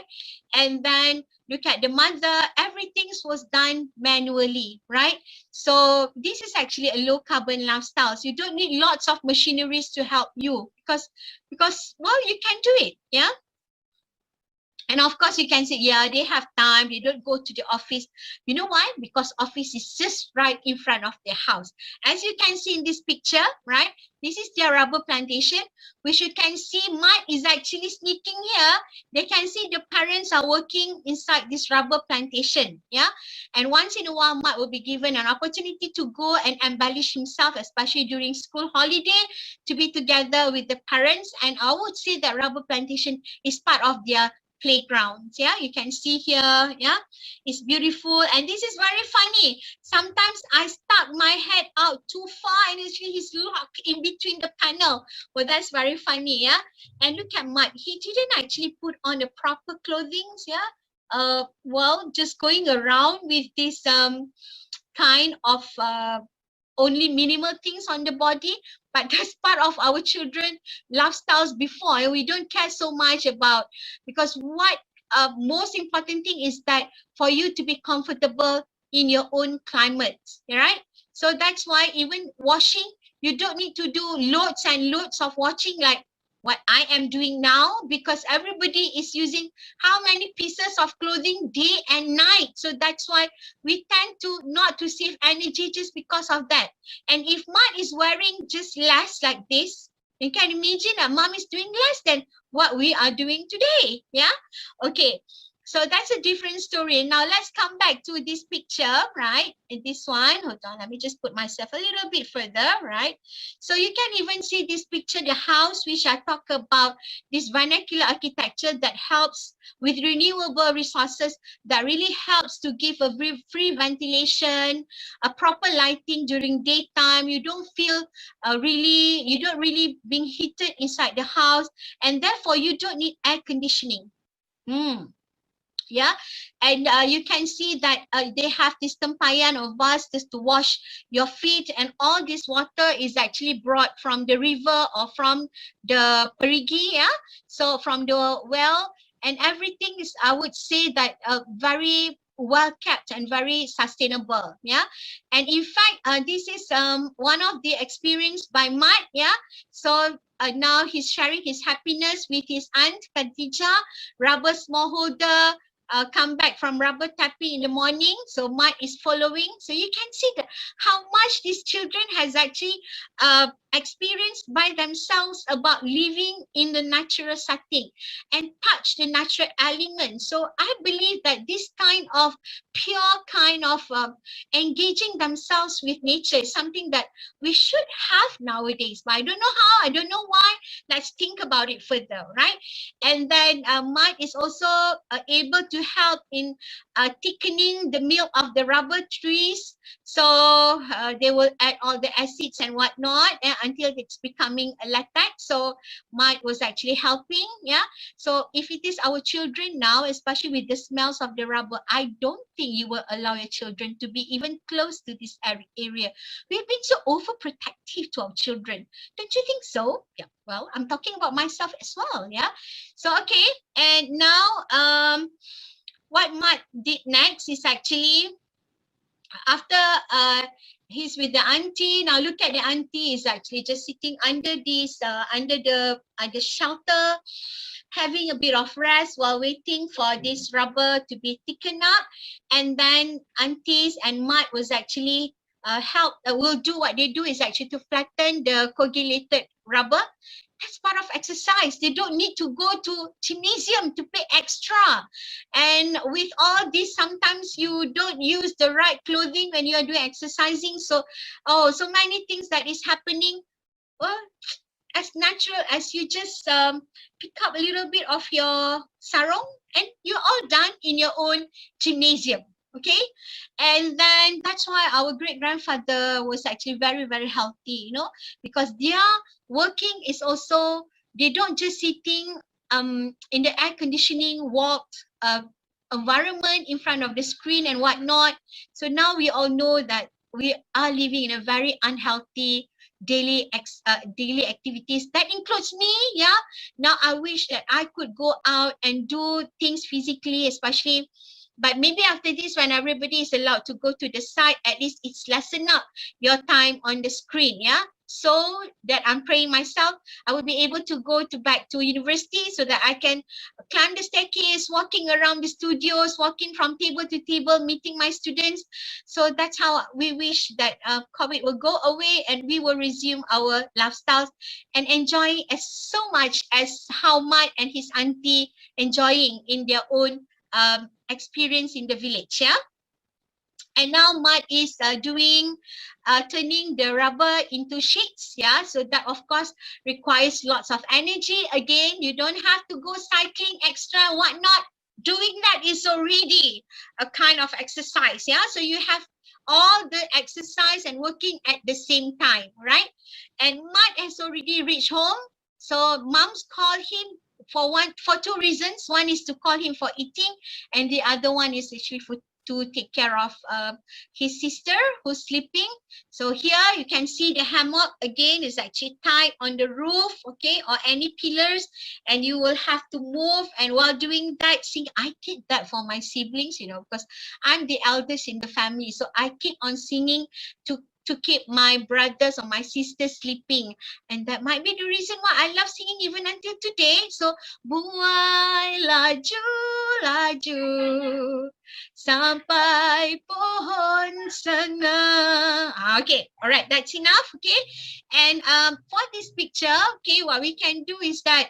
And then look at the mother, everything was done manually, right? So this is actually a low carbon lifestyle. So you don't need lots of machineries to help you because well, you can do it, yeah. And of course, you can say, yeah, they have time. They don't go to the office. You know why? Because office is just right in front of their house. As you can see in this picture, right? This is their rubber plantation, which you can see Mat is actually sneaking here. They can see the parents are working inside this rubber plantation, yeah? And once in a while, Mat will be given an opportunity to go and embellish himself, especially during school holiday, to be together with the parents. And I would say that rubber plantation is part of their playgrounds, yeah, you can see here, yeah, it's beautiful. And this is very funny. Sometimes I stuck my head out too far and actually he's locked in between the panel. Well, that's very funny, yeah. And look at Mat, he didn't actually put on the proper clothing, yeah. Well, just going around with this kind of only minimal things on the body, but that's part of our children lifestyles before, and we don't care so much about, because what most important thing is that for you to be comfortable in your own climate, right? So that's why even washing, you don't need to do loads and loads of washing like what I am doing now, because everybody is using how many pieces of clothing day and night. So that's why we tend to not to save energy just because of that. And if Mat is wearing just less like this, you can imagine that Mom is doing less than what we are doing today. Yeah. Okay. So that's a different story. Now let's come back to this picture, right? In this one, hold on, let me just put myself a little bit further, right? So you can even see this picture, the house, which I talk about, this vernacular architecture that helps with renewable resources, that really helps to give a free ventilation, a proper lighting during daytime. You don't feel you don't really being heated inside the house, and therefore you don't need air conditioning. Yeah, and you can see that they have this tempayan or vase just to wash your feet, and all this water is actually brought from the river or from the perigi, yeah, so from the well, and everything is, I would say that very well kept and very sustainable, yeah. And in fact, this is one of the experience by Mat, yeah. So now he's sharing his happiness with his aunt Khadijah, rubber smallholder, come back from rubber tapping in the morning. So Mat is following. So you can see that how much these children has actually experienced by themselves about living in the natural setting and touch the natural elements. So I believe that this kind of pure kind of engaging themselves with nature is something that we should have nowadays. But I don't know how, I don't know why. Let's think about it further, right? And then mud is also able to help in thickening the milk of the rubber trees. So they will add all the acids and whatnot until it's becoming a latex. So mud was actually helping, yeah. So if it is our children now, especially with the smells of the rubber, I don't think you will allow your children to be even close to this area. We've been so overprotective to our children. Don't you think so? Yeah, well, I'm talking about myself as well, yeah. So, okay, and now what Mat did next is actually, after he's with the auntie, now look at the auntie is actually just sitting under this, under the shelter, having a bit of rest while waiting for this rubber to be thickened up. And then aunties and Mat was actually will do what they do is actually to flatten the coagulated rubber. That's part of exercise. They don't need to go to gymnasium to pay extra. And with all this, sometimes you don't use the right clothing when you are doing exercising. So, so many things that is happening. Well, as natural as you just pick up a little bit of your sarong and you're all done in your own gymnasium. Okay, and then that's why our great grandfather was actually very, very healthy, you know, because their working is also, they don't just sitting in the air conditioning warped environment in front of the screen and whatnot. So now we all know that we are living in a very unhealthy daily activities. That includes me, yeah. Now I wish that I could go out and do things physically, especially. But maybe after this, when everybody is allowed to go to the site, at least it's lessen up your time on the screen, yeah? So that I'm praying myself, I will be able to go back to university so that I can climb the staircase, walking around the studios, walking from table to table, meeting my students. So that's how we wish that COVID will go away and we will resume our lifestyles and enjoy as so much as how Mat and his auntie enjoying in their own experience in the village, yeah. And now Mat is turning the rubber into sheets, yeah. So that of course requires lots of energy. Again, you don't have to go cycling extra, whatnot. Doing that is already a kind of exercise, yeah. So you have all the exercise and working at the same time, right? And Mat has already reached home. So moms call him for two reasons. One is to call him for eating, and the other one is actually to take care of his sister who's sleeping. So here you can see the hammock again is actually tied on the roof, okay, or any pillars, and you will have to move. And while doing that, sing. I did that for my siblings, you know, because I'm the eldest in the family, so I keep on singing to keep my brothers or my sisters sleeping. And that might be the reason why I love singing even until today. So, buai laju, laju, sampai pohon senga. Okay, all right, that's enough, okay? And for this picture, okay, what we can do is that,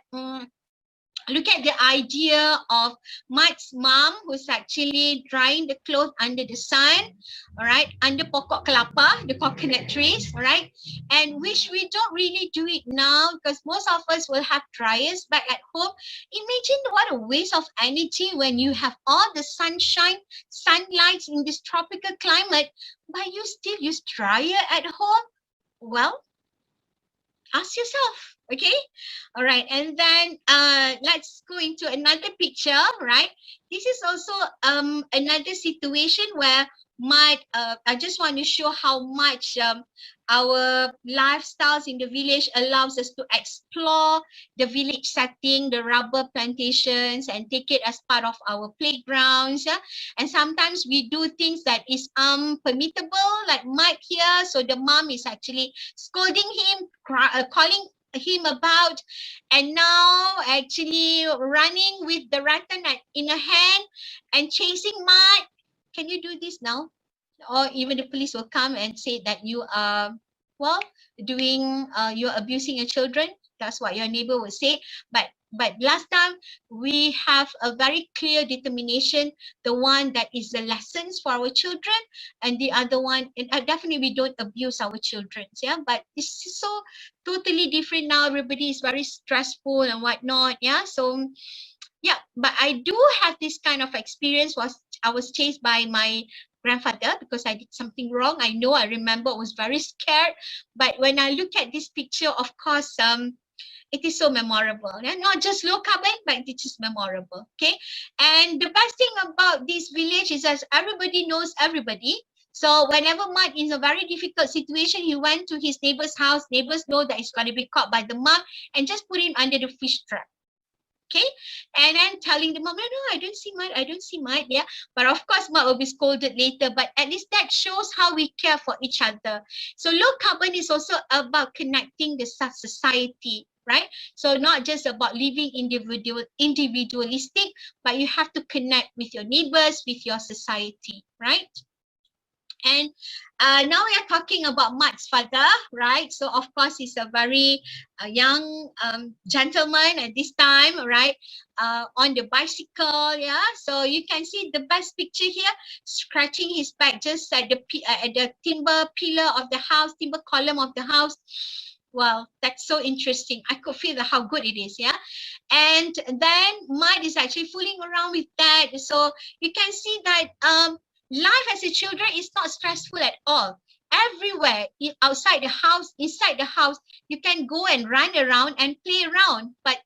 look at the idea of Mat's mom who's actually drying the clothes under the sun, all right, under pokok kelapa, the coconut trees, all right, and which we don't really do it now because most of us will have dryers back at home. Imagine what a waste of energy when you have all the sunshine, sunlight in this tropical climate, but you still use dryer at home. Well, ask yourself, okay? All right, and then let's go into another picture, right? This is also another situation where I just want to show how much our lifestyles in the village allows us to explore the village setting, the rubber plantations, and take it as part of our playgrounds. Yeah? And sometimes we do things that is permittable, like Mike here. So the mom is actually scolding him, calling him about, and now actually running with the rattan in a hand and chasing Mike. Can you do this now? or even the police will come and say that you are, well, you're abusing your children. That's what your neighbor will say. But last time we have a very clear determination, the one that is the lessons for our children, and the other one, and definitely we don't abuse our children. Yeah, but it's so totally different now. Everybody is very stressful and whatnot. Yeah, so yeah, but I do have this kind of experience. I was chased by my grandfather because I did something wrong. I remember, I was very scared. But when I look at this picture, of course, it is so memorable. And not just low carbon, but it is memorable. Okay. And the best thing about this village is that everybody knows everybody. So whenever Mat is in a very difficult situation, he went to his neighbor's house. Neighbors know that he's going to be caught by the mom and just put him under the fish trap. Okay, and then telling the mom, no, I don't see Mat, yeah. But of course, Mat will be scolded later. But at least that shows how we care for each other. So low carbon is also about connecting the society, right? So not just about living individualistic, but you have to connect with your neighbors, with your society, right? And now we are talking about Mat's father, right? So of course, he's a very young gentleman at this time, right? On the bicycle, yeah. So you can see the best picture here, scratching his back just at the timber pillar of the house, timber column of the house. Wow, that's so interesting. I could feel how good it is, yeah. And then Mat is actually fooling around with that. So you can see that life as a children is not stressful at all. Everywhere, outside the house, inside the house, you can go and run around and play around. But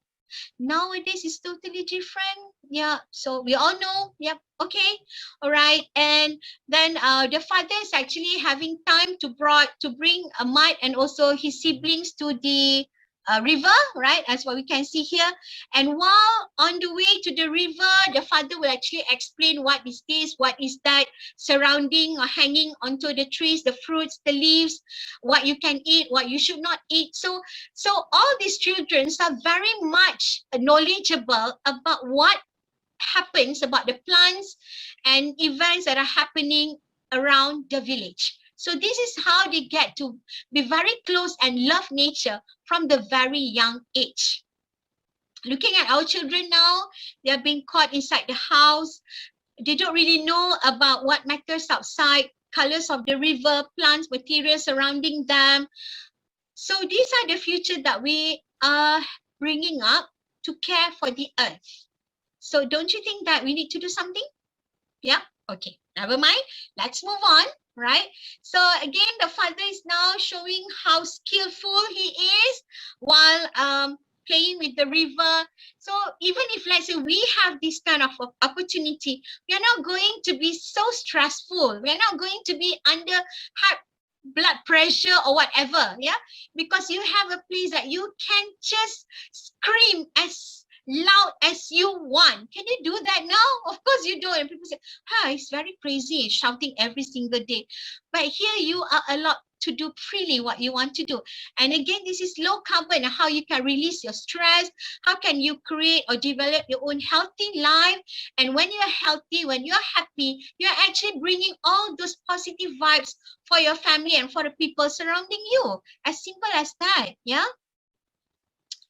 nowadays it's totally different. Yeah, so we all know. Yep, okay, all right. And then the father is actually having time to bring Mat and also his siblings to the river, right? As what we can see here. And while on the way to the river, the father will actually explain what is this, what is that, surrounding or hanging onto the trees, the fruits, the leaves, what you can eat, what you should not eat. So all these children are very much knowledgeable about what happens, about the plants and events that are happening around the village. So this is how they get to be very close and love nature from the very young age. Looking at our children now, they are being caught inside the house. They don't really know about what matters outside, colors of the river, plants, materials surrounding them. So these are the future that we are bringing up to care for the earth. So don't you think that we need to do something? Yeah, okay, never mind. Let's move on. Right. So again, the father is now showing how skillful he is while playing with the river. So even if, let's say, we have this kind of opportunity, we are not going to be so stressful. We are not going to be under high blood pressure or whatever. Yeah, because you have a place that you can just scream as loud as you want. Can you do that now? Of course you don't. And people say, it's very crazy, shouting every single day. But here you are allowed to do freely what you want to do. And again, this is low carbon, how you can release your stress, how can you create or develop your own healthy life. And when you're healthy, when you're happy, you're actually bringing all those positive vibes for your family and for the people surrounding you. As simple as that, yeah?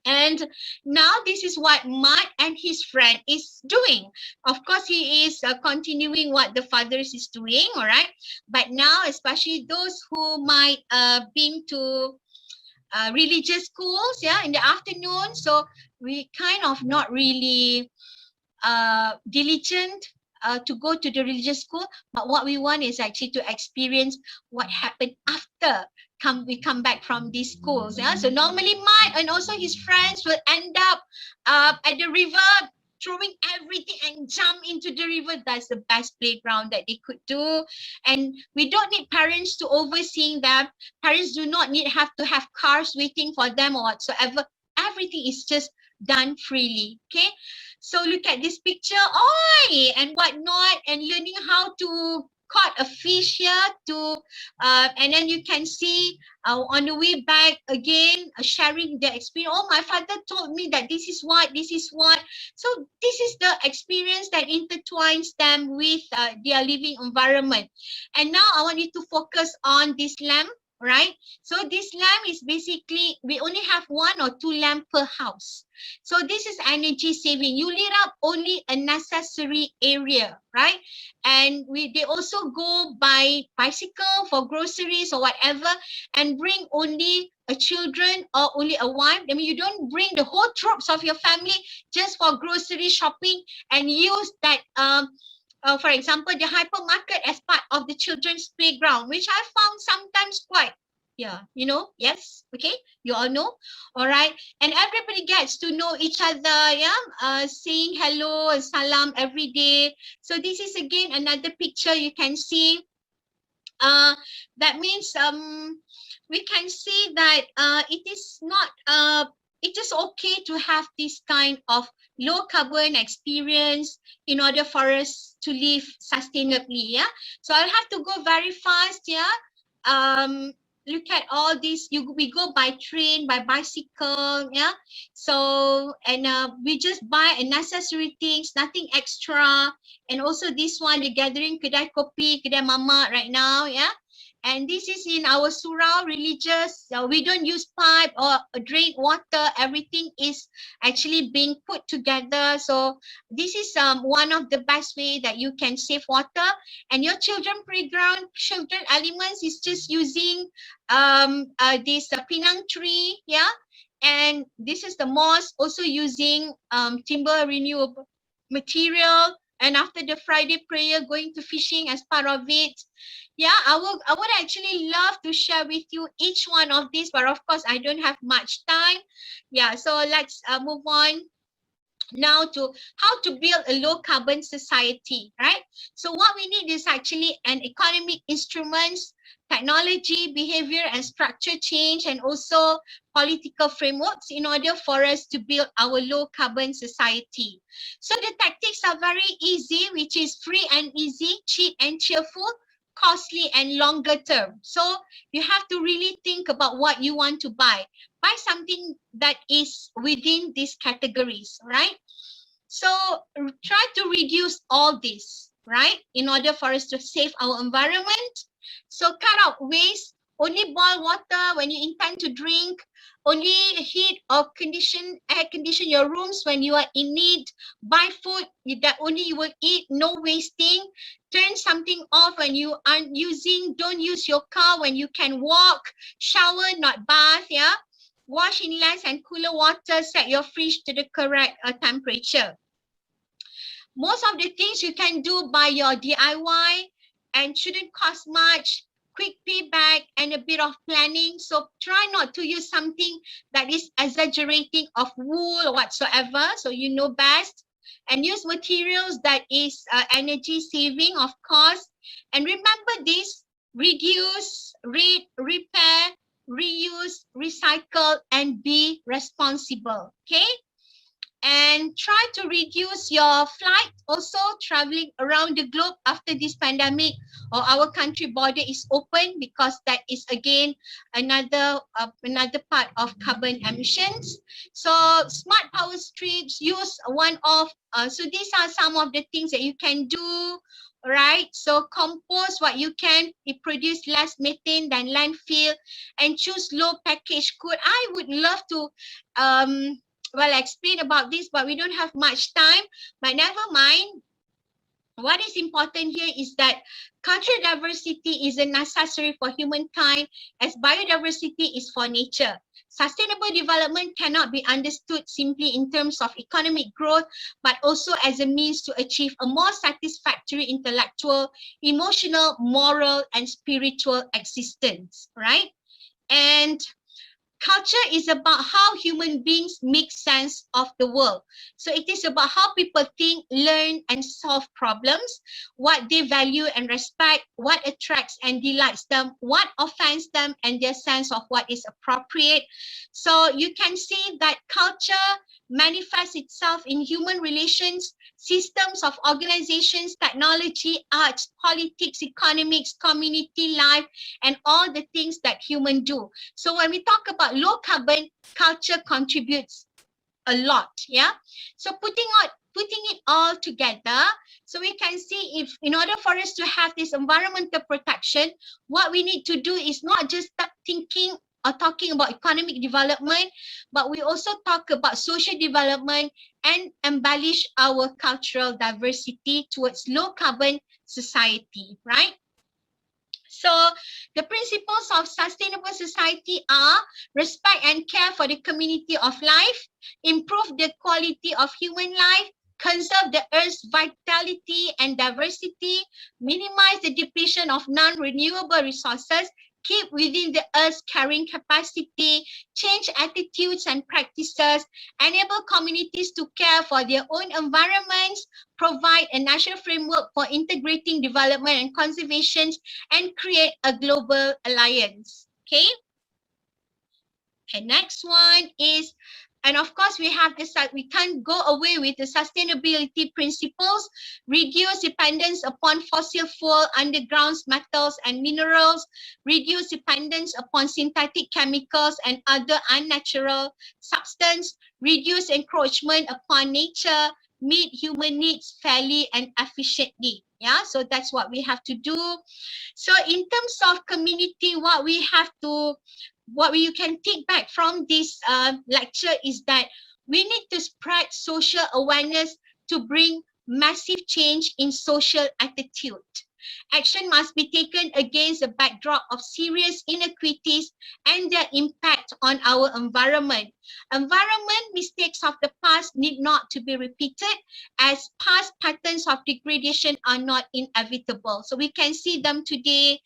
And now this is what Mat and his friend is doing. Of course, he is continuing what the father is doing, all right? But now, especially those who might been to religious schools, yeah, in the afternoon. So we kind of not really diligent to go to the religious school. But what we want is actually to experience what happened after we come back from these schools. Yeah, so normally Mat and also his friends will end up at the river, throwing everything and jump into the river. That's the best playground that they could do. And we don't need parents to overseeing them. Parents do not have to have cars waiting for them or whatsoever. Everything is just done freely. Okay, so look at this picture, and whatnot, and learning how to caught a fish here and then you can see on the way back again sharing the experience. Oh, my father told me that this is what. So this is the experience that intertwines them with their living environment. And now I want you to focus on this lamp, right? So this lamp is basically, we only have 1 or 2 lamps per house. So this is energy saving. You lit up only a necessary area, right? And they also go by bicycle for groceries or whatever, and bring only a children or only a wife. I mean, you don't bring the whole troops of your family just for grocery shopping and use that for example, the hypermarket as part of the children's playground, which I found sometimes quite, yes, okay, you all know, all right, and everybody gets to know each other, saying hello and salam every day. So this is again another picture you can see. That means we can see that it is not it is okay to have this kind of low carbon experience in order for us to live sustainably. So I'll have to go very fast. Look at all this. We go by train, by bicycle. So and we just buy unnecessary things, nothing extra. And also this one, the gathering kedai kopi, kedai mama right now. And this is in our surau religious. We don't use pipe or drink water. Everything is actually being put together. So this is one of the best way that you can save water. And your children playground, children elements is just using this pinang tree, and this is the mosque also using timber renewable material. And after the Friday prayer, going to fishing as part of it. I would actually love to share with you each one of these, but of course I don't have much time. So let's move on now to how to build a low carbon society, right? So what we need is actually an economic instruments, technology, behavior and structure change, and also political frameworks in order for us to build our low carbon society. So the tactics are very easy, which is free and easy, cheap and cheerful, costly and longer term. So you have to really think about what you want to buy. Buy something that is within these categories, right? So try to reduce all this, right? In order for us to save our environment. So cut out waste, only boil water when you intend to drink, only heat or air condition your rooms when you are in need, buy food that only you will eat, no wasting, turn something off when you aren't using, don't use your car when you can walk, shower, not bath, wash in less and cooler water, set your fridge to the correct temperature. Most of the things you can do by your DIY and shouldn't cost much, quick payback and a bit of planning. So try not to use something that is exaggerating of wool or whatsoever, so you know best. And use materials that is energy saving, of course. And remember this: reduce, repair, reuse, recycle, and be responsible. Okay? And try to reduce your flight, also traveling around the globe after this pandemic or our country border is open, because that is again another part of carbon emissions. So smart power strips, use one of so these are some of the things that you can do, right? So compost what you can, it produce less methane than landfill, and choose low package good. I would love to explain about this, but we don't have much time. But never mind. What is important here is that cultural diversity is a necessary for humankind, as biodiversity is for nature. Sustainable development cannot be understood simply in terms of economic growth, but also as a means to achieve a more satisfactory intellectual, emotional, moral, and spiritual existence, right? And culture is about how human beings make sense of the world. So it is about how people think, learn, and solve problems, what they value and respect, what attracts and delights them, what offends them, and their sense of what is appropriate. So you can see that culture manifests itself in human relations, systems of organizations, technology, arts, politics, economics, community life, and all the things that humans do. So when we talk about low carbon, culture contributes a lot, yeah? So putting it all together, so we can see if in order for us to have this environmental protection, what we need to do is not just start thinking or talking about economic development, but we also talk about social development and embellish our cultural diversity towards low carbon society, right? So the principles of sustainable society are respect and care for the community of life, improve the quality of human life, conserve the earth's vitality and diversity, minimize the depletion of non-renewable resources, keep within the earth's carrying capacity, change attitudes and practices, enable communities to care for their own environments, provide a national framework for integrating development and conservation, and create a global alliance. Okay. And next one is, and of course we have this, we can't go away with the sustainability principles, reduce dependence upon fossil fuel, underground metals and minerals, reduce dependence upon synthetic chemicals and other unnatural substances, reduce encroachment upon nature, meet human needs fairly and efficiently. Yeah, so that's what we have to do. So in terms of community, what you can take back from this lecture is that we need to spread social awareness to bring massive change in social attitude. Action must be taken against the backdrop of serious inequities and their impact on our environment. Environment mistakes of the past need not to be repeated, as past patterns of degradation are not inevitable. So we can see them today,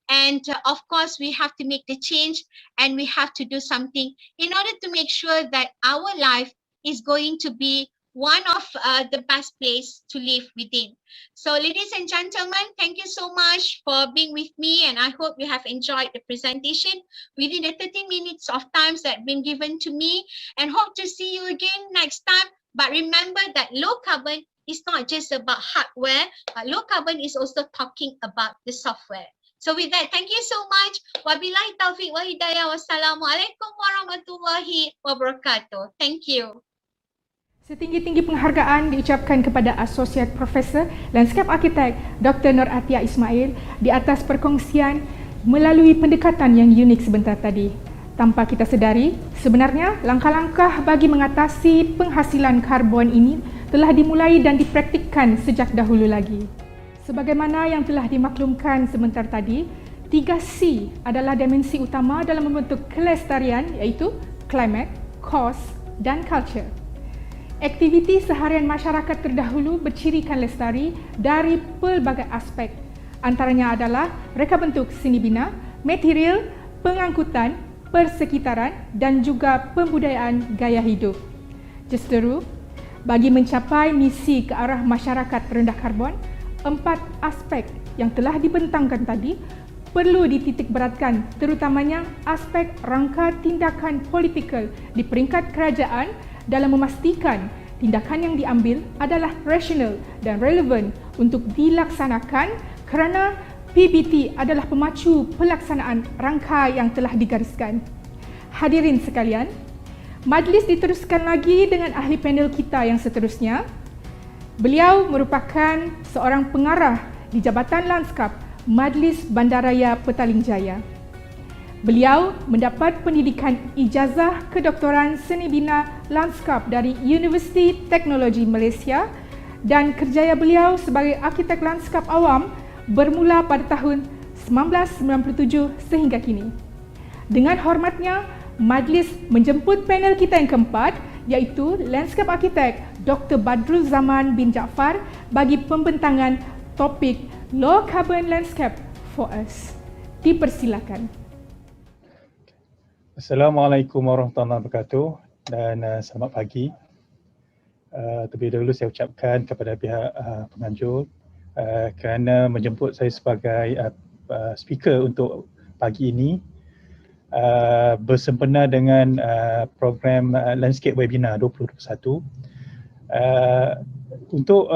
and of course we have to make the change, and we have to do something in order to make sure that our life is going to be one of the best place to live within. So ladies and gentlemen, thank you so much for being with me, and I hope you have enjoyed the presentation within the 30 minutes of times that have been given to me, and hope to see you again next time. But remember that low carbon is not just about hardware, but low carbon is also talking about the software. So with that, thank you so much. Wabillahi taufiq wa hidayah. Wassalamualaikum warahmatullahi wabarakatuh. Thank you. Setinggi-tinggi penghargaan diucapkan kepada Asosiat Profesor Lanskap Arkitek Dr. Nur Atia Ismail di atas perkongsian melalui pendekatan yang unik sebentar tadi. Tanpa kita sedari, sebenarnya langkah-langkah bagi mengatasi penghasilan karbon ini telah dimulai dan dipraktikkan sejak dahulu lagi. Sebagaimana yang telah dimaklumkan sebentar tadi, 3C adalah dimensi utama dalam membentuk kelestarian, iaitu climate, cost dan culture. Aktiviti seharian masyarakat terdahulu bercirikan lestari dari pelbagai aspek. Antaranya adalah reka bentuk seni bina, material, pengangkutan, persekitaran dan juga pembudayaan gaya hidup. Justeru, bagi mencapai misi ke arah masyarakat rendah karbon, 4 aspek yang telah dibentangkan tadi perlu dititik beratkan, terutamanya aspek rangka tindakan politikal di peringkat kerajaan dalam memastikan tindakan yang diambil adalah rasional dan relevan untuk dilaksanakan, kerana PBT adalah pemacu pelaksanaan rangka yang telah digariskan. Hadirin sekalian, majlis diteruskan lagi dengan ahli panel kita yang seterusnya. Beliau merupakan seorang pengarah di Jabatan Lanskap Majlis Bandaraya Petaling Jaya. Beliau mendapat pendidikan ijazah kedoktoran seni bina lanskap dari Universiti Teknologi Malaysia, dan kerjaya beliau sebagai arkitek lanskap awam bermula pada tahun 1997 sehingga kini. Dengan hormatnya, majlis menjemput panel kita yang keempat, iaitu Landscape Architect Dr. Badrul Zaman bin Jaafar bagi pembentangan topik Low Carbon Landscape for Us. Dipersilakan. Assalamualaikum warahmatullahi wabarakatuh dan selamat pagi. Terlebih dahulu saya ucapkan kepada pihak penganjur kerana menjemput saya sebagai speaker untuk pagi ini. bersempena dengan program Landscape Webinar 2021. Untuk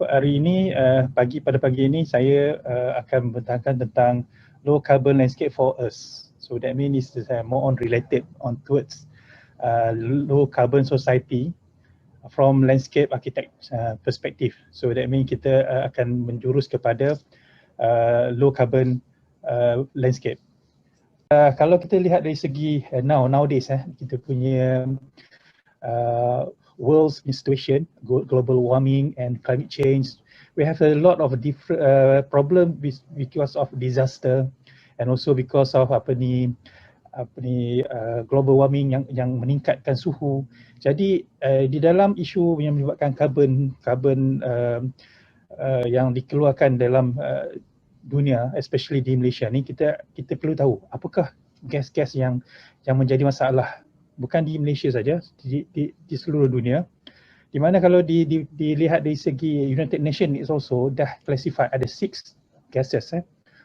hari ini, pada pagi ini saya akan membentangkan tentang low carbon landscape for us. So that means it's more on related on towards low carbon society from landscape architect perspective. So that means kita akan menjurus kepada low carbon landscape. Kalau kita lihat dari segi nowadays kita punya world's situation, global warming and climate change, we have a lot of different problem because of disaster and also because of global warming yang meningkatkan suhu. Jadi di dalam isu yang menyebabkan karbon yang dikeluarkan dalam dunia, especially di Malaysia ni, kita perlu tahu apakah gas-gas yang menjadi masalah bukan di Malaysia saja, di seluruh dunia. Di mana kalau dilihat dari segi United Nations is also dah classified ada 6 gases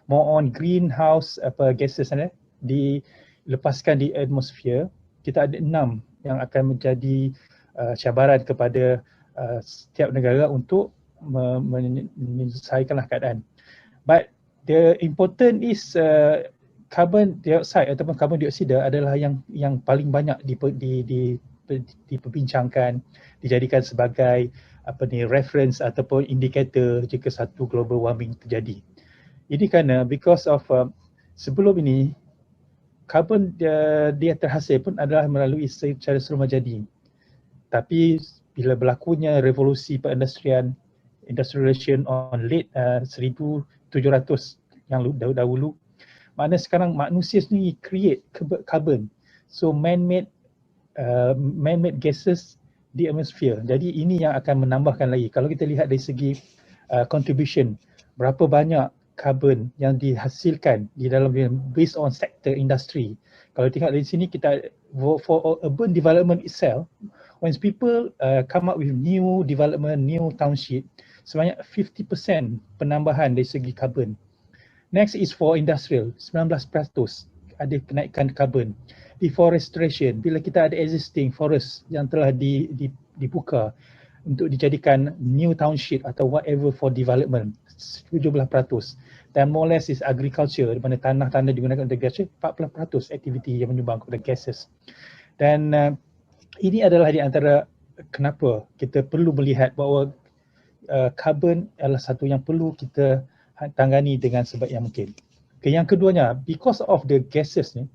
more on greenhouse gases dilepaskan di atmosphere. Kita ada 6 yang akan menjadi cabaran kepada setiap negara untuk menyelesaikanlah keadaan. But the important is carbon dioxide ataupun carbon dioksida adalah yang paling banyak diperbincangkan, dijadikan sebagai reference ataupun indikator jika satu global warming terjadi. Ini kerana because of sebelum ini karbon dia terhasil pun adalah melalui secara serumajadi. Tapi bila berlakunya revolusi industrialization on late 1700 yang dahulu, makna sekarang manusia sendiri create carbon, so man-made gases di atmosphere. Jadi ini yang akan menambahkan lagi. Kalau kita lihat dari segi contribution, berapa banyak carbon yang dihasilkan di dalam based on sector industry. Kalau tengok dari sini, kita for urban development itself, when people come up with new development, new township, sebanyak 50% penambahan dari segi carbon. Next is for industrial, 19% ada kenaikan carbon. Deforestation, bila kita ada existing forest yang telah dibuka untuk dijadikan new township atau whatever for development, 17%. Dan more or less is agriculture, di mana tanah-tanah digunakan untuk agriculture, 40% aktiviti yang menyumbang kepada gases. Dan ini adalah di antara kenapa kita perlu melihat bahawa carbon adalah satu yang perlu kita tangani dengan sebaik yang mungkin. Okay, yang keduanya, because of the gases ni,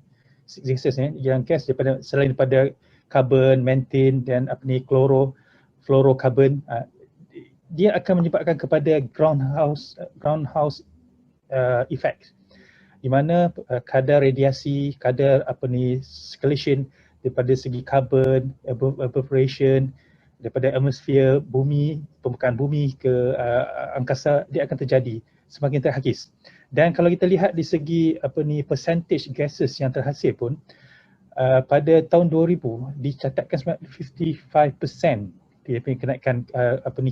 yang gas selain daripada carbon, methane dan fluorocarbon, dia akan menyebabkan kepada groundhouse effect, di mana kadar radiasi, kadar circulation daripada segi carbon, evaporation daripada atmosfer bumi, permukaan bumi ke angkasa, dia akan terjadi semakin terhakis. Dan kalau kita lihat di segi percentage gases yang terhasil pun, pada tahun 2000 dicatatkan 55% dia punya kenaikan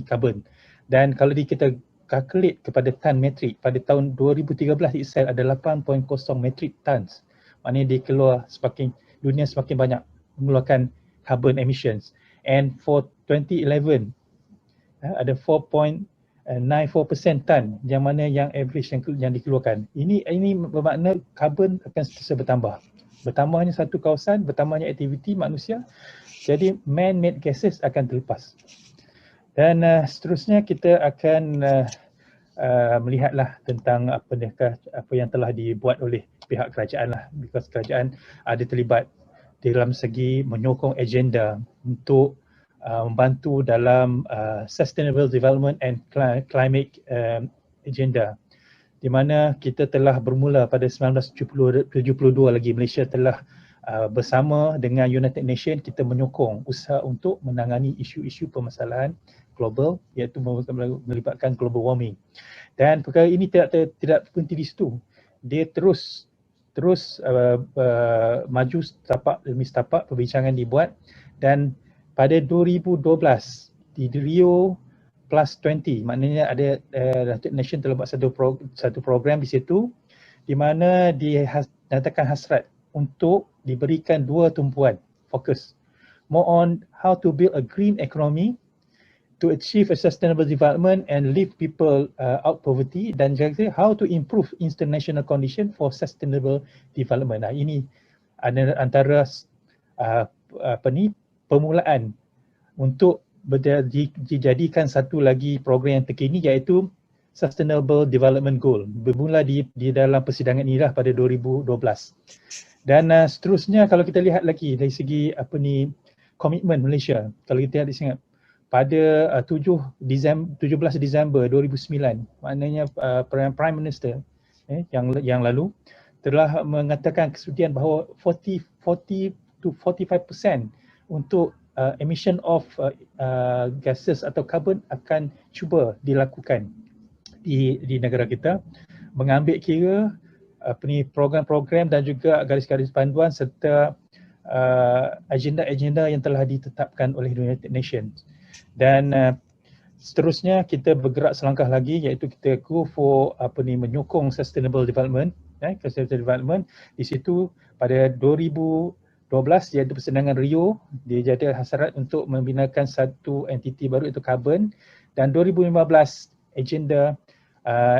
karbon. Dan kalau kita calculate kepada tan metrik, pada tahun 2013 itself ada 8.0 metric tons. Maknanya dia keluar dunia semakin banyak mengeluarkan carbon emissions. And for 2011 ada 4.94% tan yang mana yang average yang dikeluarkan. Ini bermakna carbon akan sentiasa bertambah. Bertambahnya satu kawasan, bertambahnya aktiviti manusia, jadi man-made gases akan terlepas. Dan seterusnya kita akan melihatlah tentang apa yang telah dibuat oleh pihak kerajaan lah, because kerajaan ada terlibat dalam segi menyokong agenda untuk membantu dalam sustainable development and climate agenda, di mana kita telah bermula pada 1972 lagi. Malaysia telah bersama dengan United Nations, kita menyokong usaha untuk menangani isu-isu permasalahan global, iaitu melibatkan global warming. Dan perkara ini tidak berhenti di situ. Dia terus maju setapak demi setapak, perbincangan dibuat, dan pada 2012 di Rio Plus 20, maknanya ada United Nations telah buat satu program di situ, di mana dinyatakan hasrat untuk diberikan dua tumpuan fokus. More on how to build a green economy to achieve a sustainable development and lift people out poverty, dan juga how to improve international condition for sustainable development. Ini antara permulaan untuk dijadikan satu lagi program yang terkini, iaitu Sustainable Development Goal. Bermula di dalam persidangan inilah pada 2012. Dan seterusnya kalau kita lihat lagi dari segi komitmen Malaysia, kalau kita lihat ingat pada 17 Disember 2009, maknanya Prime Minister yang lalu telah mengatakan kesudian bahawa 40 to 45% untuk emission of gases atau carbon akan cuba dilakukan di negara kita, mengambil kira program-program dan juga garis-garis panduan serta agenda-agenda yang telah ditetapkan oleh United Nations. Dan seterusnya kita bergerak selangkah lagi, iaitu kita go for menyokong sustainable development. Sustainable development di situ pada 2012 iaitu persidangan Rio, dia jadi hasrat untuk membinakan satu entiti baru iaitu karbon, dan 2015 agenda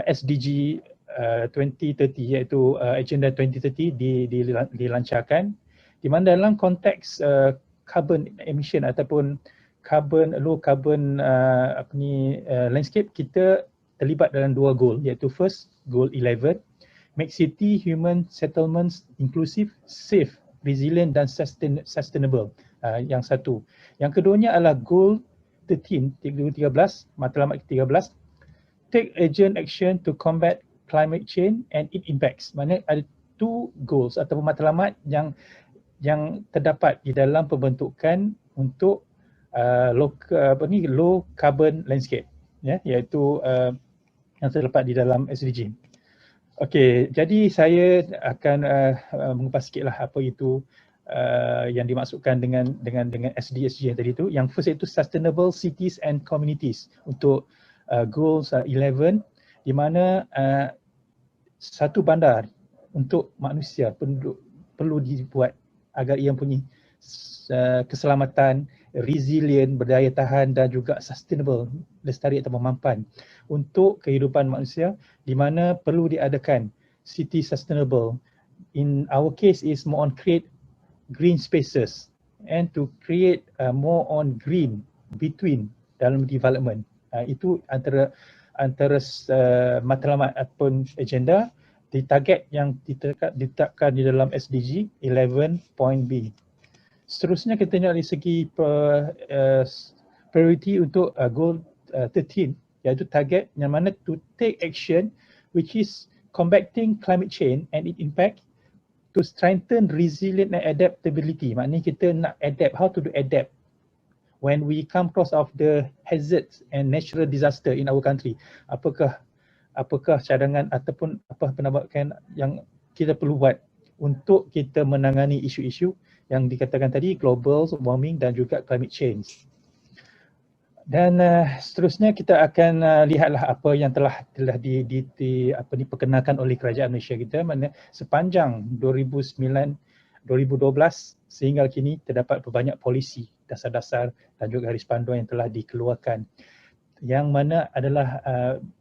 SDG 2030 iaitu agenda 2030 dilancarkan, di mana dalam konteks carbon emission ataupun low carbon landscape, kita terlibat dalam dua goal, iaitu first goal 11, make city human settlements inclusive, safe, resilient dan sustainable. Yang satu. Yang keduanya adalah goal 13, matlamat 13, take urgent action to combat climate change and its impacts. Maksudnya ada two goals atau matlamat yang terdapat di dalam pembentukan untuk low carbon landscape, iaitu yang terdapat di dalam SDG. Okey, jadi saya akan mengupas sikitlah apa itu yang dimaksudkan dengan SDG tadi itu. Yang first itu Sustainable Cities and Communities untuk goals 11, di mana satu bandar untuk manusia penduduk perlu dibuat agar ia mempunyai keselamatan, resilient, berdaya tahan dan juga sustainable, lestari atau memampan untuk kehidupan manusia, di mana perlu diadakan city sustainable. In our case is more on create green spaces and to create more on green between dalam development. Itu antara matlamat ataupun agenda di target yang ditetapkan di dalam SDG 11.B. Seterusnya kita tengok dari segi priority untuk goal 13, iaitu target yang mana to take action which is combating climate change and its impact to strengthen resilient and adaptability. Maknanya kita nak adapt, how to do adapt when we come across of the hazards and natural disaster in our country. Apakah cadangan ataupun apa penambahan yang kita perlu buat untuk kita menangani isu-isu yang dikatakan tadi, global warming dan juga climate change. Dan seterusnya kita akan lihatlah apa yang telah diperkenalkan oleh kerajaan Malaysia kita, mana sepanjang 2012 sehingga kini terdapat banyak polisi, dasar-dasar dan juga garis panduan yang telah dikeluarkan, yang mana adalah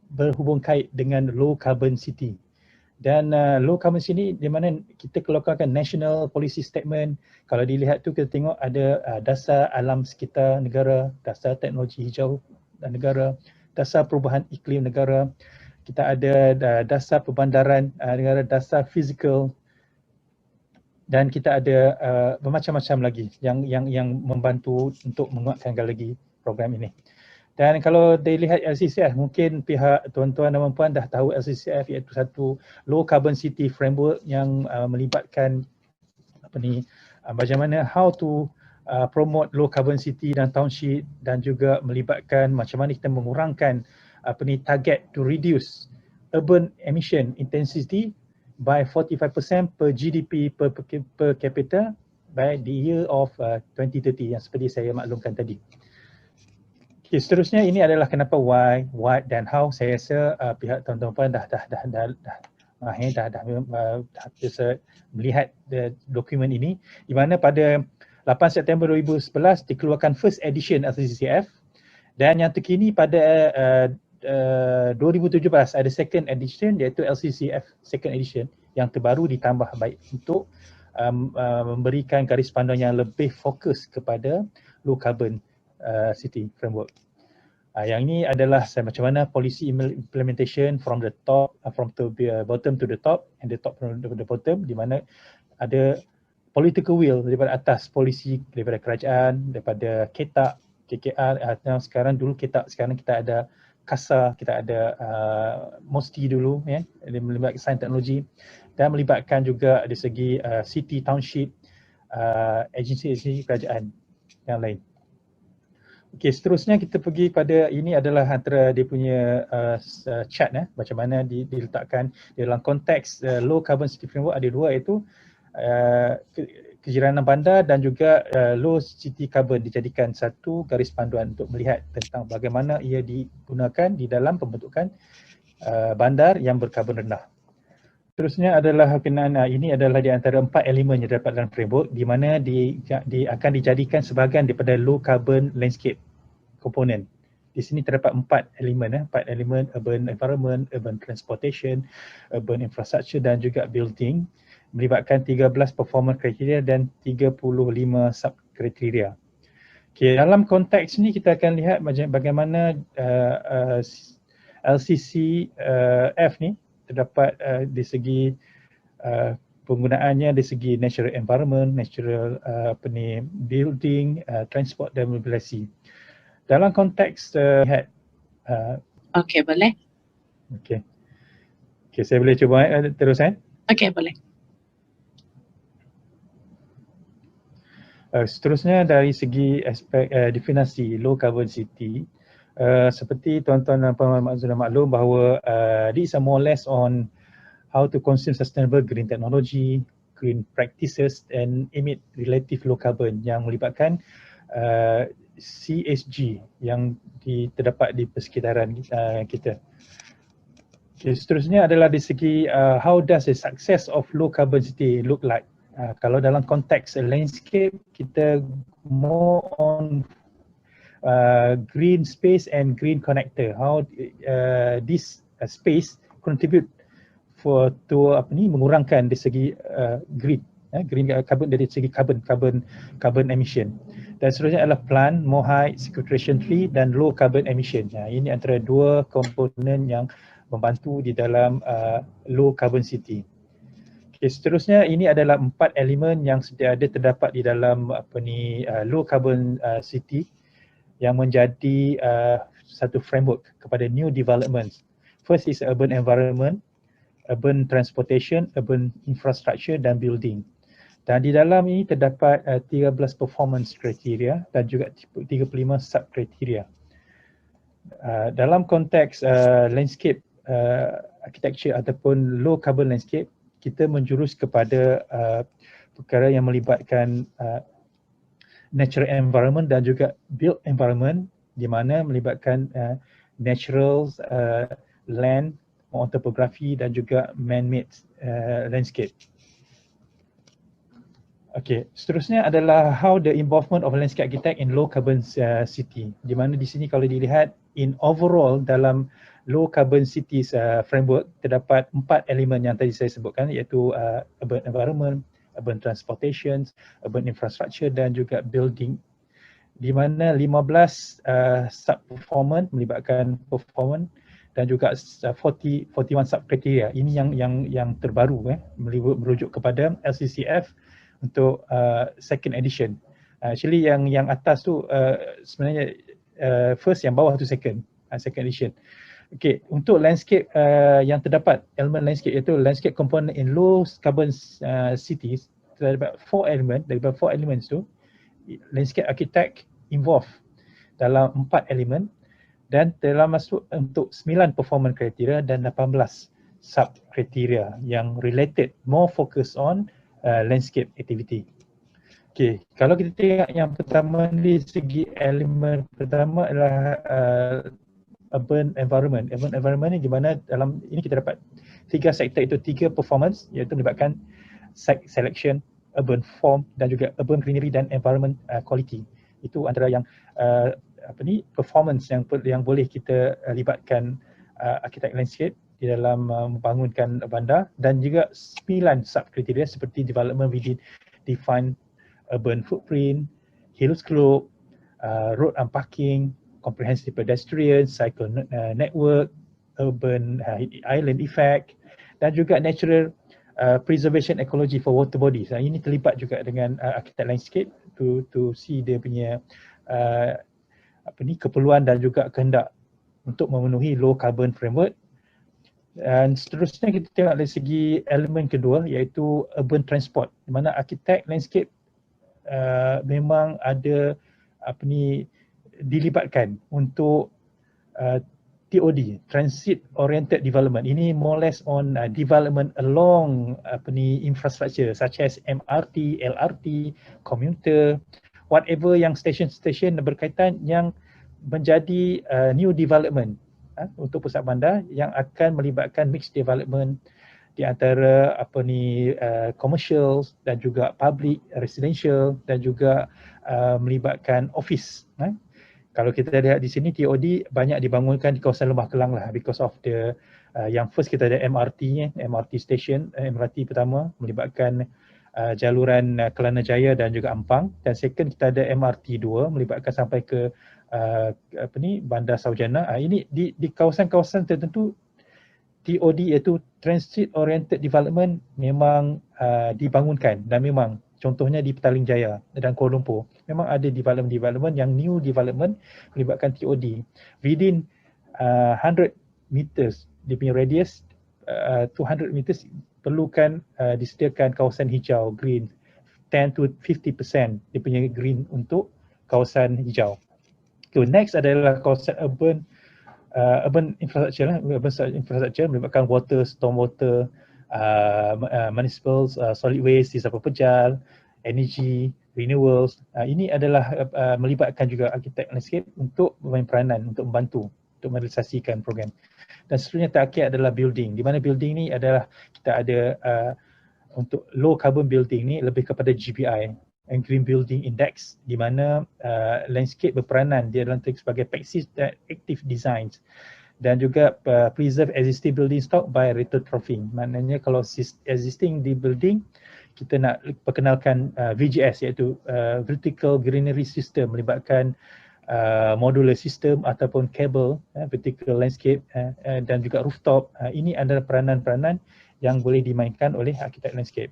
berhubung kait dengan low carbon city. Dan low carbon city di mana kita keluarkan national policy statement. Kalau dilihat tu kita tengok ada dasar alam sekitar negara, dasar teknologi hijau negara, dasar perubahan iklim negara, kita ada dasar perbandaran negara, dasar fizikal, dan kita ada bermacam-macam lagi yang membantu untuk menguatkan lagi program ini. Dan kalau dilihat LCCF, mungkin pihak tuan-tuan dan puan dah tahu LCCF iaitu satu low carbon city framework yang melibatkan bagaimana how to promote low carbon city dan township, dan juga melibatkan macam mana kita mengurangkan target to reduce urban emission intensity by 45% per GDP per capita by the year of 2030 yang seperti saya maklumkan tadi. Okay, seterusnya ini adalah kenapa why, what dan how. Saya rasa pihak tuan-tuan dah dah bisa melihat dokumen ini, di mana pada 8 September 2011 dikeluarkan first edition LCCF, dan yang terkini pada 2017 ada second edition, iaitu LCCF second edition yang terbaru ditambah baik untuk memberikan garis panduan yang lebih fokus kepada low carbon city framework. Yang ini adalah macam mana policy implementation from the top, from the bottom to the top and the top from the bottom, di mana ada political will daripada atas, polisi daripada kerajaan, daripada KETA, KKR, sekarang dulu KETA, sekarang kita ada KASA, kita ada MOSTI dulu, ya, melibatkan sains teknologi, dan melibatkan juga dari segi city, township, agensi kerajaan yang lain. Okey, seterusnya kita pergi pada, ini adalah antara dia punya chart, macam mana diletakkan dalam konteks low carbon city framework. Ada dua, iaitu kejiranan bandar dan juga low city carbon dijadikan satu garis panduan untuk melihat tentang bagaimana ia digunakan di dalam pembentukan bandar yang berkarbon rendah. Terusnya adalah kenaan, ini adalah di antara 4 elemen yang terdapat dalam framework, di mana akan dijadikan sebahagian daripada low carbon landscape component. Di sini terdapat 4 elemen, 4 elemen: urban environment, urban transportation, urban infrastructure dan juga building, melibatkan 13 performance criteria dan 35 sub kriteria. Okay, dalam konteks ni kita akan lihat bagaimana LCCF ni terdapat di segi penggunaannya, dari segi natural environment, natural building, transport dan mobilasi. Dalam konteks lihat okey, boleh. Okey, saya boleh cuba terus Okey, boleh. Seterusnya dari segi aspek definisi low carbon city, seperti tuan-tuan dan puan-puan sudah maklum bahawa this is more or less on how to consume sustainable green technology, green practices and emit relative low carbon yang melibatkan CSG yang terdapat di persekitaran kita. Okay, seterusnya adalah di segi how does the success of low carbon city look like. Kalau dalam konteks landscape, kita more on green space and green connector. How this space contribute to mengurangkan dari segi green carbon, dari segi carbon emission. Dan seterusnya adalah plant, more high sequestration tree dan low carbon emission. Ini antara dua komponen yang membantu di dalam low carbon city. Okay, seterusnya ini adalah 4 elemen yang sedia ada terdapat di dalam low carbon city yang menjadi satu framework kepada new developments. First is urban environment, urban transportation, urban infrastructure dan building. Dan di dalam ini terdapat 13 performance criteria dan juga 35 sub kriteria. Dalam konteks landscape architecture ataupun low carbon landscape, kita menjurus kepada perkara yang melibatkan natural environment dan juga built environment, di mana melibatkan natural land, topografi dan juga man-made landscape. Okay, seterusnya adalah how the involvement of landscape architect in low carbon city, di mana di sini kalau dilihat in overall dalam low carbon cities framework terdapat 4 elemen yang tadi saya sebutkan, iaitu urban environment, urban transportation, urban infrastructure dan juga building, di mana 15 sub performance melibatkan performance dan juga 41 sub kriteria. Ini yang terbaru merujuk kepada LCCF untuk second edition. Actually yang atas tu sebenarnya first, yang bawah tu second edition. Okey, untuk landscape yang terdapat, elemen landscape iaitu landscape component in low carbon cities, terdapat 4 elemen. Daripada 4 elements tu, landscape architect involved dalam 4 elemen dan telah masuk untuk 9 performance criteria dan 18 sub kriteria yang related, more focus on landscape activity. Okey, kalau kita tengok yang pertama di segi elemen pertama adalah urban environment. Urban environment ni di mana dalam ini kita dapat 3 sektor itu, 3 performance, iaitu melibatkan site selection, urban form dan juga urban greenery dan environment quality. Itu antara yang performance yang boleh kita libatkan arkitek landscape di dalam membangunkan bandar, dan juga 9 sub-kriteria seperti development within defined urban footprint, hill slope, road and parking, comprehensive pedestrian, cycle network, urban island effect, dan juga natural preservation ecology for water bodies. Ini terlibat juga dengan arkitek landscape to see dia punya keperluan dan juga kehendak untuk memenuhi low carbon framework. Dan seterusnya kita tengok dari segi elemen kedua, iaitu urban transport, di mana arkitek landscape memang ada dilibatkan untuk TOD, transit oriented development. Ini more or less on development along infrastructure such as MRT, LRT, commuter, whatever yang stesen-stesen berkaitan yang menjadi new development untuk pusat bandar yang akan melibatkan mixed development di antara commercial dan juga public, residential dan juga melibatkan office. Kalau kita lihat di sini, TOD banyak dibangunkan di kawasan Lembah Kelang lah, because of the yang first kita ada MRT station, MRT pertama melibatkan jaluran Kelana Jaya dan juga Ampang, dan second kita ada MRT 2 melibatkan sampai ke Bandar Saujana. Ini di kawasan-kawasan tertentu TOD iaitu Transit Oriented Development memang dibangunkan, dan memang contohnya di Petaling Jaya dan Kuala Lumpur memang ada development yang new development melibatkan TOD within 100 meters dia punya radius, 200 meters perlukan disediakan kawasan hijau, green, 10 to 50% dia punya green untuk kawasan hijau. Okay, next adalah kawasan urban infrastructure. Urban infrastructure melibatkan water, stormwater, municipal, solid waste, desa pepejal, energy, renewables. Ini adalah melibatkan juga arkitek landscape untuk bermain peranan, untuk membantu, untuk merealisasikan program. Dan seterusnya terakhir adalah building, di mana building ni adalah kita ada untuk low carbon building ni lebih kepada GBI, and Green Building Index, di mana landscape berperanan dia dalam sebagai passive dan active designs, dan juga preserve existing building stock by retrofitting. Maknanya kalau existing di building, kita nak perkenalkan VGS, iaitu vertical greenery system, melibatkan modular system ataupun kabel, vertical landscape dan juga rooftop. Ini adalah peranan-peranan yang boleh dimainkan oleh arkitek landscape.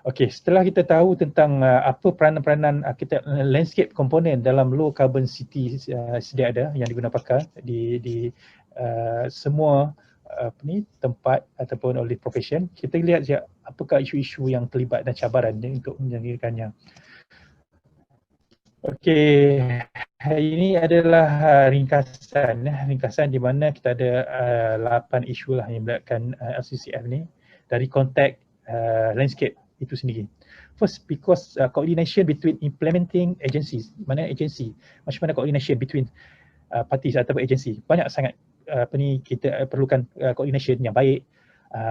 Okey, setelah kita tahu tentang apa peranan-peranan arkitek landscape komponen dalam low carbon city sedia ada yang diguna pakar di semua tempat ataupun oleh profession, kita lihat je apakah isu-isu yang terlibat dan cabaran untuk menjangkaukannya. Okey, ini adalah ringkasan di mana kita ada 8 isu lah yang melibatkan LCCF ni dari konteks landscape itu sendiri. First, because coordination between implementing agencies, mana agensi, macam mana coordination between parties ataupun agensi, banyak sangat kita perlukan coordination yang baik,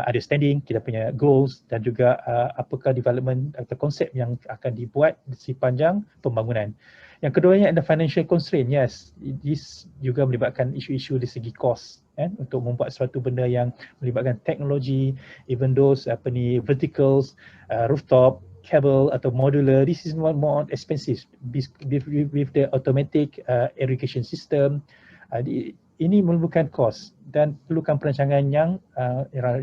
understanding kita punya goals dan juga apakah development atau konsep yang akan dibuat sepanjang pembangunan. Yang keduanya ada financial constraint. Yes, this juga melibatkan isu-isu di segi cost untuk membuat suatu benda yang melibatkan teknologi, even those verticals, rooftop, cable atau modular. This is more expensive with the automatic irrigation system. Ini memerlukan kos dan perlukan perancangan yang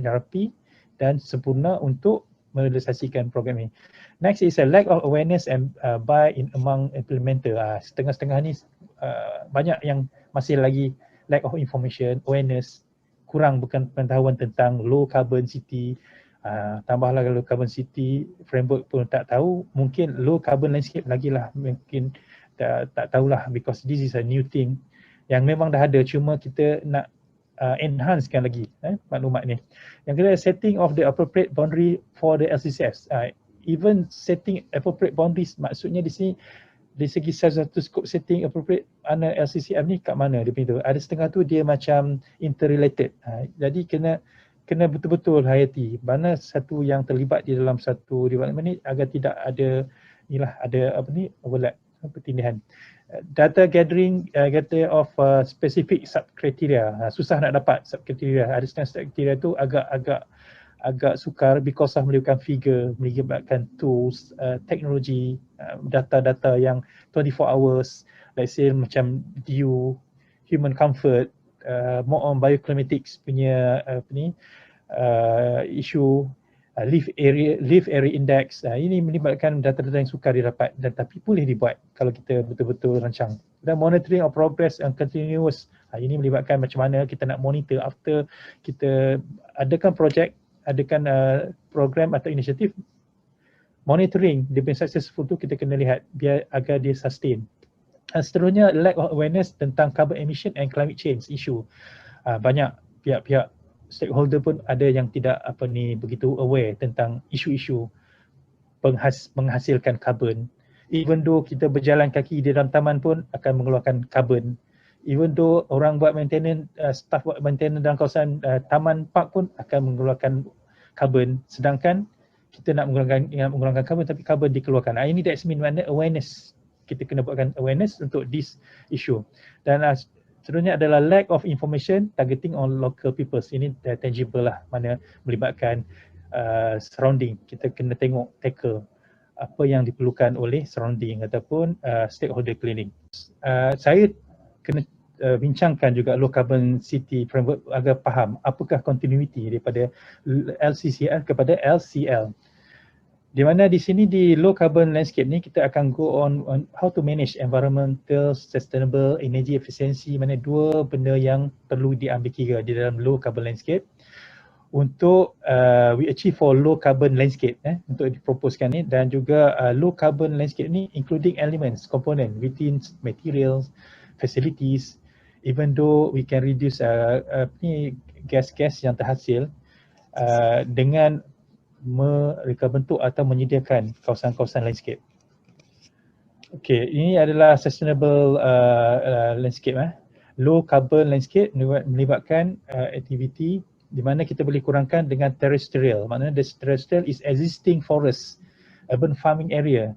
rapi dan sempurna untuk merealisasikan program ini. Next is a lack of awareness and by in among implementer. Setengah-setengah ni banyak yang masih lagi lack of information, awareness, kurang bukan pengetahuan tentang low carbon city. Tambahlah low carbon city framework pun tak tahu, mungkin low carbon landscape lagi lah mungkin tak tahulah, because this is a new thing yang memang dah ada, cuma kita nak enhancekan lagi maklumat ni. Yang kedua, setting of the appropriate boundary for the LCCS. Even setting appropriate boundaries, maksudnya di sini dari segi salah satu scope setting appropriate, mana LCCM ni kat mana dia punya tu. Ada setengah tu dia macam interrelated. Jadi kena betul-betul hayati mana satu yang terlibat di dalam satu development ni agar tidak ada overlap, pertindihan. Data gathering of specific sub-criteria. Susah nak dapat sub-criteria. Ada setengah sub-criteria tu agak sukar because of melibatkan figure, melibatkan tools, teknologi, data-data yang 24 hours, let's say macam dew, human comfort, more on bioclimatics punya issue, live area index. Ini melibatkan data-data yang sukar didapat dan tapi boleh dibuat kalau kita betul-betul rancang. Dan monitoring of progress and continuous. Ini melibatkan macam mana kita nak monitor after kita adakan projek, adakan program atau inisiatif, monitoring dia punya successful tu kita kena lihat biar agar dia sustain. Seterusnya, lack of awareness tentang carbon emission and climate change issue. Banyak pihak-pihak stakeholder pun ada yang tidak begitu aware tentang isu-isu menghasilkan karbon. Even though kita berjalan kaki di dalam taman pun akan mengeluarkan karbon. Even though orang buat maintenance, staff buat maintenance dalam kawasan taman park pun akan mengeluarkan karbon, sedangkan kita nak mengeluarkan karbon tapi karbon dikeluarkan. Ini that's mean mana awareness. Kita kena buatkan awareness untuk this issue. Dan seterusnya adalah lack of information targeting on local peoples. Ini tangible lah, mana melibatkan surrounding. Kita kena tackle apa yang diperlukan oleh surrounding ataupun stakeholder cleaning. Saya kena bincangkan juga low carbon city framework agar faham apakah continuity daripada LCCL kepada LCL. Di mana di sini di low carbon landscape ni kita akan go on how to manage environmental, sustainable, energy efficiency, mana dua benda yang perlu diambil kira di dalam low carbon landscape untuk we achieve for low carbon landscape untuk diproposkan ni. Dan juga low carbon landscape ni including elements, component within materials, facilities, even though we can reduce gas-gas yang terhasil dengan mereka bentuk atau menyediakan kawasan-kawasan landscape. Okey, ini adalah sustainable landscape. Low carbon landscape melibatkan aktiviti di mana kita boleh kurangkan dengan terrestrial. Maknanya terrestrial is existing forest, urban farming area,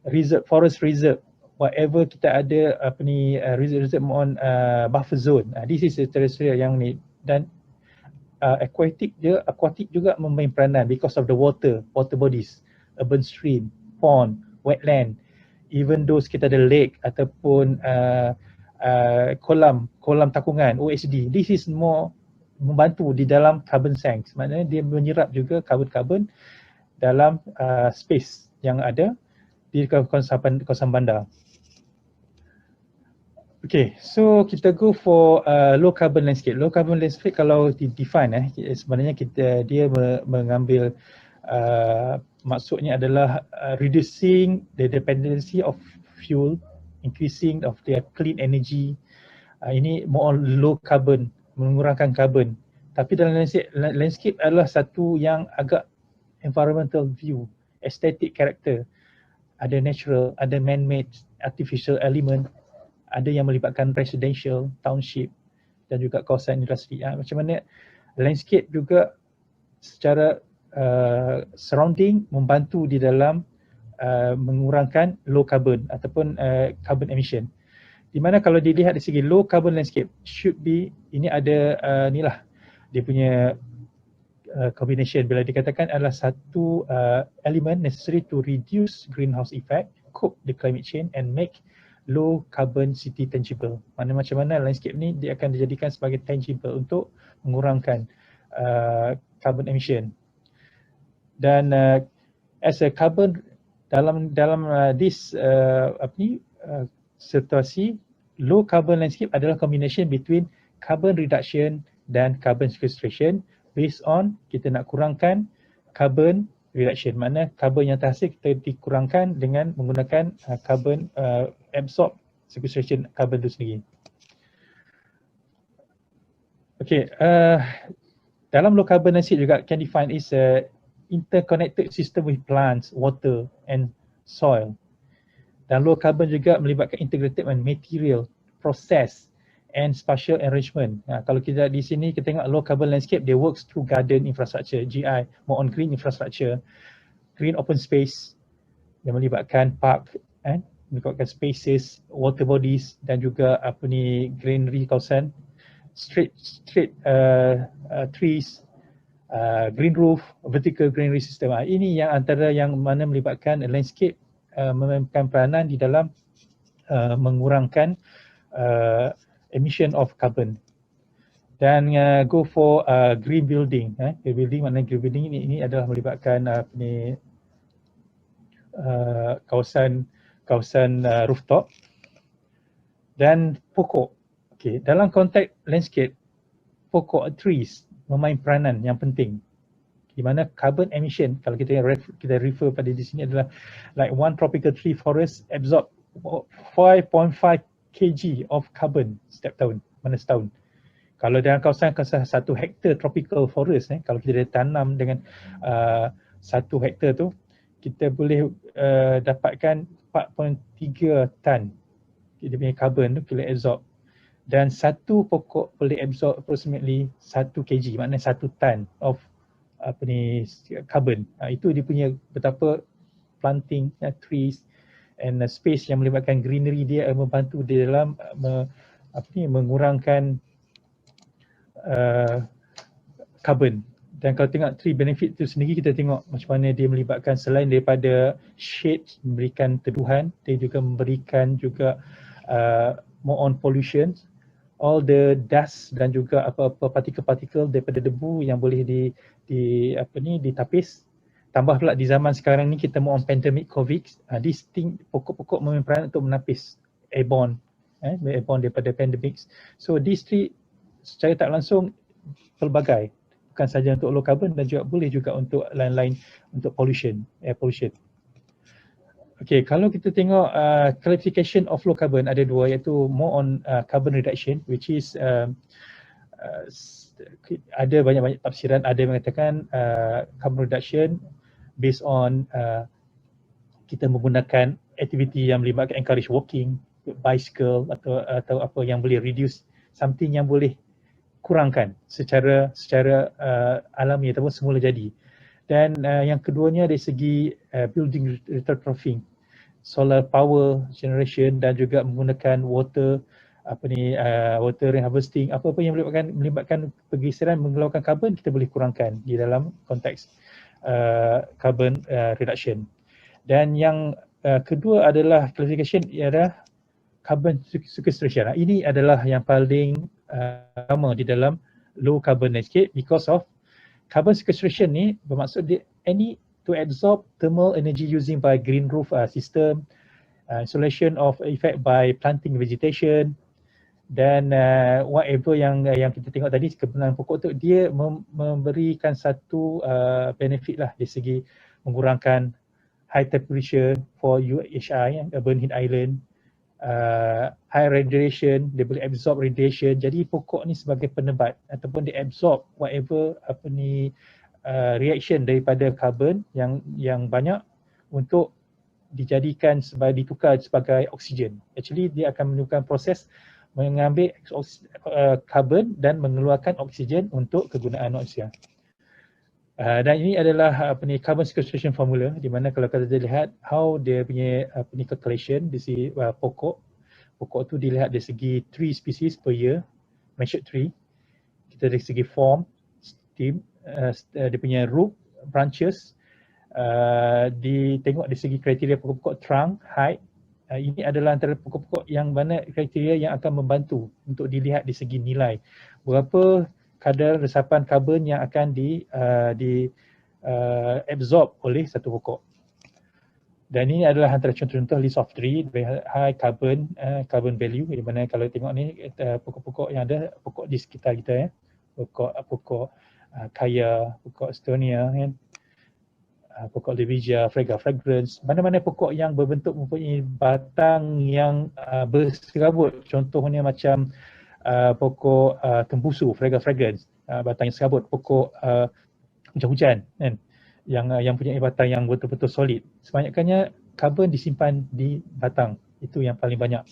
reserve, forest reserve, whatever kita ada reserve on buffer zone. This is a terrestrial yang ni. Dan aquatic juga memain peranan because of the water bodies, urban stream, pond, wetland, even those kita ada lake ataupun kolam takungan, OHD. This is more membantu di dalam carbon sinks. Maknanya dia menyerap juga karbon dalam space yang ada di kawasan bandar. Okay, so kita go for low carbon landscape. Low carbon landscape kalau define sebenarnya dia mengambil maksudnya adalah reducing the dependency of fuel, increasing of their clean energy. Ini more on low carbon, mengurangkan karbon. Tapi dalam landscape adalah satu yang agak environmental view, aesthetic character. Ada natural, ada man-made, artificial element. Ada yang melibatkan residential, township dan juga kawasan industri. Macam mana landscape juga secara surrounding membantu di dalam mengurangkan low carbon ataupun carbon emission. Di mana kalau dilihat dari segi low carbon landscape should be, ini ada inilah dia punya combination bila dikatakan adalah satu element necessary to reduce greenhouse effect, cope the climate change and make low carbon city tangible. Macam mana landscape ni dia akan dijadikan sebagai tangible untuk mengurangkan carbon emission. Dan as a carbon dalam this situasi, low carbon landscape adalah combination between carbon reduction dan carbon sequestration based on kita nak kurangkan carbon reduction. Mana karbon yang terhasil kita dikurangkan dengan menggunakan carbon absorb sequestration carbon itu sendiri. Okay, dalam low carbon landscape juga can define is a interconnected system with plants, water and soil. Dan low carbon juga melibatkan integrated material, process and spatial arrangement. Kalau kita di sini kita tengok low carbon landscape, they works through garden infrastructure, GI, more on green infrastructure, green open space yang melibatkan park, melibatkan spaces, water bodies dan juga greenery kawasan, straight trees, green roof, vertical greenery system. Ini yang antara yang mana melibatkan landscape, memainkan peranan di dalam mengurangkan emission of carbon. Dan go for green building. Green building, maknanya green building ini adalah melibatkan kawasan rooftop dan pokok. Okay. Dalam konteks landscape, pokok, trees memain peranan yang penting. Di mana carbon emission, kalau kita refer pada di sini adalah like one tropical tree forest absorb 5.5 kg of carbon setiap tahun, mana setahun. Kalau dalam kawasan 1 hektar tropical forest, kalau kita tanam dengan 1 hektar tu, kita boleh dapatkan 4.3 tan dia punya carbon tu kita absorb. Dan satu pokok boleh absorb approximately 1 kg, maknanya 1 tan of carbon. Itu dia punya betapa planting trees and space yang melibatkan greenery dia membantu di dalam mengurangkan carbon. Dan kalau tengok tree benefit tu sendiri, kita tengok macam mana dia melibatkan selain daripada shade, memberikan teduhan, dia juga memberikan juga more on pollution, all the dust dan juga apa-apa partikel-partikel daripada debu yang boleh ditapis. Tambah pula di zaman sekarang ni kita mau on pandemic COVID, this thing, pokok-pokok memain peranan untuk menapis airborne daripada pandemic. So these three secara tak langsung pelbagai, bukan saja untuk low carbon dan juga boleh juga untuk lain-lain untuk pollution, air pollution. Okay, kalau kita tengok classification of low carbon ada dua, iaitu more on carbon reduction, which is ada banyak-banyak tafsiran. Ada yang mengatakan carbon reduction based on kita menggunakan aktiviti yang melibatkan encourage walking, bicycle atau apa yang boleh reduce something yang boleh kurangkan secara alami ataupun semula jadi. Dan yang keduanya dari segi building retrofitting, solar power generation dan juga menggunakan water harvesting, apa-apa yang melibatkan pergeseran mengeluarkan karbon, kita boleh kurangkan di dalam konteks carbon reduction. Dan yang kedua adalah classification ialah carbon sequestration. Ini adalah yang paling utama di dalam low carbon landscape, because of carbon sequestration ni bermaksud dia any to absorb thermal energy using by green roof system, insulation of effect by planting vegetation, dan whatever yang kita tengok tadi, kebenaran pokok tu dia memberikan satu benefit lah dari segi mengurangkan high temperature for UHI, urban heat island, high radiation, dia boleh absorb radiation. Jadi pokok ni sebagai penebat ataupun dia absorb whatever reaction daripada carbon yang banyak untuk dijadikan ditukar sebagai oksigen. Actually dia akan melakukan proses mengambil carbon dan mengeluarkan oksigen untuk kegunaan manusia. Dan ini adalah carbon sequestration formula, di mana kalau kita lihat how dia punya calculation di segi pokok tu dilihat dari segi tree species per year, measured tree. Kita dari segi form, stem, dia punya root, branches, ditengok dari segi kriteria pokok-pokok trunk, height. Ini adalah antara pokok-pokok yang mana kriteria yang akan membantu untuk dilihat dari segi nilai berapa kadar resapan karbon yang akan absorb oleh satu pokok. Dan ini adalah antara contoh-contoh list of tree high carbon value, di mana kalau tengok ni pokok-pokok yang ada, pokok di sekitar kita, pokok kaya, pokok Estonia, pokok Libija, fragrance, mana-mana pokok yang berbentuk mempunyai batang yang berserabut, contohnya macam pokok tembusu, fragrance, batang yang serabut, pokok hujan-hujan kan, yang punya batang yang betul-betul solid. Sebanyakkannya karbon disimpan di batang. Itu yang paling banyak.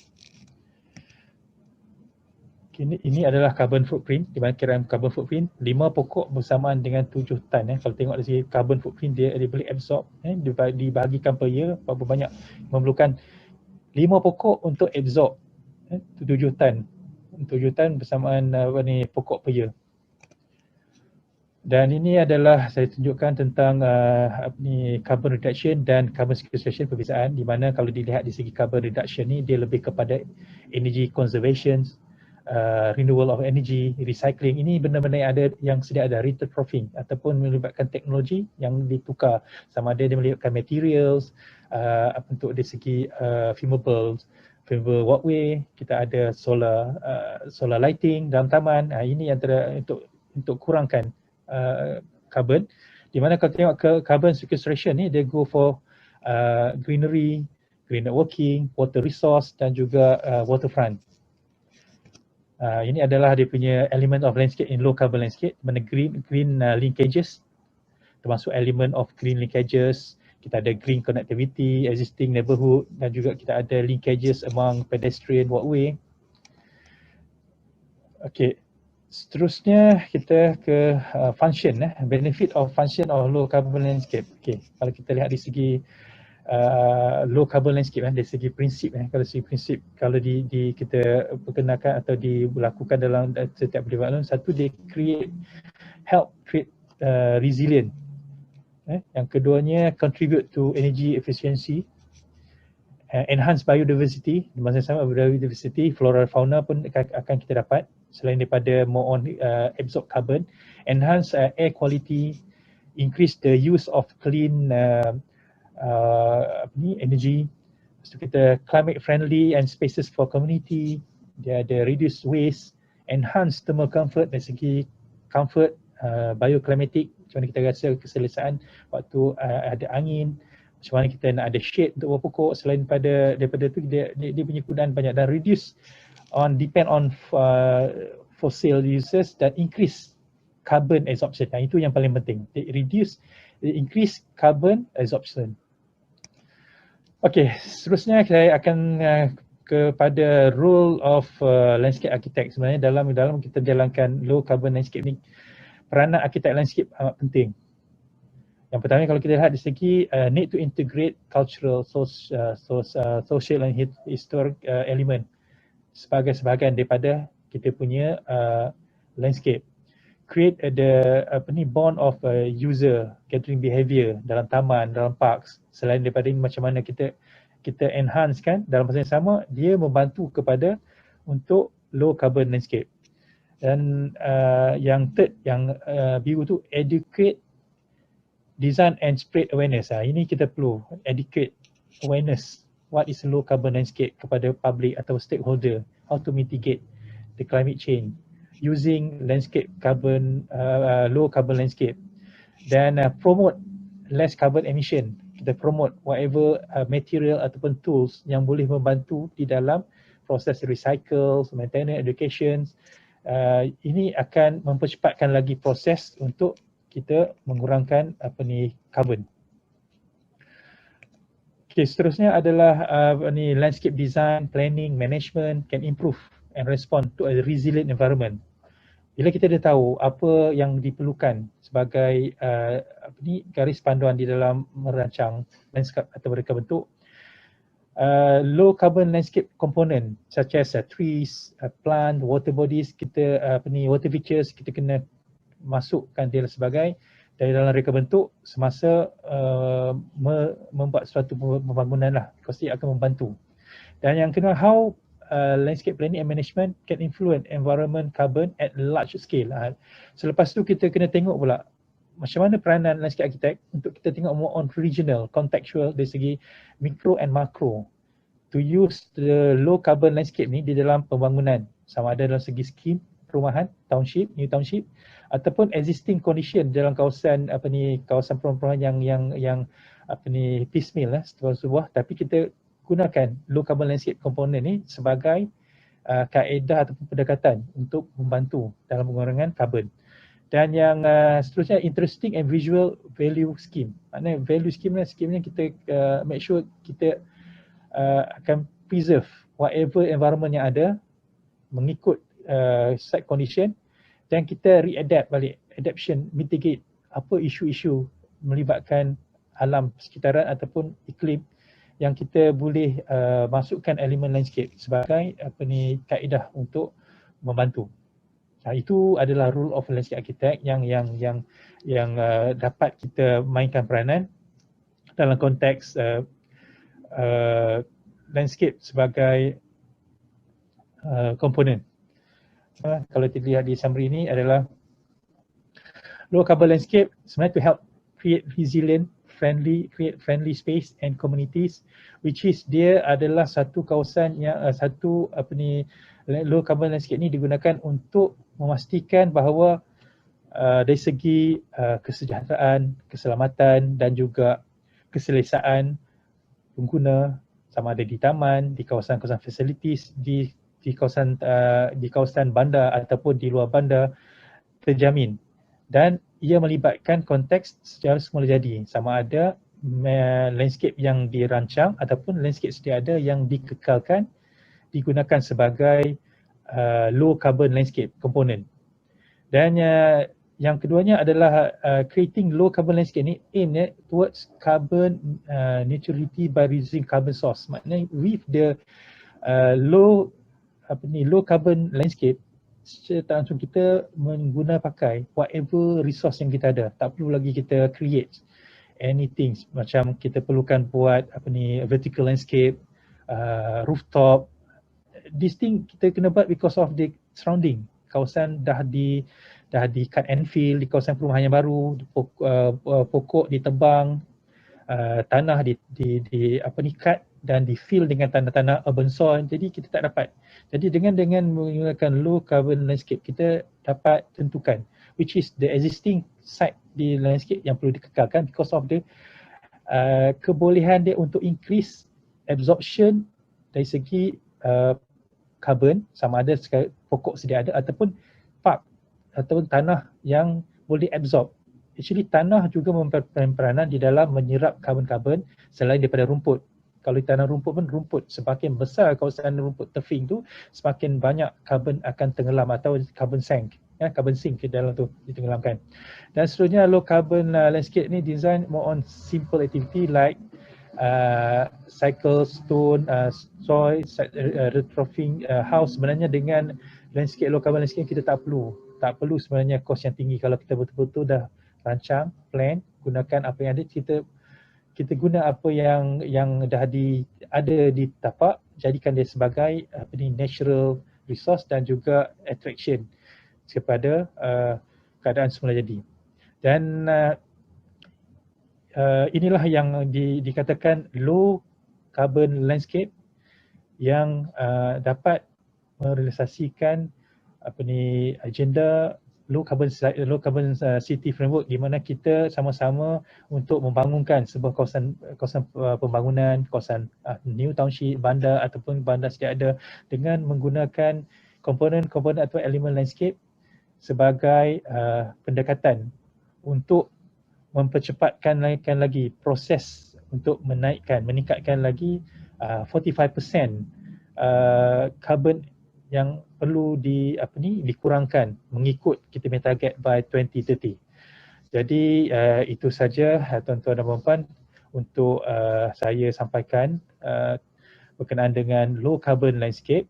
Ini adalah carbon footprint, di mana kiraan carbon footprint 5 pokok bersamaan dengan 7 tan. Kalau tengok dari segi carbon footprint, dia boleh absorb, dibahagikan per year berapa banyak, memerlukan 5 pokok untuk absorb 7 tan. 7 tan bersamaan pokok per year. Dan ini adalah saya tunjukkan tentang carbon reduction dan carbon sequestration, perbezaan, di mana kalau dilihat di segi carbon reduction ni dia lebih kepada energy conservation, renewable of energy, recycling. Ini benda-benda yang ada, yang sedia ada, retrofitting ataupun melibatkan teknologi yang ditukar, sama ada dia melibatkan materials, untuk dari segi flammable walkway, kita ada solar lighting dalam taman. Ini antara untuk kurangkan carbon, di mana kalau tengok ke carbon sequestration ni, dia go for greenery, green networking, water resource dan juga waterfront. Ini adalah dia punya element of landscape in low carbon landscape, mana green linkages, termasuk element of green linkages, kita ada green connectivity, existing neighborhood, dan juga kita ada linkages among pedestrian walkway. Okey, seterusnya kita ke function, benefit of function of low carbon landscape. Okey, kalau kita lihat di segi low carbon landscape, dari segi prinsip, kalau segi prinsip, kalau kita perkenalkan atau dilakukan dalam setiap development, satu dia help create resilient. Yang keduanya contribute to energy efficiency, enhance biodiversity, di masa sama biodiversity, flora fauna pun akan kita dapat selain daripada more on absorb carbon, enhance air quality, increase the use of clean energy. Lepas tu kita climate friendly and spaces for community, dia ada reduce waste, enhance thermal comfort, dari segi comfort, bioclimatic, macam mana kita rasa keselesaan waktu ada angin, macam mana kita nak ada shade untuk pokok. Selain daripada tu dia punya kegunaan banyak, dan reduce depend on fossil uses dan increase carbon absorption. Itu yang paling penting, increase carbon absorption. Okey, seterusnya saya akan kepada role of landscape architect. Sebenarnya dalam kita jalankan low carbon landscape ni, peranan arkitek landscape amat penting. Yang pertama, kalau kita lihat di segi need to integrate cultural, social and historic element sebagai sebahagian daripada kita punya landscape. Create bond of user gathering behavior dalam taman, dalam parks. Selain daripada ini, macam mana kita enhance kan, dalam masa yang sama dia membantu kepada untuk low carbon landscape. Dan yang third, yang biru tu, educate, design and spread awareness. Ini kita perlu educate awareness what is low carbon landscape kepada public atau stakeholder, how to mitigate the climate change using landscape carbon, low carbon landscape, dan promote less carbon emission. Kita promote whatever material ataupun tools yang boleh membantu di dalam proses recycle, maintenance, education. Ini akan mempercepatkan lagi proses untuk kita mengurangkan carbon. Okay, seterusnya adalah landscape design, planning, management can improve and respond to a resilient environment. Bila kita dah tahu apa yang diperlukan sebagai garis panduan di dalam merancang landscape atau mereka bentuk low carbon landscape component such as trees, plant, water bodies, kita water features, kita kena masukkan dia sebagai dari dalam reka bentuk semasa membuat suatu pembangunan lah, pasti akan membantu. Dan yang kedua, how landscape planning and management can influence environment carbon at large scale. Selepas tu kita kena tengok pula macam mana peranan landscape architect untuk kita tengok more on regional, contextual dari segi mikro and makro to use the low carbon landscape ni di dalam pembangunan, sama ada dalam segi skim perumahan, township, new township, ataupun existing condition dalam kawasan kawasan perumahan yang piecemeal sebuah, tapi kita gunakan low carbon landscape component ni sebagai kaedah ataupun pendekatan untuk membantu dalam pengurangan carbon. Dan yang seterusnya, interesting and visual value scheme. Maknanya value scheme ni kita make sure kita akan preserve whatever environment yang ada mengikut site condition, dan kita readapt balik, adaptation, mitigate apa isu-isu melibatkan alam sekitaran ataupun iklim yang kita boleh masukkan elemen landscape sebagai kaedah untuk membantu. Itu adalah rule of landscape architect yang dapat kita mainkan peranan dalam konteks landscape sebagai komponen. Kalau kita lihat di summary ini adalah low carbon landscape sebenarnya to help create resilient, create friendly space and communities, which is dia adalah satu kawasan yang low carbon landscape ni digunakan untuk memastikan bahawa dari segi kesejahteraan, keselamatan dan juga keselesaan pengguna, sama ada di taman, di kawasan-kawasan facilities, di kawasan bandar ataupun di luar bandar terjamin. Dan ia melibatkan konteks secara semula jadi, sama ada landscape yang dirancang ataupun landscape sedia ada yang dikekalkan digunakan sebagai low carbon landscape component. Dan yang keduanya adalah creating low carbon landscape ni aim towards carbon neutrality by reducing carbon source. Maknanya with the low carbon landscape, secara tak langsung kita pakai whatever resource yang kita ada. Tak perlu lagi kita create anything, macam kita perlukan buat vertical landscape, rooftop. This thing kita kena buat because of the surrounding. Kawasan dah di cut and fill, di kawasan perumahan yang baru, pokok ditebang, tanah di cut dan di fill dengan tanah-tanah urban soil. Jadi kita tak dapat. Jadi dengan menggunakan low carbon landscape, kita dapat tentukan which is the existing site di landscape yang perlu dikekalkan because of the kebolehan dia untuk increase absorption dari segi carbon, sama ada pokok sedia ada ataupun park ataupun tanah yang boleh absorb. Actually tanah juga mempermainkan peranan di dalam menyerap karbon-karbon selain daripada rumput. Kalau di tanah rumput pun, rumput semakin besar kawasan rumput tefing tu, semakin banyak karbon akan tenggelam atau carbon sink ke dalam tu, ditenggelamkan. Dan seterusnya low carbon landscape ni design more on simple activity like cycle, stone, soil, retrofitting house. Sebenarnya dengan landscape low carbon landscape kita tak perlu sebenarnya kos yang tinggi. Kalau kita betul-betul dah rancang, plan, gunakan apa yang ada, kita guna apa yang dah ada di tapak, jadikan dia sebagai natural resource dan juga attraction kepada keadaan semula jadi. Dan inilah yang dikatakan low carbon landscape yang dapat merealisasikan agenda low carbon city framework, di mana kita sama-sama untuk membangunkan sebuah kawasan pembangunan, kawasan new township, bandar ataupun bandar sedia ada dengan menggunakan komponen-komponen atau elemen landscape sebagai pendekatan untuk mempercepatkan lagi proses untuk meningkatkan lagi 45% carbon yang perlu dikurangkan mengikut kita punya target by 2030. Jadi itu saja tuan-tuan dan puan-puan untuk saya sampaikan berkenaan dengan low carbon landscape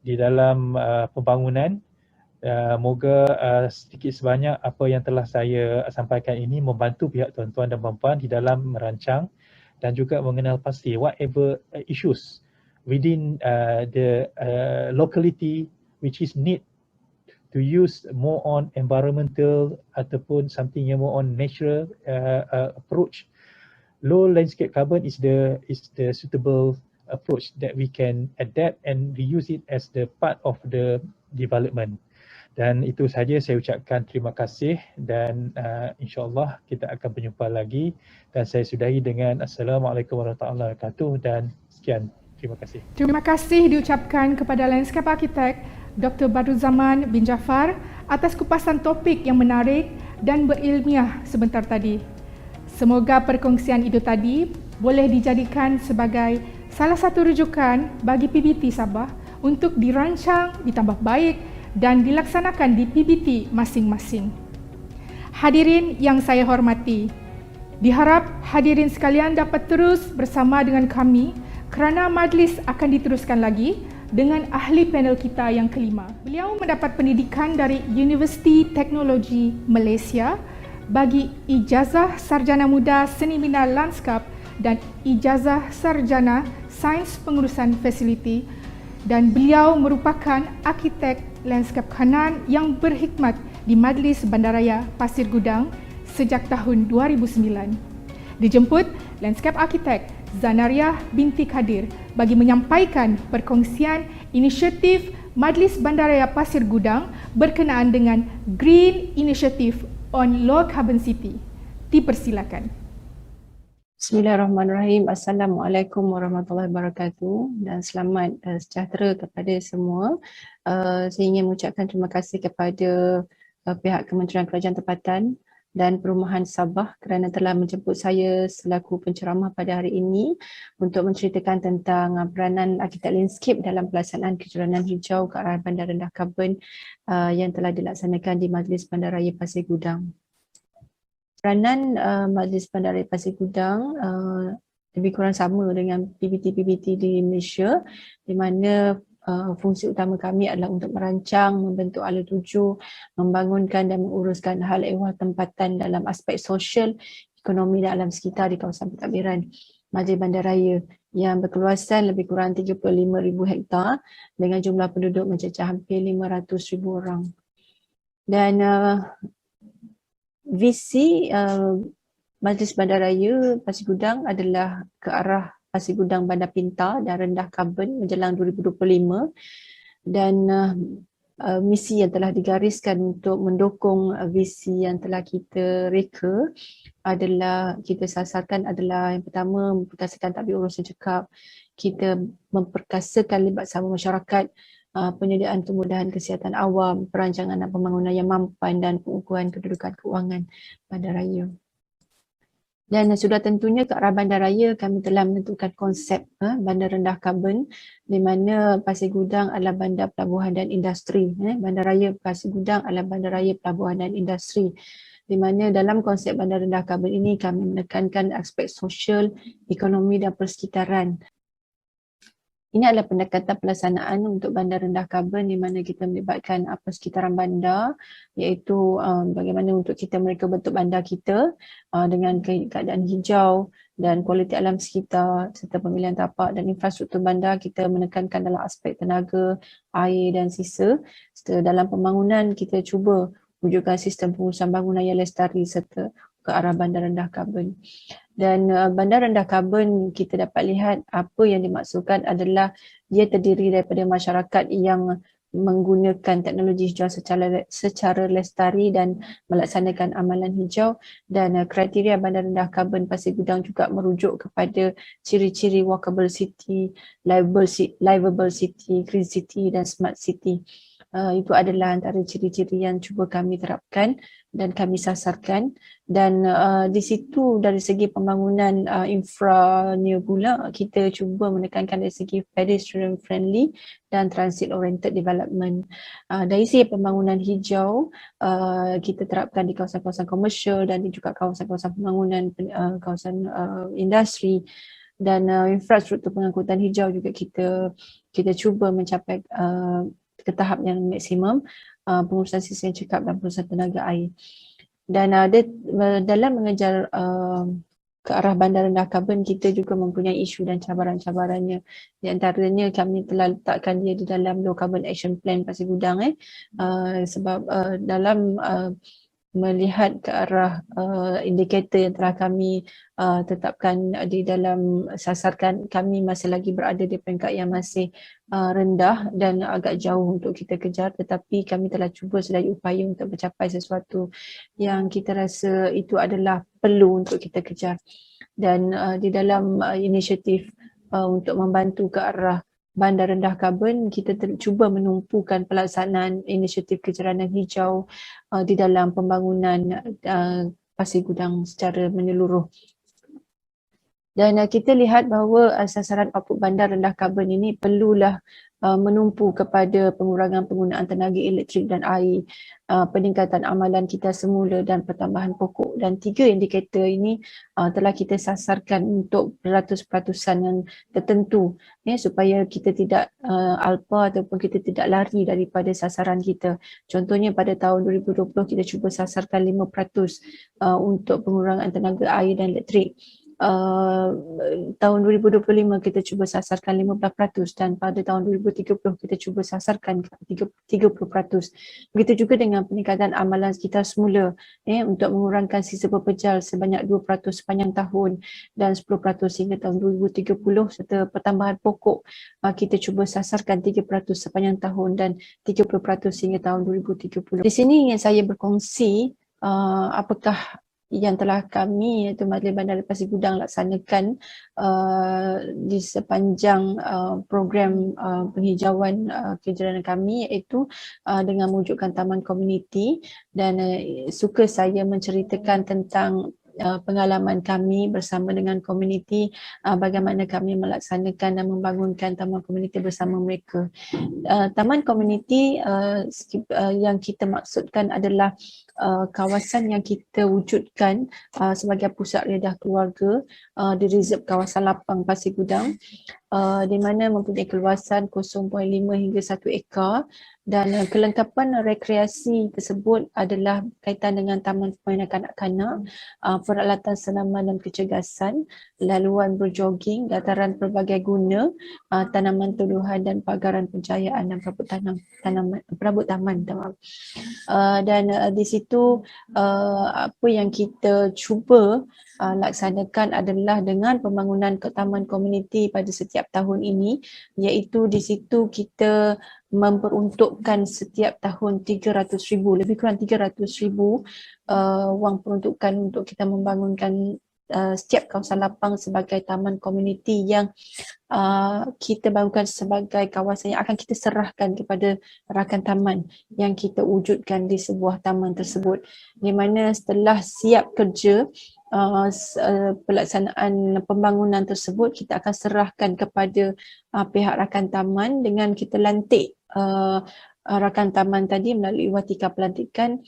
di dalam pembangunan. Moga sedikit sebanyak apa yang telah saya sampaikan ini membantu pihak tuan-tuan dan puan-puan di dalam merancang dan juga mengenal pasti whatever issues within the locality which is need to use more on environmental ataupun something yang more on natural approach. Low landscape carbon is the suitable approach that we can adapt and reuse it as the part of the development. Dan itu sahaja, saya ucapkan terima kasih dan insyaAllah kita akan berjumpa lagi, dan saya sudahi dengan Assalamualaikum warahmatullahi wabarakatuh dan sekian. Terima kasih. Terima kasih diucapkan kepada Landscape Architect Dr. Badruzaman bin Jaafar atas kupasan topik yang menarik dan berilmiah sebentar tadi. Semoga perkongsian itu tadi boleh dijadikan sebagai salah satu rujukan bagi PBT Sabah untuk dirancang, ditambah baik dan dilaksanakan di PBT masing-masing. Hadirin yang saya hormati, diharap hadirin sekalian dapat terus bersama dengan kami kerana majlis akan diteruskan lagi dengan ahli panel kita yang kelima. Beliau mendapat pendidikan dari Universiti Teknologi Malaysia bagi ijazah sarjana muda seni bina lanskap dan ijazah sarjana sains pengurusan fasiliti, dan beliau merupakan arkitek lanskap kanan yang berkhidmat di Majlis Bandaraya Pasir Gudang sejak tahun 2009. Dijemput Landscape Architect Zanariah binti Kadir bagi menyampaikan perkongsian inisiatif Majlis Bandaraya Pasir Gudang berkenaan dengan Green Initiative on Low Carbon City. Dipersilakan. Bismillahirrahmanirrahim. Assalamualaikum warahmatullahi wabarakatuh dan selamat sejahtera kepada semua. Saya ingin mengucapkan terima kasih kepada pihak Kementerian Kerajaan Tempatan dan Perumahan Sabah kerana telah menjemput saya selaku penceramah pada hari ini untuk menceritakan tentang peranan arkitek landscape dalam pelaksanaan kejoranan hijau ke arah bandar rendah karbon yang telah dilaksanakan di Majlis Bandaraya Pasir Gudang. Peranan Majlis Bandaraya Pasir Gudang lebih kurang sama dengan PBT-PBT di Malaysia, di mana fungsi utama kami adalah untuk merancang, membentuk ala tuju, membangunkan dan menguruskan hal ehwal tempatan dalam aspek sosial, ekonomi dan alam sekitar di kawasan pentadbiran Majlis Bandaraya yang berkeluasan lebih kurang 35,000 hektar dengan jumlah penduduk mencecah hampir 500,000 orang. Dan visi Majlis Bandaraya Pasir Gudang adalah ke arah Pasir Gudang Bandar Pintar dan rendah karbon menjelang 2025, dan misi yang telah digariskan untuk mendukung visi yang telah kita reka adalah kita sasarkan adalah yang pertama memperkasakan tadbir urusan cekap, kita memperkasakan libatkan masyarakat, penyediaan kemudahan kesihatan awam, perancangan dan pembangunan yang mampan dan pengukuhan kedudukan keuangan bandaraya. Dan sudah tentunya ke arah bandaraya kami telah menentukan konsep bandar rendah karbon, di mana Pasir Gudang adalah bandar pelabuhan dan industri. Bandaraya Pasir Gudang adalah bandaraya pelabuhan dan industri, di mana dalam konsep bandar rendah karbon ini kami menekankan aspek sosial, ekonomi dan persekitaran. Ini adalah pendekatan pelaksanaan untuk bandar rendah karbon di mana kita melibatkan persekitaran bandar, iaitu bagaimana untuk kita mereka bentuk bandar kita dengan keadaan hijau dan kualiti alam sekitar serta pemilihan tapak dan infrastruktur bandar. Kita menekankan dalam aspek tenaga, air dan sisa. Serta dalam pembangunan kita cuba wujudkan sistem pengurusan bangunan yang lestari serta ke arah bandar rendah karbon. Dan bandar rendah karbon kita dapat lihat apa yang dimaksudkan adalah dia terdiri daripada masyarakat yang menggunakan teknologi hijau secara lestari dan melaksanakan amalan hijau, dan kriteria bandar rendah karbon Pasir Gudang juga merujuk kepada ciri-ciri walkable city, livable city, green city dan smart city. Itu adalah antara ciri-ciri yang cuba kami terapkan dan kami sasarkan, dan di situ dari segi pembangunan infranya pula kita cuba menekankan dari segi pedestrian friendly dan transit oriented development. Dari segi pembangunan hijau kita terapkan di kawasan-kawasan komersial dan juga kawasan-kawasan pembangunan kawasan industri, dan infrastruktur pengangkutan hijau juga kita cuba mencapai ke tahap yang maksimum, pengurusan sisa yang cekap dan pengurusan tenaga air. Dan dalam mengejar ke arah bandar rendah karbon kita juga mempunyai isu dan cabaran-cabarannya. Di antaranya kami telah letakkan dia di dalam Low Carbon Action Plan Pasir Gudang sebab dalam melihat ke arah indikator yang telah kami tetapkan di dalam sasarkan, kami masih lagi berada di peringkat yang masih rendah dan agak jauh untuk kita kejar, tetapi kami telah cuba sedaya upaya untuk mencapai sesuatu yang kita rasa itu adalah perlu untuk kita kejar. Dan di dalam inisiatif untuk membantu ke arah bandar rendah karbon, kita cuba menumpukan pelaksanaan inisiatif kejaranan hijau di dalam pembangunan pasir gudang secara menyeluruh. Dan kita lihat bahawa sasaran output bandar rendah karbon ini perlulah menumpu kepada pengurangan penggunaan tenaga elektrik dan air, peningkatan amalan kita semula dan pertambahan pokok. Dan 3 indikator ini telah kita sasarkan untuk peratus-peratusan yang tertentu supaya kita tidak alpa ataupun kita tidak lari daripada sasaran kita. Contohnya pada tahun 2020 kita cuba sasarkan 5% untuk pengurangan tenaga air dan elektrik. Tahun 2025 kita cuba sasarkan 15% dan pada tahun 2030 kita cuba sasarkan 30%. Begitu juga dengan peningkatan amalan kita semula untuk mengurangkan sisa pepejal sebanyak 2% sepanjang tahun dan 10% hingga tahun 2030 serta pertambahan pokok kita cuba sasarkan 3% sepanjang tahun dan 30% hingga tahun 2030. Di sini ingin saya berkongsi apakah yang telah kami iaitu Majlis Bandar Pasir Gudang laksanakan di sepanjang program penghijauan kejaranan kami, iaitu dengan mewujudkan taman komuniti. Dan suka saya menceritakan tentang pengalaman kami bersama dengan komuniti, bagaimana kami melaksanakan dan membangunkan taman komuniti bersama mereka. Taman komuniti yang kita maksudkan adalah kawasan yang kita wujudkan sebagai pusat redah keluarga di reserve kawasan lapang Pasir Gudang, di mana mempunyai keluasan 0.5 hingga 1 ekar. Dan kelengkapan rekreasi tersebut adalah kaitan dengan taman permainan kanak-kanak, peralatan senaman dan kecergasan, laluan berjoging, dataran pelbagai guna, tanaman tumbuhan dan pagaran pencahayaan dan perabot taman. Dan di situ apa yang kita cuba laksanakan adalah dengan pembangunan taman komuniti pada setiap tahun ini, iaitu di situ kita memperuntukkan setiap tahun 300,000, lebih kurang 300,000 wang peruntukan untuk kita membangunkan setiap kawasan lapang sebagai taman komuniti yang kita bangunkan sebagai kawasan yang akan kita serahkan kepada rakan taman yang kita wujudkan di sebuah taman tersebut, di mana setelah siap kerja pelaksanaan pembangunan tersebut, kita akan serahkan kepada pihak rakan taman dengan kita lantik rakan taman tadi melalui watika pelantikan,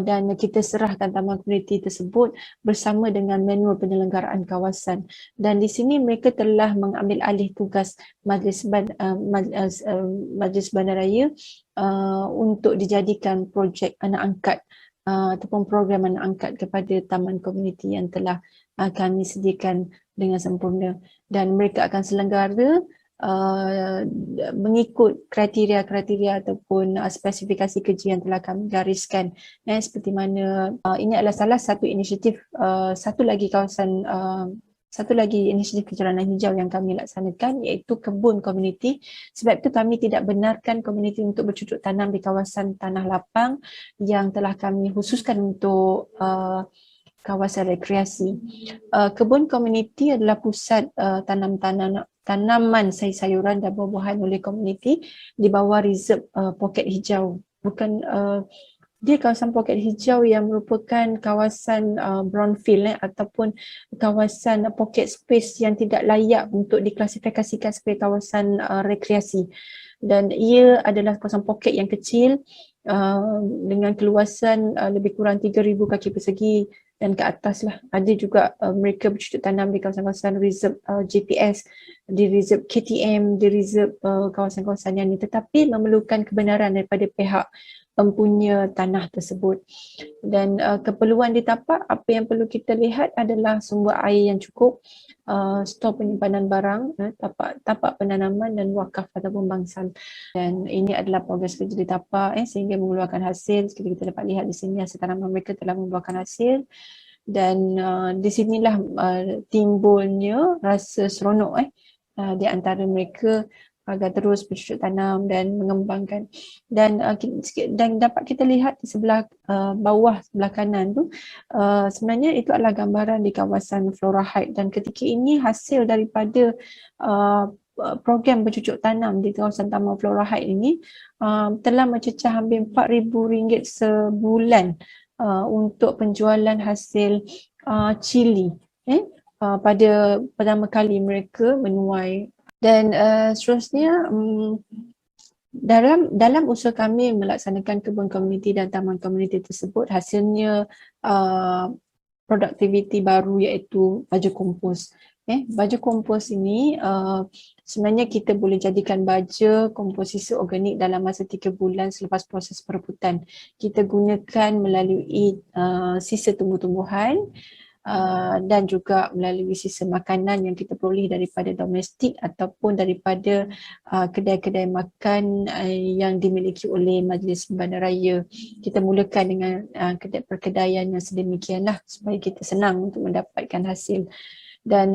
dan kita serahkan taman komuniti tersebut bersama dengan manual penyelenggaraan kawasan. Dan di sini mereka telah mengambil alih tugas Majlis Bandaraya untuk dijadikan projek anak angkat ataupun program anak angkat kepada taman komuniti yang telah kami sediakan dengan sempurna. Dan mereka akan selenggara mengikut kriteria-kriteria ataupun spesifikasi kerja yang telah kami gariskan. Seperti mana ini adalah salah satu inisiatif, satu lagi inisiatif kejaranan hijau yang kami laksanakan, iaitu kebun komuniti. Sebab itu kami tidak benarkan komuniti untuk bercocok tanam di kawasan tanah lapang yang telah kami khususkan untuk kawasan rekreasi. Kebun komuniti adalah pusat tanaman sayur-sayuran dan buah-buahan oleh komuniti di bawah reserve poket hijau. Bukan dia kawasan poket hijau yang merupakan kawasan brownfield ataupun kawasan pocket space yang tidak layak untuk diklasifikasikan sebagai kawasan rekreasi. Dan ia adalah kawasan poket yang kecil dengan keluasan lebih kurang 3,000 kaki persegi dan ke atas lah. Ada juga mereka bercocok tanam di kawasan-kawasan reserve GPS, di reserve KTM, di reserve kawasan-kawasan yang ini, tetapi memerlukan kebenaran daripada pihak mempunyai tanah tersebut. Dan keperluan di tapak, apa yang perlu kita lihat adalah sumber air yang cukup, stor penyimpanan barang, tapak penanaman dan wakaf ataupun bangsal. Dan ini adalah progres kerja di tapak sehingga mengeluarkan hasil. Seperti kita dapat lihat di sini hasil tanaman mereka telah membuahkan hasil. Dan di sinilah timbulnya rasa seronok di antara mereka agar terus bercocok tanam dan mengembangkan. Dan dapat kita lihat di sebelah bawah sebelah kanan tu, sebenarnya itu adalah gambaran di kawasan Flora Heights, dan ketika ini hasil daripada program bercucuk tanam di kawasan Taman Flora Heights ini telah mencecah hampir RM4,000 sebulan untuk penjualan hasil cili pada pertama kali mereka menuai. Dan seterusnya dalam usaha kami melaksanakan kebun komuniti dan taman komuniti tersebut, hasilnya produktiviti baru iaitu baju kompos. Baju kompos ini sebenarnya kita boleh jadikan baja komposisi organik dalam masa 3 bulan selepas proses perebutan. Kita gunakan melalui sisa tumbuh-tumbuhan dan juga melalui sisa makanan yang kita peroleh daripada domestik ataupun daripada kedai-kedai makan yang dimiliki oleh Majlis Bandaraya. Kita mulakan dengan perkedaian yang sedemikianlah supaya kita senang untuk mendapatkan hasil. Dan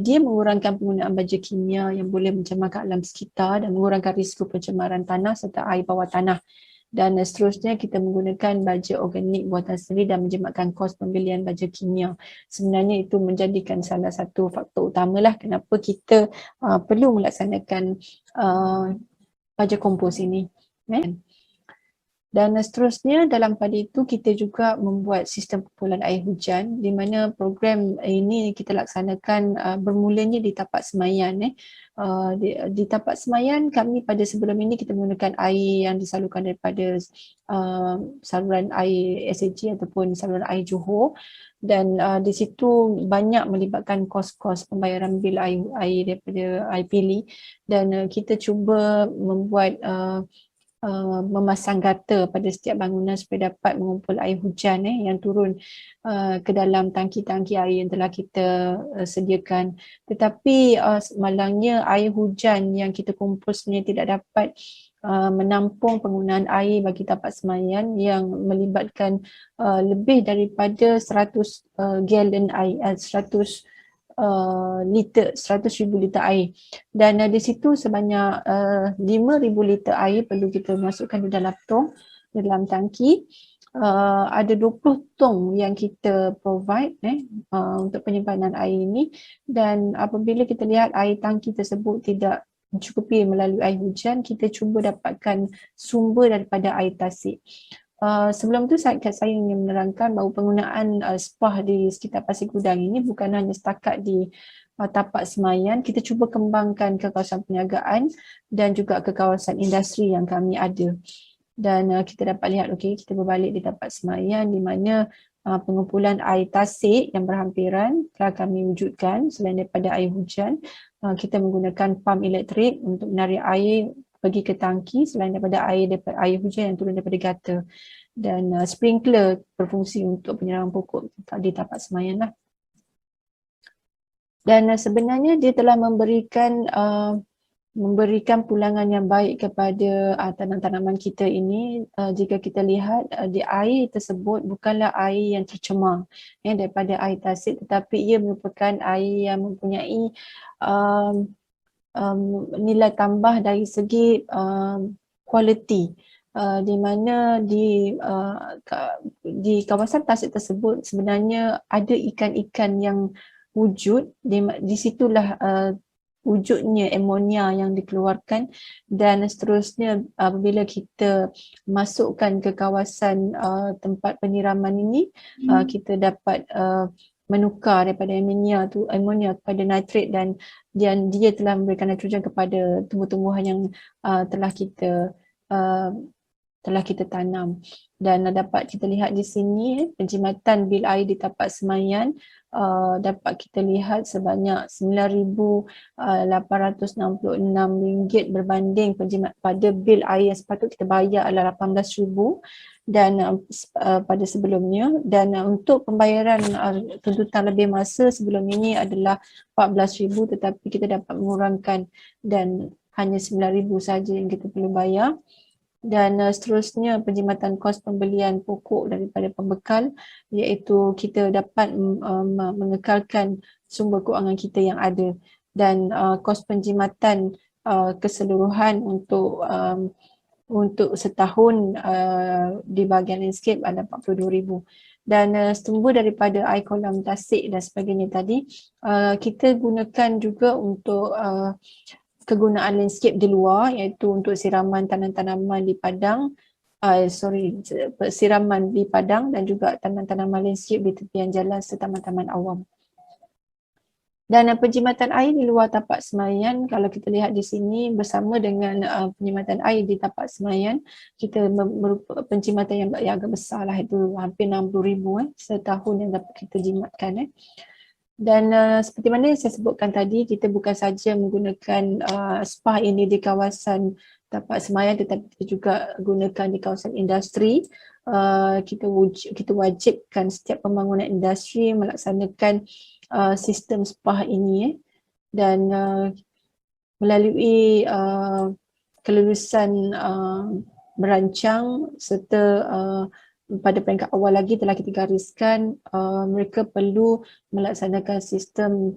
dia mengurangkan penggunaan baja kimia yang boleh mencemarkan alam sekitar dan mengurangkan risiko pencemaran tanah serta air bawah tanah. Dan seterusnya kita menggunakan baja organik buatan sendiri dan menjimatkan kos pembelian baja kimia. Sebenarnya itu menjadikan salah satu faktor utamalah kenapa kita perlu melaksanakan baja kompos ini. Dan seterusnya dalam pada itu kita juga membuat sistem kumpulan air hujan, di mana program ini kita laksanakan bermulanya di tapak semayan. Di tapak semayan kami pada sebelum ini kita menggunakan air yang disalurkan daripada saluran air SAG ataupun saluran air Johor, dan di situ banyak melibatkan kos-kos pembayaran bil air daripada air pili, dan kita cuba membuat memasang gata pada setiap bangunan supaya dapat mengumpul air hujan yang turun ke dalam tangki-tangki air yang telah kita sediakan. Tetapi malangnya air hujan yang kita kumpul sebenarnya tidak dapat menampung penggunaan air bagi tapak semayan yang melibatkan lebih daripada 100 galon air, 100,000 liter air, dan di situ sebanyak 5,000 liter air perlu kita masukkan di dalam tong, dalam tangki. Ada 20 tong yang kita provide untuk penyimpanan air ini, dan apabila kita lihat air tangki tersebut tidak mencukupi melalui air hujan, kita cuba dapatkan sumber daripada air tasik. Sebelum tu saya ingin menerangkan bahawa penggunaan spa di sekitar Pasir Gudang ini bukan hanya setakat di tapak semayan, kita cuba kembangkan ke kawasan perniagaan dan juga ke kawasan industri yang kami ada. Dan kita dapat lihat, kita berbalik di tapak semayan di mana pengumpulan air tasik yang berhampiran telah kami wujudkan. Selain daripada air hujan, kita menggunakan pam elektrik untuk menarik air pergi ke tangki selain daripada air hujan yang turun daripada gata, dan sprinkler berfungsi untuk penyiraman pokok di tapak semayan lah. Dan sebenarnya dia telah memberikan pulangan yang baik kepada tanaman-tanaman kita ini. Jika kita lihat di air tersebut bukanlah air yang tercemar daripada air tasik, tetapi ia merupakan air yang mempunyai nilai tambah dari segi kualiti, di mana di kawasan tasik tersebut sebenarnya ada ikan-ikan yang wujud, di situlah wujudnya amonia yang dikeluarkan. Dan seterusnya apabila kita masukkan ke kawasan tempat penyiraman ini, kita dapat menukar daripada amonia kepada nitrat, dan dia telah memberikan nitrogen kepada tumbuh-tumbuhan yang telah kita tanam. Dan dapat kita lihat di sini penjimatan bil air di tapak semayan dapat kita lihat sebanyak RM9,866 berbanding penjimat pada bil air yang sepatutnya kita bayar adalah RM18,000 dan pada sebelumnya. Dan untuk pembayaran tuntutan lebih masa sebelum ini adalah RM14,000, tetapi kita dapat mengurangkan dan hanya RM9,000 saja yang kita perlu bayar. Dan seterusnya penjimatan kos pembelian pokok daripada pembekal, iaitu kita dapat mengekalkan sumber kewangan kita yang ada. Dan kos penjimatan keseluruhan untuk setahun di bahagian landscape ada 42,000. Dan sumber daripada air kolam tasik dan sebagainya tadi, kita gunakan juga untuk kegunaan landscape di luar, iaitu untuk siraman tanam-tanaman di padang, siraman di padang dan juga tanaman-tanaman landscape di tepian jalan serta taman-taman awam. Dan penjimatan air di luar tapak semaian, kalau kita lihat di sini bersama dengan penjimatan air di tapak semaian, kita penjimatan yang agak besar lah, itu hampir 60,000 setahun yang dapat kita jimatkan. Dan seperti mana yang saya sebutkan tadi, kita bukan saja menggunakan spa ini di kawasan tapak semaian, tetapi kita juga gunakan di kawasan industri. Kita wajibkan setiap pembangunan industri melaksanakan sistem spa ini, dan melalui kelulusan merancang serta pada peringkat awal lagi telah kita gariskan mereka perlu melaksanakan sistem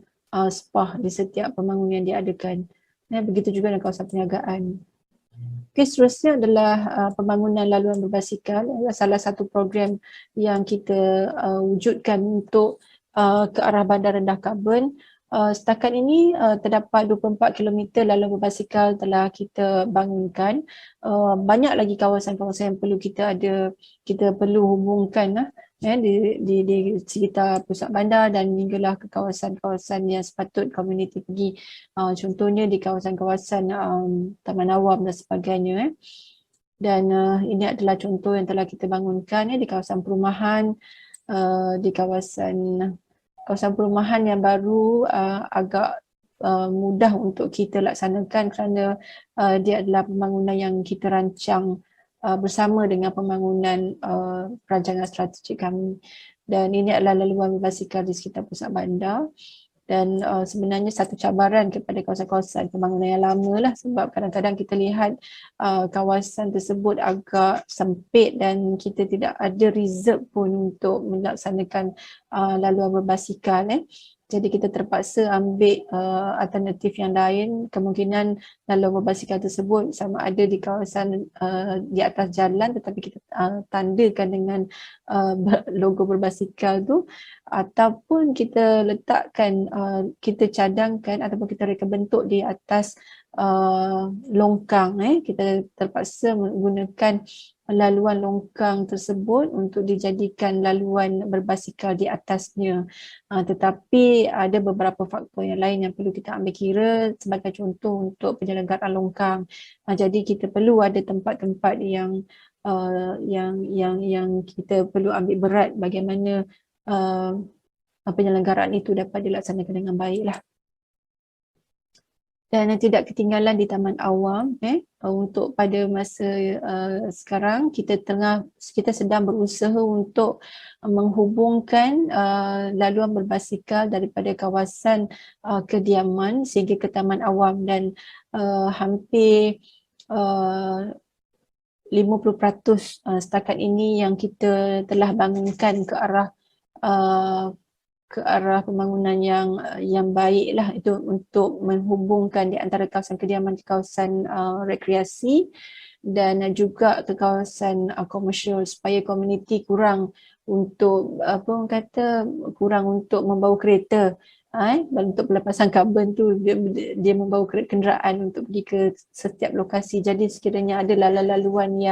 spa di setiap pembangunan yang diadakan. Begitu juga dengan kawasan perniagaan. Okay, seterusnya adalah pembangunan laluan berbasikal, salah satu program yang kita wujudkan untuk ke arah bandar rendah karbon. Setakat ini terdapat 24 km laluan berbasikal telah kita bangunkan. Banyak lagi kawasan-kawasan yang perlu kita perlu hubungkan di sekitar pusat bandar dan hinggalah ke kawasan-kawasan yang sepatut komuniti pergi. Contohnya di kawasan-kawasan taman awam dan sebagainya. Dan ini adalah contoh yang telah kita bangunkan di kawasan perumahan, di kawasan perumahan yang baru agak mudah untuk kita laksanakan kerana dia adalah pembangunan yang kita rancang bersama dengan pembangunan perancangan strategik kami. Dan ini adalah laluan berbasikal di sekitar pusat bandar. Dan sebenarnya satu cabaran kepada kawasan-kawasan pembangunan yang lama lah, sebab kadang-kadang kita lihat kawasan tersebut agak sempit dan kita tidak ada reserve pun untuk melaksanakan laluan berbasikal. Jadi kita terpaksa ambil alternatif yang lain. Kemungkinan laluan berbasikal tersebut sama ada di kawasan di atas jalan, tetapi kita tandakan dengan logo berbasikal tu, ataupun kita letakkan, kita cadangkan ataupun kita reka bentuk di atas longkang. Kita terpaksa menggunakan laluan longkang tersebut untuk dijadikan laluan berbasikal di atasnya. Tetapi ada beberapa faktor yang lain yang perlu kita ambil kira, sebagai contoh untuk penyelenggaraan longkang. Jadi kita perlu ada tempat-tempat yang kita perlu ambil berat bagaimana penyelenggaraan itu dapat dilaksanakan dengan baiklah. Dan tidak ketinggalan di taman awam, untuk pada masa sekarang kita sedang berusaha untuk menghubungkan laluan berbasikal daripada kawasan kediaman sehingga ke taman awam, dan hampir 50% setakat ini yang kita telah bangunkan ke arah pembangunan yang baik lah, itu untuk menghubungkan di antara kawasan kediaman ke kawasan rekreasi dan juga ke kawasan komersial, supaya komuniti kurang untuk membawa kereta. Untuk pelepasan karbon tu dia membawa kenderaan untuk pergi ke setiap lokasi. Jadi sekiranya ada laluan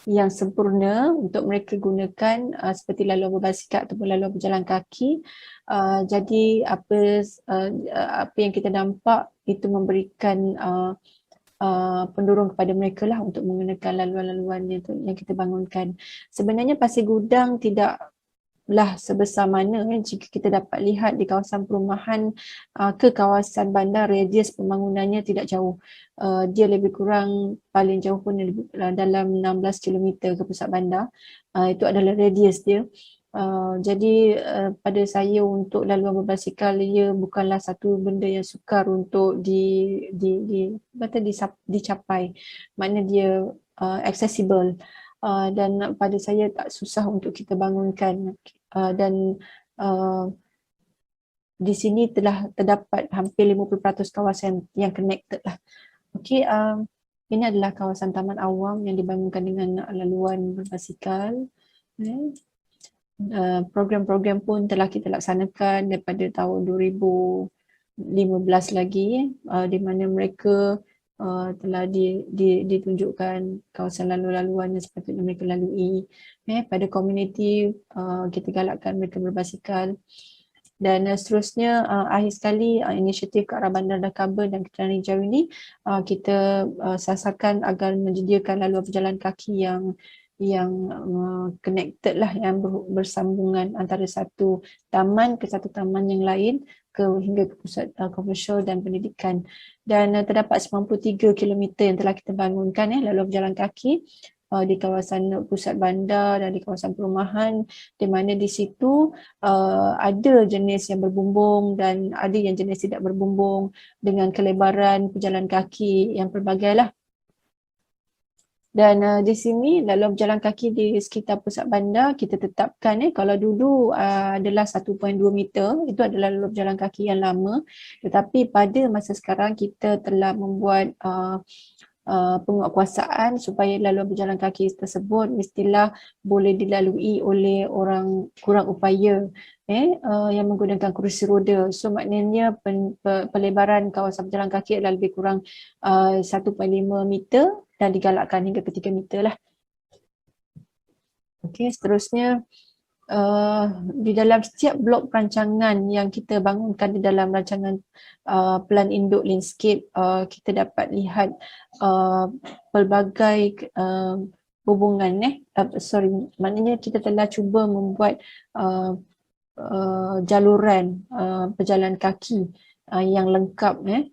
yang sempurna untuk mereka gunakan, seperti laluan berbasikal ataupun laluan berjalan kaki. Jadi apa yang kita nampak itu memberikan pendorong kepada mereka lah untuk menggunakan laluan-laluan yang kita bangunkan. Sebenarnya Pasir Gudang tidaklah sebesar mana jika kita dapat lihat di kawasan perumahan ke kawasan bandar, radius pembangunannya tidak jauh. Dia lebih kurang paling jauh pun dalam 16 km ke pusat bandar. Itu adalah radius dia. Jadi pada saya untuk laluan berbasikal, ia bukanlah satu benda yang sukar untuk dicapai. Maknanya dia accessible. Dan pada saya tak susah untuk kita bangunkan, dan di sini telah terdapat hampir 50% kawasan yang connected lah. Okey, ini adalah kawasan taman awam yang dibangunkan dengan laluan berbasikal. Program-program pun telah kita laksanakan daripada tahun 2015 lagi, di mana mereka telah ditunjukkan kawasan lalu-laluan yang sepatutnya mereka lalui. Pada komuniti kita galakkan mereka berbasikal. Dan seterusnya, akhir sekali inisiatif ke arah bandar dan karbon dan kehadiran hijau ini kita sasarkan agar menyediakan laluan berjalan kaki yang connected lah, yang bersambungan antara satu taman ke satu taman yang lain hingga ke pusat komersial dan pendidikan. Dan terdapat 93 km yang telah kita bangunkan laluan berjalan kaki di kawasan pusat bandar dan di kawasan perumahan, di mana di situ ada jenis yang berbumbung dan ada yang jenis tidak berbumbung dengan kelebaran pejalan kaki yang pelbagai lah. Dan di sini laluan berjalan kaki di sekitar pusat bandar kita tetapkan kalau dulu adalah 1.2 meter, itu adalah laluan berjalan kaki yang lama, tetapi pada masa sekarang kita telah membuat penguatkuasaan supaya laluan berjalan kaki tersebut mestilah boleh dilalui oleh orang kurang upaya yang menggunakan kerusi roda. So maknanya pelebaran kawasan berjalan kaki adalah lebih kurang 1.5 meter dan digalakkan hingga ke 3 meter lah. Okey, seterusnya di dalam setiap blok perancangan yang kita bangunkan di dalam rancangan plan induk landscape, kita dapat lihat pelbagai hubungan maknanya kita telah cuba membuat jaluran pejalan kaki yang lengkap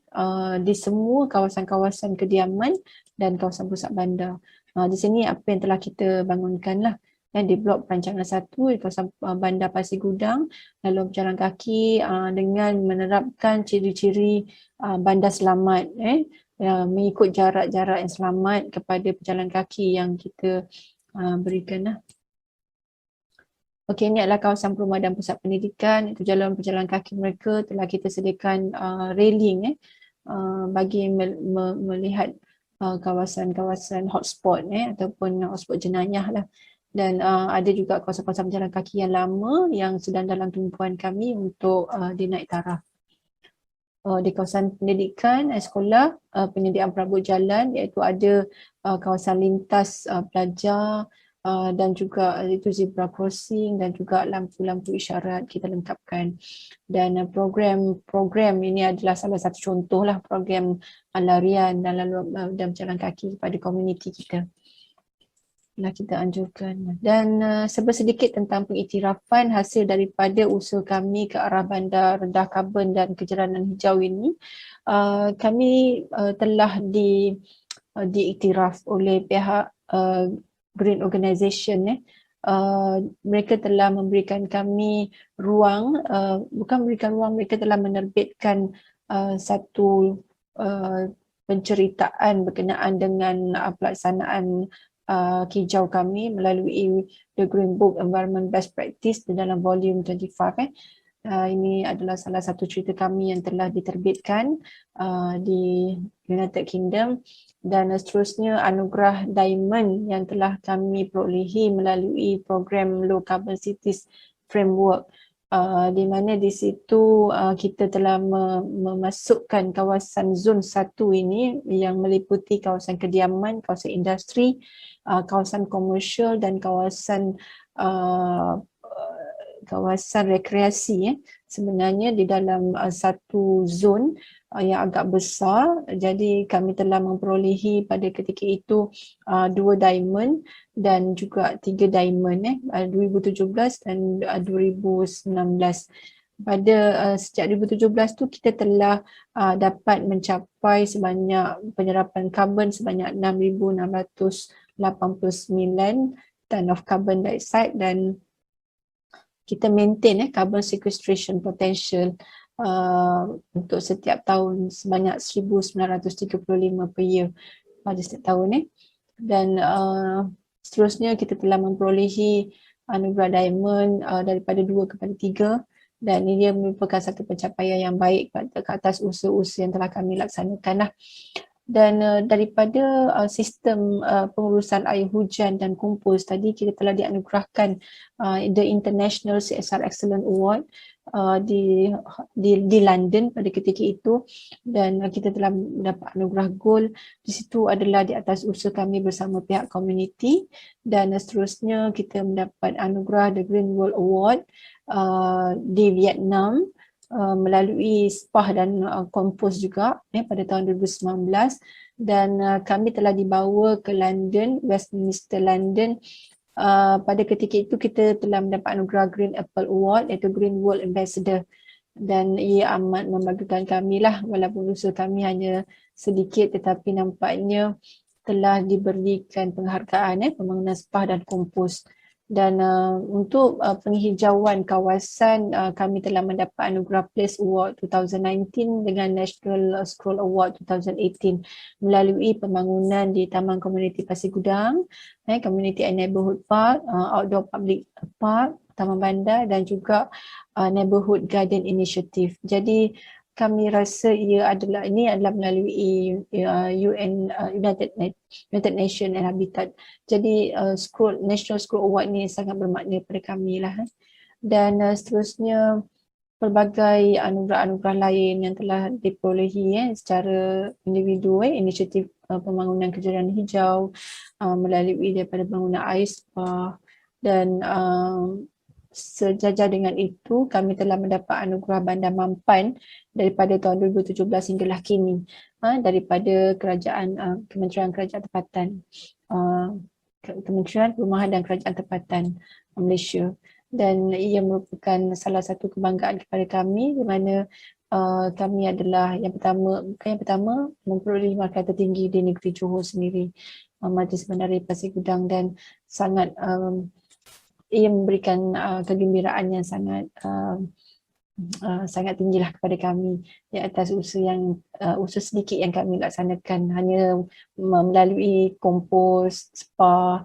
di semua kawasan-kawasan kediaman dan kawasan pusat bandar. Di sini apa yang telah kita bangunkan lah. Di blok perancangan 1 di kawasan bandar Pasir Gudang, lalu berjalan kaki dengan menerapkan ciri-ciri bandar selamat, mengikut jarak-jarak yang selamat kepada pejalan kaki yang kita berikan lah. Okey, ini adalah kawasan perumahan dan pusat pendidikan. Itu jalan pejalan kaki mereka telah kita sediakan railing bagi melihat kawasan-kawasan hotspot ataupun hotspot jenayah lah. Dan ada juga kawasan-kawasan berjalan kaki yang lama yang sedang dalam tumpuan kami untuk dinaik taraf. Di kawasan pendidikan, sekolah, penyediaan perabot jalan, iaitu ada kawasan lintas pelajar dan juga itu zebra crossing dan juga lampu-lampu isyarat kita lengkapkan. Dan program ini adalah salah satu contoh lah program larian dan berjalan kaki pada komuniti kita. Kita anjurkan. Dan sedikit tentang pengiktirafan hasil daripada usaha kami ke arah bandar rendah karbon dan kejiranan hijau ini, kami telah diiktiraf oleh pihak Green Organisation. Mereka telah memberikan kami ruang, bukan memberikan ruang, mereka telah menerbitkan satu penceritaan berkenaan dengan pelaksanaan hijau kami melalui The Green Book Environment Best Practice di dalam volume 25. Ini adalah salah satu cerita kami yang telah diterbitkan di United Kingdom. Dan seterusnya anugerah Diamond yang telah kami perolehi melalui program Low Carbon Cities Framework, di mana di situ kita telah memasukkan kawasan zon 1 ini yang meliputi kawasan kediaman, kawasan industri, kawasan komersial dan kawasan rekreasi sebenarnya di dalam satu zon yang agak besar. Jadi kami telah memperolehi pada ketika itu 2 diamond dan juga 3 diamond 2017 dan 2019. Pada sejak 2017 tu kita telah dapat mencapai sebanyak penyerapan karbon sebanyak 6,689 ton of carbon dioxide dan kita maintain carbon sequestration potential untuk setiap tahun sebanyak 1,935 per year pada setiap tahun. Dan seterusnya kita telah memperolehi anugerah diamond daripada 2 kepada 3 dan ini merupakan satu pencapaian yang baik ke atas usaha-usaha yang telah kami laksanakan. Dan daripada sistem pengurusan air hujan dan kompos tadi, kita telah dianugerahkan the International CSR Excellence Award di London pada ketika itu, dan kita telah mendapat anugerah gold. Di situ adalah di atas usaha kami bersama pihak komuniti, dan seterusnya kita mendapat anugerah the Green World Award di Vietnam melalui spa dan kompos juga pada tahun 2019, dan kami telah dibawa ke London, Westminster London. Pada ketika itu kita telah mendapat anugerah Green Apple Award iaitu Green World Ambassador, dan ia amat membanggakan kami lah, walaupun usaha kami hanya sedikit tetapi nampaknya telah diberikan penghargaan pembangunan spa dan kompos. Dan untuk penghijauan kawasan, kami telah mendapat anugerah Place Award 2019 dengan National Scroll Award 2018 melalui pembangunan di Taman Komuniti Pasir Gudang, Community and Neighbourhood Park, Outdoor Public Park, Taman Bandar, dan juga Neighbourhood Garden Initiative. Jadi kami rasa ini adalah melalui United Nations and Habitat. Jadi National Scroll Award ni sangat bermakna pada kami lah. Dan seterusnya pelbagai anugerah-anugerah lain yang telah diperolehi secara individu, inisiatif pembangunan kejayaan hijau melalui daripada bangunan air spa, dan sejajar dengan itu kami telah mendapat anugerah Bandar Mampan daripada tahun 2017 hinggalah kini daripada Kementerian Kerajaan Tempatan, Kementerian Perumahan dan Kerajaan Tempatan Malaysia, dan ia merupakan salah satu kebanggaan kepada kami di mana kami adalah bukan yang pertama memperoleh markah tertinggi di negeri Johor sendiri, Majlis Bandar Pasir Gudang, dan sangat ia memberikan kegembiraan yang sangat tinggilah kepada kami di atas usaha sedikit yang kami laksanakan, hanya melalui kompos, spa,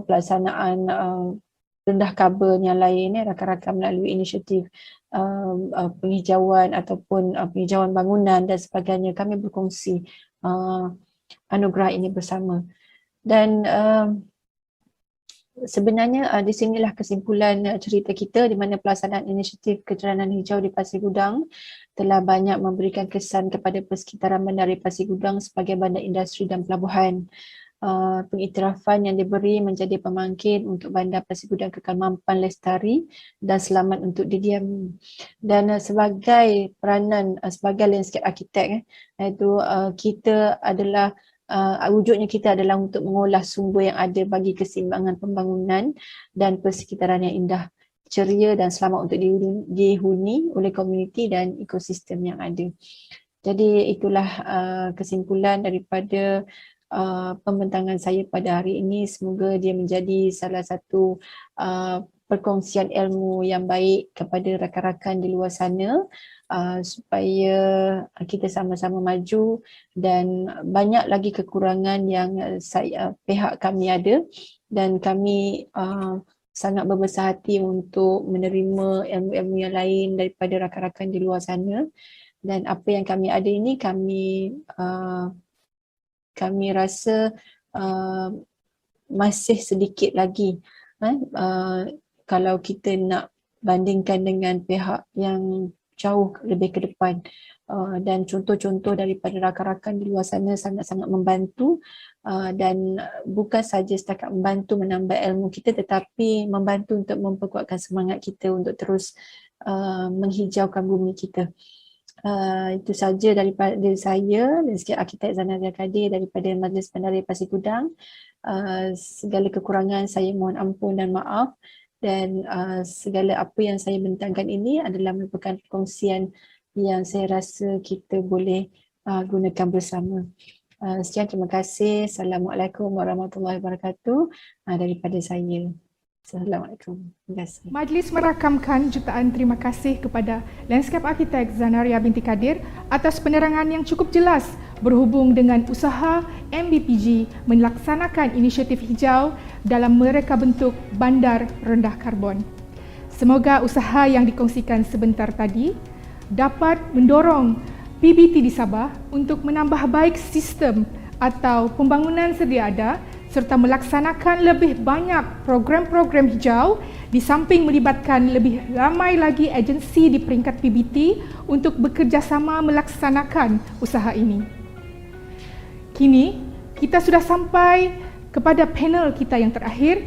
pelaksanaan rendah karbon yang lain, rakan-rakan melalui inisiatif penghijauan ataupun penghijauan bangunan dan sebagainya. Kami berkongsi anugerah ini bersama. Dan sebenarnya di sinilah kesimpulan cerita kita, di mana pelaksanaan inisiatif kejaranan hijau di Pasir Gudang telah banyak memberikan kesan kepada persekitaran bandar Pasir Gudang sebagai bandar industri dan pelabuhan. Pengiktirafan yang diberi menjadi pemangkin untuk bandar Pasir Gudang kekal mampan, lestari dan selamat untuk didiami. Dan sebagai peranan sebagai landscape architect, iaitu kita adalah wujudnya kita adalah untuk mengolah sumber yang ada bagi keseimbangan pembangunan dan persekitaran yang indah, ceria dan selamat untuk dihuni oleh komuniti dan ekosistem yang ada. Jadi itulah kesimpulan daripada pembentangan saya pada hari ini. Semoga dia menjadi salah satu perkongsian ilmu yang baik kepada rakan-rakan di luar sana, supaya kita sama-sama maju, dan banyak lagi kekurangan yang pihak kami ada, dan kami sangat berbesar hati untuk menerima ilmu-ilmu yang lain daripada rakan-rakan di luar sana. Dan apa yang kami ada ini kami rasa masih sedikit lagi kalau kita nak bandingkan dengan pihak yang jauh lebih ke depan, dan contoh-contoh daripada rakan-rakan di luar sana sangat-sangat membantu, dan bukan saja setakat membantu menambah ilmu kita, tetapi membantu untuk memperkuatkan semangat kita untuk terus menghijaukan bumi kita. Itu saja daripada saya dan sikit arkitek Zanaria Kadir daripada Majlis Bandar Pasir Gudang. Segala kekurangan saya mohon ampun dan maaf, dan segala apa yang saya bentangkan ini adalah merupakan perkongsian yang saya rasa kita boleh gunakan bersama. Sekian, terima kasih. Assalamualaikum warahmatullahi wabarakatuh daripada saya. Assalamualaikum. Terima kasih. Majlis merakamkan jutaan terima kasih kepada landscape architect Zanaria binti Kadir atas penerangan yang cukup jelas berhubung dengan usaha MBPG melaksanakan inisiatif hijau dalam mereka bentuk bandar rendah karbon. Semoga usaha yang dikongsikan sebentar tadi dapat mendorong PBT di Sabah untuk menambah baik sistem atau pembangunan sedia ada serta melaksanakan lebih banyak program-program hijau di samping melibatkan lebih ramai lagi agensi di peringkat PBT untuk bekerjasama melaksanakan usaha ini. Kini, kita sudah sampai kepada panel kita yang terakhir.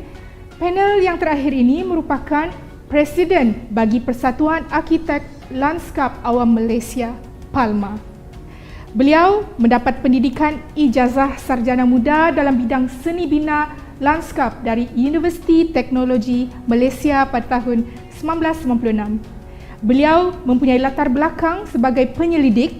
Panel yang terakhir ini merupakan Presiden bagi Persatuan Arkitek Lanskap Awam Malaysia, PALMA. Beliau mendapat pendidikan ijazah sarjana muda dalam bidang seni bina lanskap dari Universiti Teknologi Malaysia pada tahun 1996. Beliau mempunyai latar belakang sebagai penyelidik,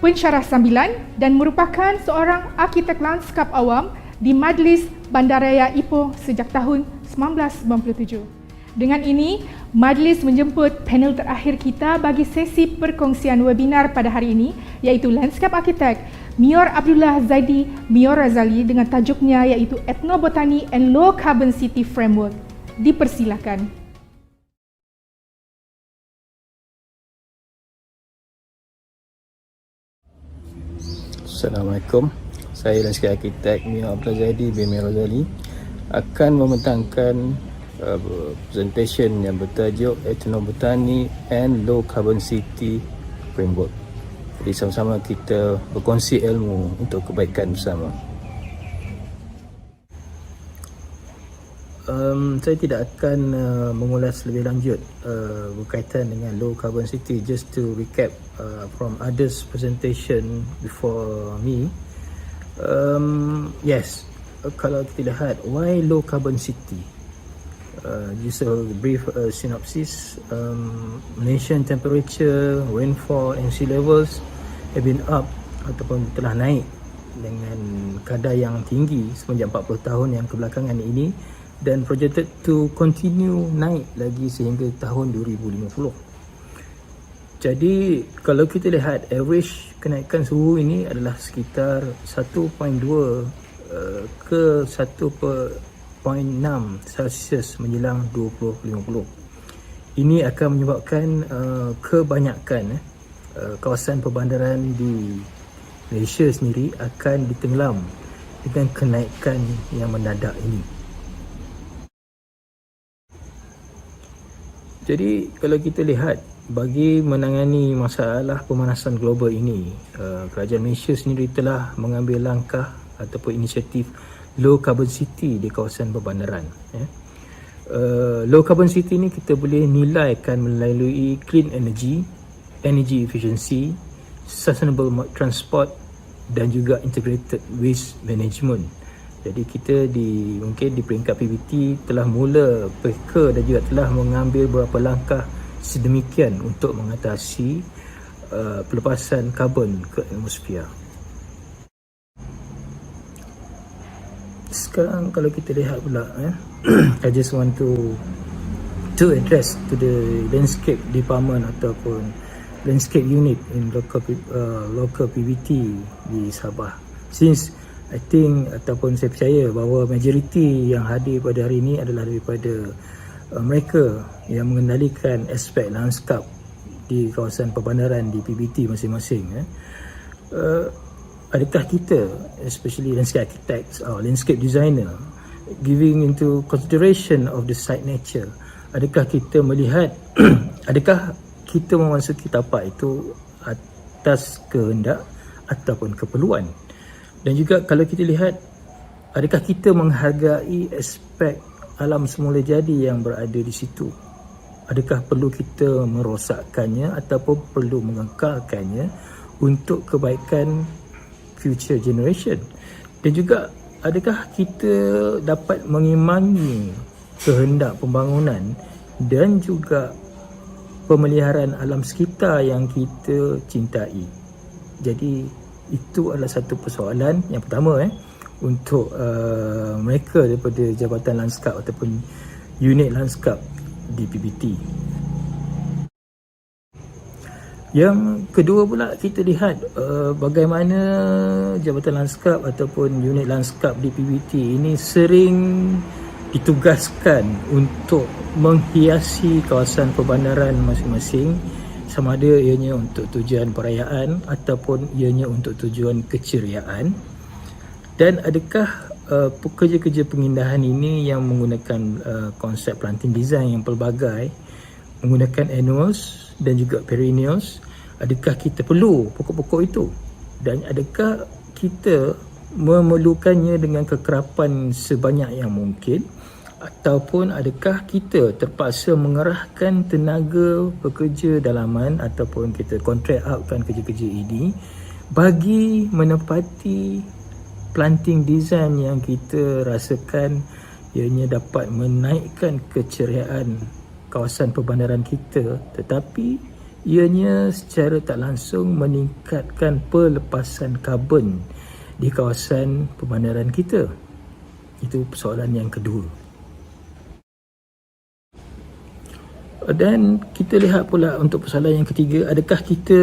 pensyarah sambilan dan merupakan seorang arkitek lanskap awam di Majlis Bandaraya Ipoh sejak tahun 1997. Dengan ini, Majlis menjemput panel terakhir kita bagi sesi perkongsian webinar pada hari ini, iaitu Landscape Architect Mior Abdullah Zaidi Mior Razali dengan tajuknya iaitu Ethnobotany and Low Carbon City Framework. Dipersilakan. Assalamualaikum. Saya Landscape Architect Mior Abdullah Zaidi bin Mior Razali akan membentangkan presentation yang bertajuk Ethnobotany and Low Carbon City Framework. Jadi sama-sama kita berkongsi ilmu untuk kebaikan bersama. Saya tidak akan mengulas lebih lanjut berkaitan dengan low carbon city. Just to recap from others presentation before me. Yes, kalau kita lihat why low carbon city. Just a brief synopsis. Malaysian temperature, rainfall and sea levels have been up ataupun telah naik dengan kadar yang tinggi sepanjang 40 tahun yang kebelakangan ini dan projected to continue naik lagi sehingga tahun 2050. Jadi kalau kita lihat average kenaikan suhu ini adalah sekitar 1.2 ke 1.6 Celsius menjelang 2050. Ini akan menyebabkan kebanyakan kawasan perbandaran di Malaysia sendiri akan ditenggelam dengan kenaikan yang mendadak ini. Jadi kalau kita lihat bagi menangani masalah pemanasan global ini, kerajaan Malaysia sendiri telah mengambil langkah ataupun inisiatif low carbon city di kawasan perbandaran. Low carbon city ni kita boleh nilaikan melalui clean energy, energy efficiency, sustainable transport dan juga integrated waste management. Jadi kita mungkin di peringkat PBT telah mula peka dan juga telah mengambil beberapa langkah sedemikian untuk mengatasi pelepasan karbon ke atmosfer. Sekarang kalau kita lihat pula, I just want to address to the landscape department ataupun landscape unit in local PBT di Sabah. Since I think ataupun saya percaya bahawa majoriti yang hadir pada hari ini adalah daripada mereka yang mengendalikan aspek lanskap di kawasan perbandaran di PBT masing-masing. Adakah kita, especially landscape architects or landscape designer, giving into consideration of the site nature? Adakah kita melihat, adakah kita memasuki tapak itu atas kehendak ataupun keperluan? Dan juga kalau kita lihat, adakah kita menghargai aspek alam semula jadi yang berada di situ? Adakah perlu kita merosakkannya ataupun perlu mengekalkannya untuk kebaikan future generation? Dan juga adakah kita dapat mengimbangi kehendak pembangunan dan juga pemeliharaan alam sekitar yang kita cintai? Jadi itu adalah satu persoalan yang pertama untuk mereka daripada Jabatan Lanskap ataupun unit lanskap di PBT. Yang kedua pula kita lihat bagaimana Jabatan Lanskap ataupun unit lanskap di PBT ini sering ditugaskan untuk menghiasi kawasan perbandaran masing-masing, sama ada ianya untuk tujuan perayaan ataupun ianya untuk tujuan keceriaan. Dan adakah kerja-kerja pengindahan ini yang menggunakan konsep planting design yang pelbagai, menggunakan annuals dan juga perennials, adakah kita perlu pokok-pokok itu? Dan adakah kita memerlukannya dengan kekerapan sebanyak yang mungkin, ataupun adakah kita terpaksa mengerahkan tenaga pekerja dalaman ataupun kita contract outkan kerja-kerja ini bagi menepati planting design yang kita rasakan ianya dapat menaikkan keceriaan kawasan perbandaran kita, tetapi ianya secara tak langsung meningkatkan pelepasan karbon di kawasan perbandaran kita. Itu persoalan yang kedua. Dan kita lihat pula untuk persoalan yang ketiga, adakah kita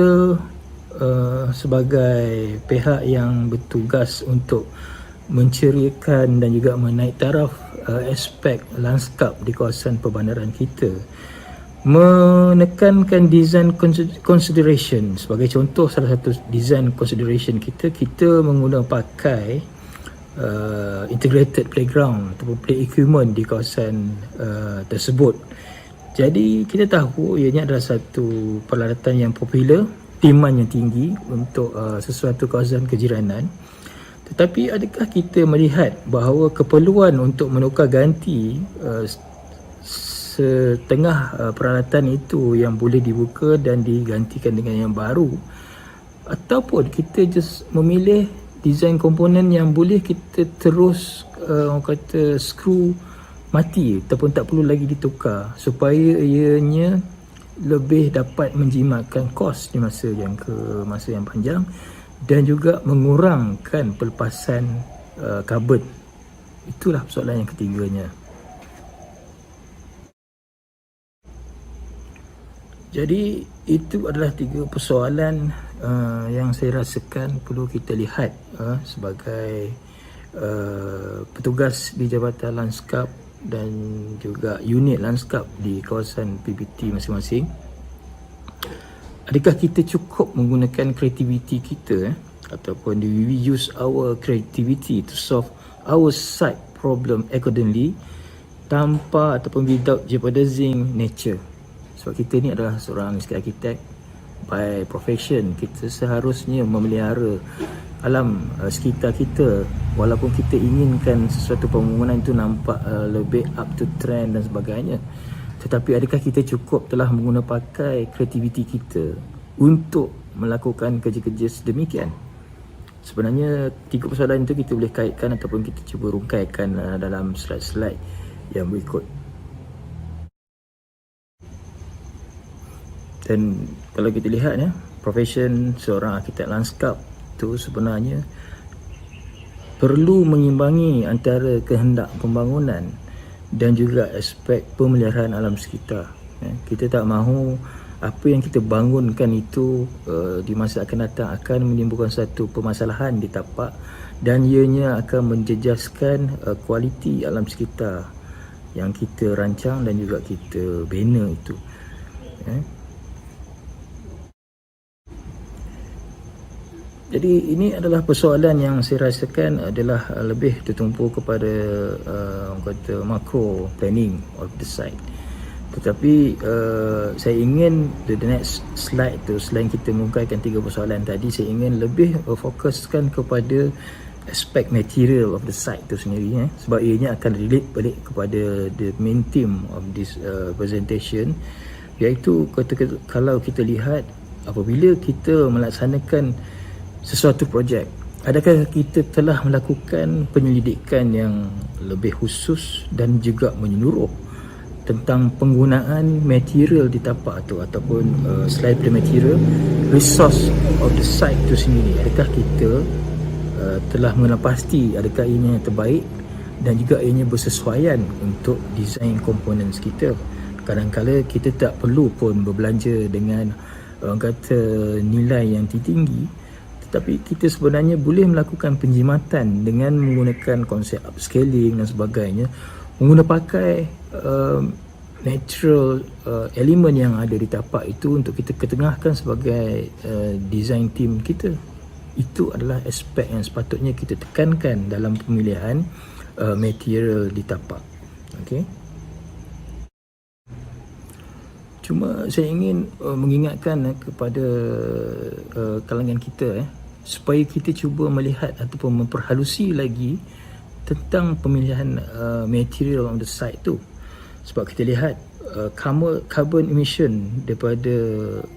sebagai pihak yang bertugas untuk menceriakan dan juga menaik taraf aspek lanskap di kawasan perbandaran kita, menekankan design consideration. Sebagai contoh, salah satu design consideration kita menggunakan pakai integrated playground ataupun play equipment di kawasan tersebut. Jadi kita tahu ianya adalah satu peralatan yang popular, demand yang tinggi untuk sesuatu kawasan kejiranan. Tetapi adakah kita melihat bahawa keperluan untuk menukar ganti setengah peralatan itu yang boleh dibuka dan digantikan dengan yang baru, ataupun kita just memilih design komponen yang boleh kita terus orang kata skru mati ataupun tak perlu lagi ditukar supaya ianya lebih dapat menjimatkan kos di masa yang panjang dan juga mengurangkan pelepasan karbon. Itulah persoalan yang ketiganya. Jadi itu adalah 3 persoalan yang saya rasakan perlu kita lihat sebagai petugas di Jabatan Lanskap dan juga unit lanskap di kawasan PBT masing-masing. Adakah kita cukup menggunakan kreativiti kita ataupun do we use our creativity to solve our site problem accordingly tanpa ataupun without jeopardizing nature? Sebab kita ni adalah seorang landscape architect by profession. Kita seharusnya memelihara alam sekitar kita, walaupun kita inginkan sesuatu pembangunan itu nampak lebih up to trend dan sebagainya. Tetapi adakah kita cukup telah menggunakan pakai kreativiti kita untuk melakukan kerja-kerja sedemikian? Sebenarnya 3 persoalan itu kita boleh kaitkan ataupun kita cuba rungkaikan dalam slide-slide yang berikut. Dan kalau kita lihat profession seorang arkitek lanskap itu sebenarnya perlu mengimbangi antara kehendak pembangunan dan juga aspek pemeliharaan alam sekitar. Kita tak mahu apa yang kita bangunkan itu di masa akan datang akan menimbulkan satu permasalahan di tapak dan ianya akan menjejaskan kualiti alam sekitar yang kita rancang dan juga kita bina itu. Jadi ini adalah persoalan yang saya rasakan adalah lebih tertumpu kepada orang kata macro planning of the site. Tetapi saya ingin the next slide tu, selain kita mengungkapkan 3 persoalan tadi, saya ingin lebih fokuskan kepada aspek material of the site tu sendiri, sebab ianya akan relate balik kepada the main theme of this presentation, iaitu kalau kita lihat apabila kita melaksanakan sesuatu projek, adakah kita telah melakukan penyelidikan yang lebih khusus dan juga menyeluruh tentang penggunaan material di tapak tu ataupun slide play material, resource of the site tu sendiri. Adakah kita telah menepasti adakah ini yang terbaik dan juga ianya bersesuaian untuk design components kita. Kadang-kadang kita tak perlu pun berbelanja dengan orang kata nilai yang tinggi, tapi kita sebenarnya boleh melakukan penjimatan dengan menggunakan konsep upscaling dan sebagainya Mengguna pakai natural elemen yang ada di tapak itu untuk kita ketengahkan sebagai design team kita. Itu adalah aspek yang sepatutnya kita tekankan dalam pemilihan material di tapak. Okey. Cuma saya ingin mengingatkan kepada kalangan kita supaya kita cuba melihat ataupun memperhalusi lagi tentang pemilihan material on the site tu. Sebab kita lihat carbon emission daripada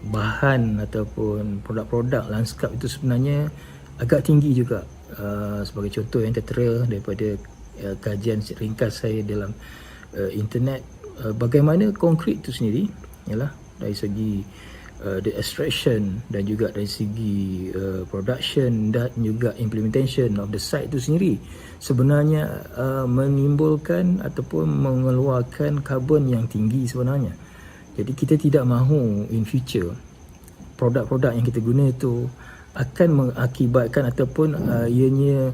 bahan ataupun produk-produk lanskap itu sebenarnya agak tinggi juga. Sebagai contoh yang tertera daripada kajian ringkas saya dalam internet, bagaimana konkrit itu sendiri ialah dari segi the extraction dan juga dari segi production dan juga implementation of the site itu sendiri sebenarnya menimbulkan ataupun mengeluarkan karbon yang tinggi sebenarnya. Jadi kita tidak mahu in future produk-produk yang kita guna itu akan mengakibatkan ataupun ianya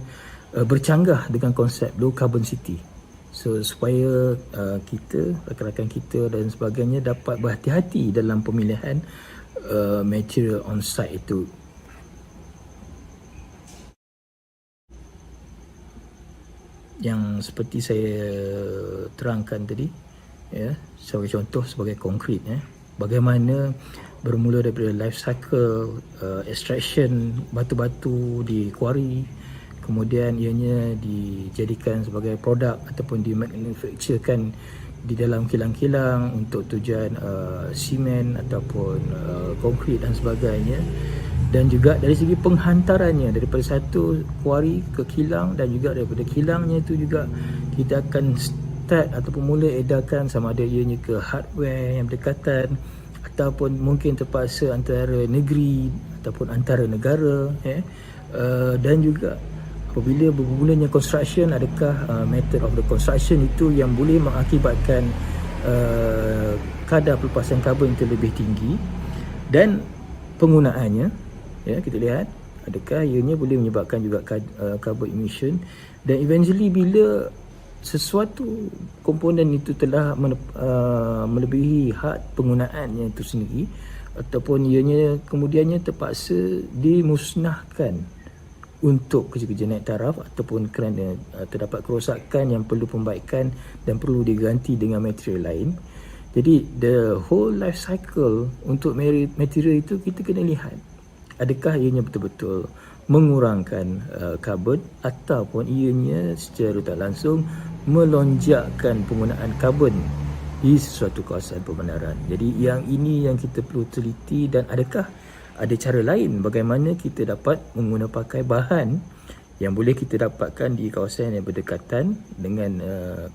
bercanggah dengan konsep low carbon city. So supaya kita, rakan-rakan kita dan sebagainya dapat berhati-hati dalam pemilihan material on site itu. Yang seperti saya terangkan tadi, ya, sebagai contoh, sebagai konkret, bagaimana bermula daripada life cycle extraction batu-batu di kuari, kemudian ianya dijadikan sebagai produk ataupun dimanufacturekan di dalam kilang-kilang untuk tujuan simen ataupun konkrit dan sebagainya, dan juga dari segi penghantarannya daripada satu kuari ke kilang, dan juga daripada kilangnya itu juga kita akan start ataupun mula edarkan sama ada ianya ke hardware yang berdekatan ataupun mungkin terpaksa antara negeri ataupun antara negara, dan juga apabila bermulanya construction, adakah method of the construction itu yang boleh mengakibatkan kadar pelepasan karbon itu lebih tinggi, dan penggunaannya, ya, kita lihat adakah ianya boleh menyebabkan juga carbon emission, dan eventually bila sesuatu komponen itu telah melebihi had penggunaannya itu sendiri ataupun ianya kemudiannya terpaksa dimusnahkan untuk kerja-kerja naik taraf ataupun kerana terdapat kerosakan yang perlu pembaikan dan perlu diganti dengan material lain. Jadi the whole life cycle untuk material itu kita kena lihat adakah ianya betul-betul mengurangkan karbon ataupun ianya secara tak langsung melonjakkan penggunaan karbon di sesuatu kawasan pembandaran. Jadi yang ini yang kita perlu teliti, dan adakah ada cara lain bagaimana kita dapat menggunakan pakai bahan yang boleh kita dapatkan di kawasan yang berdekatan dengan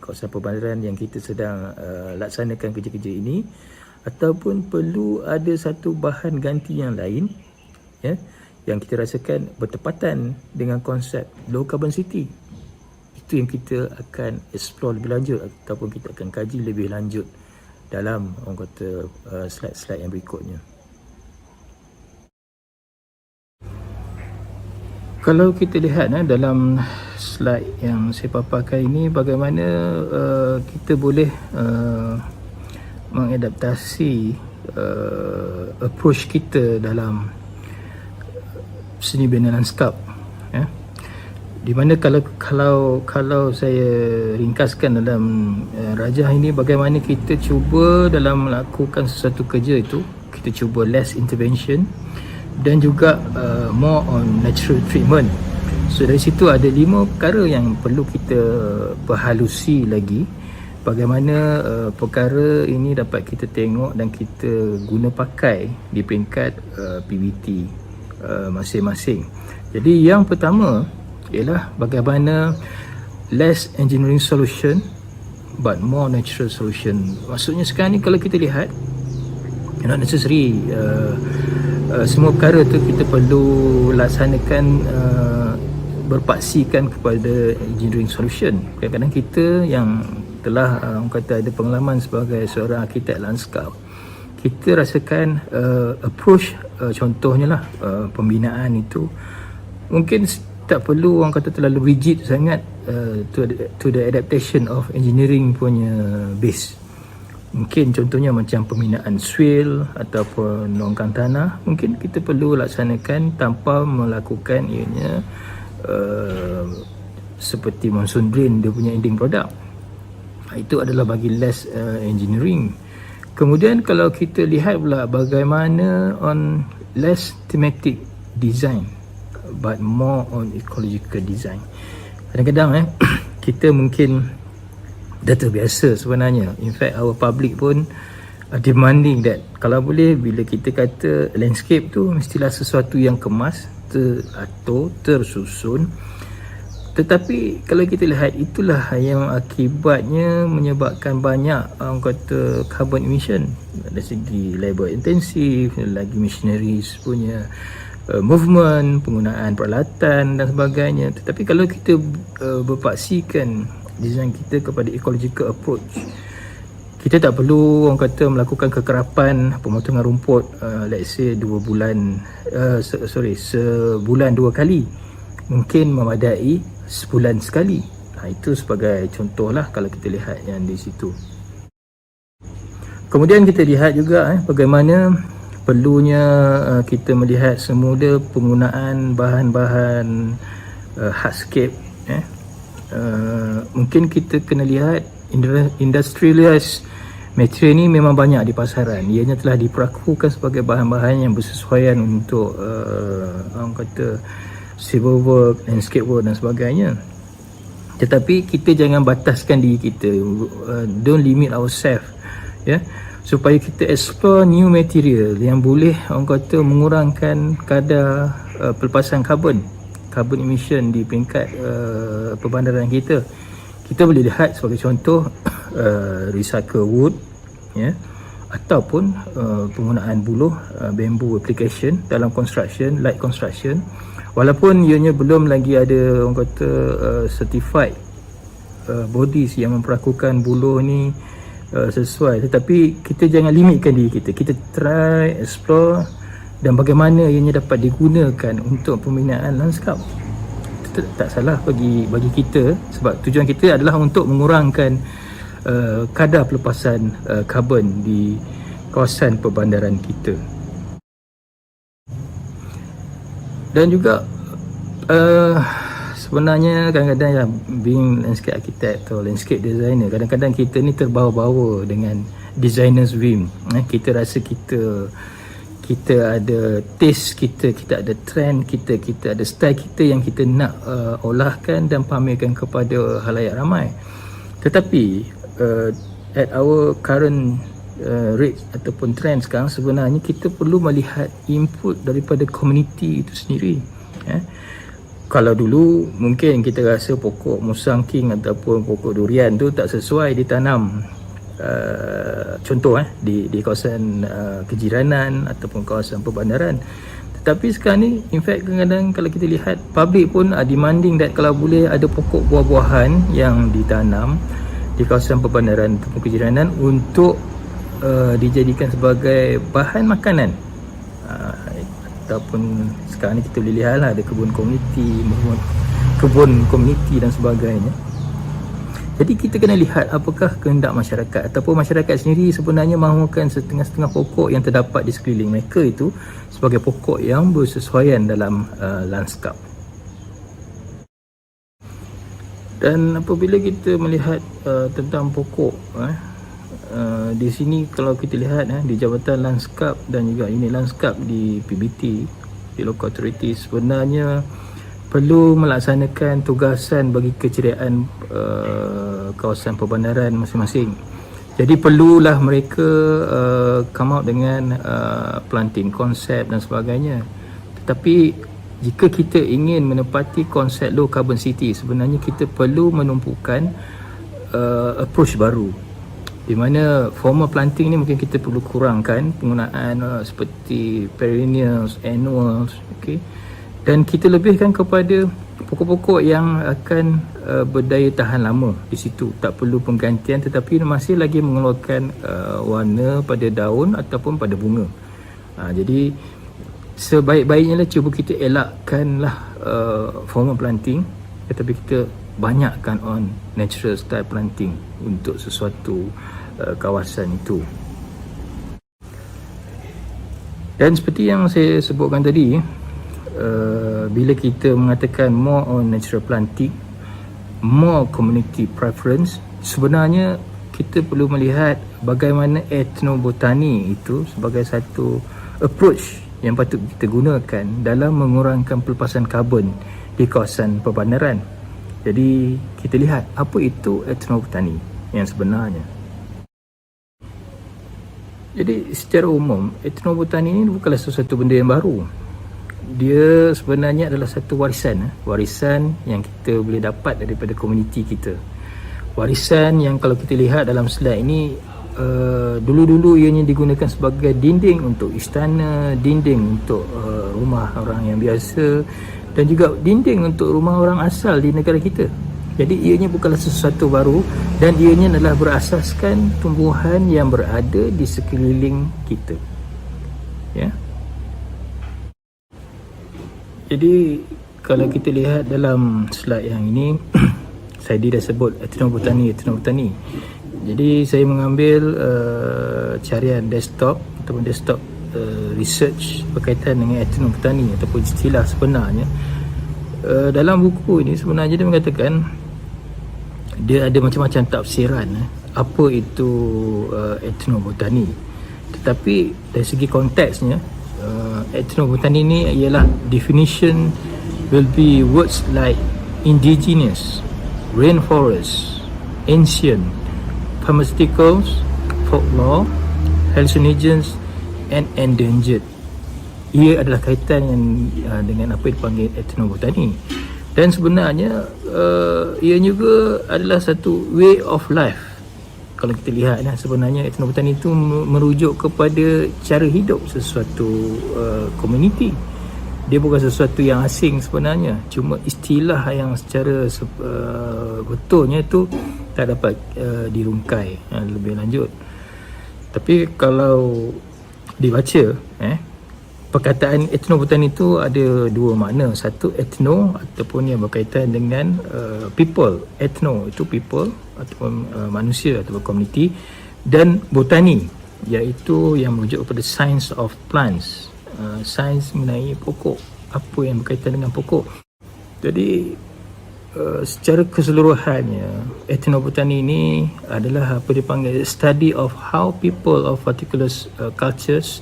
kawasan pembandaran yang kita sedang laksanakan kerja-kerja ini, ataupun perlu ada satu bahan ganti yang lain, ya, yang kita rasakan bertepatan dengan konsep low carbon city. Itu yang kita akan explore lebih lanjut ataupun kita akan kaji lebih lanjut dalam orang kata slide-slide yang berikutnya. Kalau kita lihat dalam slide yang saya paparkan ini, bagaimana kita boleh mengadaptasi approach kita dalam seni bina lanskap, ya. Di mana kalau saya ringkaskan dalam rajah ini, bagaimana kita cuba dalam melakukan sesuatu kerja itu, kita cuba less intervention dan juga more on natural treatment. So dari situ ada 5 perkara yang perlu kita perhalusi lagi, bagaimana perkara ini dapat kita tengok dan kita guna pakai di peringkat PBT masing-masing. Jadi yang pertama ialah bagaimana less engineering solution but more natural solution. Maksudnya sekarang ni kalau kita lihat, not necessary semua perkara tu kita perlu laksanakan berpaksikan kepada engineering solution. Kadang-kadang kita yang telah orang kata ada pengalaman sebagai seorang arkitek lanskap, kita rasakan approach contohnya lah pembinaan itu mungkin tak perlu orang kata terlalu rigid sangat to the adaptation of engineering punya base. Mungkin contohnya macam pembinaan swale ataupun longkang tanah, mungkin kita perlu laksanakan tanpa melakukan ianya seperti monsoon drain dia punya ending product. Itu adalah bagi less engineering. Kemudian kalau kita lihat pula bagaimana on less thematic design but more on ecological design. Kadang-kadang kita mungkin dah terbiasa sebenarnya. In fact our public pun demanding that kalau boleh bila kita kata landscape tu mestilah sesuatu yang kemas, teratur, tersusun. Tetapi kalau kita lihat itulah yang akibatnya menyebabkan banyak orang kata carbon emission dari segi labor intensif, lagi machineries punya movement, penggunaan peralatan dan sebagainya. Tetapi kalau kita berpaksikan design kita kepada ecological approach, kita tak perlu orang kata melakukan kekerapan pemotongan rumput let's say 2 bulan sebulan 2 kali, mungkin memadai sebulan sekali. Itu sebagai contoh lah kalau kita lihat yang di situ. Kemudian kita lihat juga bagaimana perlunya kita melihat semula penggunaan bahan-bahan hardscape. Mungkin kita kena lihat industrialized material ni memang banyak di pasaran. Ianya telah diperakukan sebagai bahan-bahan yang bersesuaian untuk orang kata civil work, landscape work dan sebagainya. Tetapi kita jangan bataskan diri kita, don't limit ourselves, supaya kita explore new material yang boleh orang kata mengurangkan kadar pelepasan karbon emission di peringkat perbandaran kita. Kita boleh lihat sebagai contoh recycle wood, ataupun penggunaan buluh bamboo application dalam construction, light construction. Walaupun ianya belum lagi ada orang kata certified bodies yang memperakukan buluh ni sesuai, tetapi kita jangan limitkan diri kita. Kita try, explore dan bagaimana ianya dapat digunakan untuk pembinaan lanskap. Itu tak salah bagi kita, sebab tujuan kita adalah untuk mengurangkan kadar pelepasan karbon di kawasan perbandaran kita. Dan juga sebenarnya kadang-kadang being landscape architect atau landscape designer, kadang-kadang kita ni terbawa-bawa dengan designer's whim. Kita rasa kita ada taste kita ada trend kita ada style kita yang kita nak olahkan dan pamerkan kepada halayak ramai. Tetapi at our current rate ataupun trend sekarang, sebenarnya kita perlu melihat input daripada komuniti itu sendiri. Kalau dulu mungkin kita rasa pokok musang king ataupun pokok durian tu tak sesuai ditanam, contoh di kawasan kejiranan ataupun kawasan perbandaran. Tetapi sekarang ni in fact kadang-kadang kalau kita lihat public pun demanding that kalau boleh ada pokok buah-buahan yang ditanam di kawasan perbandaran ataupun kejiranan untuk dijadikan sebagai bahan makanan. Ataupun sekarang ni kita boleh lihat lah ada kebun komuniti dan sebagainya. Jadi kita kena lihat apakah kehendak masyarakat ataupun masyarakat sendiri sebenarnya mahukan setengah-setengah pokok yang terdapat di sekeliling mereka itu sebagai pokok yang bersesuaian dalam lanskap. Dan apabila kita melihat tentang pokok, di sini kalau kita lihat di Jabatan Lanskap dan juga unit lanskap di PBT, di local authority, sebenarnya perlu melaksanakan tugasan bagi keceriaan kawasan perbandaran masing-masing. Jadi perlulah mereka come out dengan planting konsep dan sebagainya. Tetapi jika kita ingin menepati konsep low carbon city, sebenarnya kita perlu menumpukan approach baru, di mana formal planting ni mungkin kita perlu kurangkan penggunaan seperti perennials, annuals, dan kita lebihkan kepada pokok-pokok yang akan berdaya tahan lama di situ. Tak perlu penggantian tetapi masih lagi mengeluarkan warna pada daun ataupun pada bunga. Jadi sebaik-baiknya lah cuba kita elakkanlah formal planting, tetapi kita banyakkan on natural style planting untuk sesuatu kawasan itu. Dan seperti yang saya sebutkan tadi, bila kita mengatakan more on natural planting, more community preference, sebenarnya kita perlu melihat bagaimana ethnobotani itu sebagai satu approach yang patut kita gunakan dalam mengurangkan pelepasan karbon di kawasan perbandaran. Jadi kita lihat apa itu ethnobotani yang sebenarnya. Jadi secara umum, ethnobotani ini bukanlah sesuatu benda yang baru. Dia sebenarnya adalah satu warisan yang kita boleh dapat daripada komuniti kita. Warisan yang kalau kita lihat dalam slide ini, dulu-dulu ianya digunakan sebagai dinding untuk istana, dinding untuk rumah orang yang biasa, dan juga dinding untuk rumah orang asal di negara kita. Jadi ianya bukanlah sesuatu baru, dan ianya adalah berasaskan tumbuhan yang berada di sekeliling kita. Ya. Jadi kalau kita lihat dalam slide yang ini, saya dah sebut ethnobotani. Jadi saya mengambil carian desktop ataupun desktop research berkaitan dengan ethnobotani ataupun istilah sebenarnya. Dalam buku ini sebenarnya dia mengatakan dia ada macam-macam tafsiran apa itu ethnobotani. Tetapi dari segi konteksnya, ethnobotani ini ialah definition will be words like indigenous, rainforest, ancient, pharmaceuticals, folklore, hallucinogens and endangered. Ia adalah kaitan yang dengan apa yang dipanggil ethnobotani. Dan sebenarnya ia juga adalah satu way of life. Kalau kita lihat sebenarnya ethnobotani itu merujuk kepada cara hidup sesuatu komuniti. Dia bukan sesuatu yang asing sebenarnya, cuma istilah yang secara betulnya itu tak dapat dirungkai lebih lanjut. Tapi kalau dibaca, perkataan ethnobotani itu ada dua makna. Satu ethno ataupun yang berkaitan dengan people. Ethno itu people ataupun manusia ataupun komuniti, dan botani iaitu yang merujuk kepada science of plants. Sains mengenai pokok, apa yang berkaitan dengan pokok. Jadi secara keseluruhannya ethnobotani ini adalah apa dipanggil study of how people of particular cultures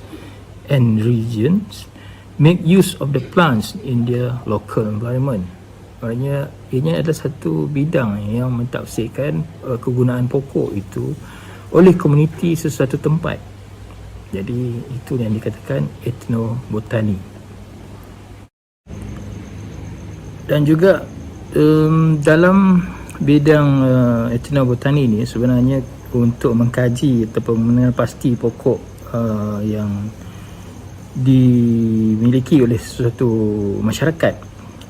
and regions make use of the plants in their local environment. Maknanya ini adalah satu bidang yang mentafsirkan kegunaan pokok itu oleh komuniti sesuatu tempat. Jadi itu yang dikatakan ethnobotani. Dan juga dalam bidang ethnobotani ini sebenarnya untuk mengkaji ataupun mengenal pasti pokok yang dimiliki oleh suatu masyarakat,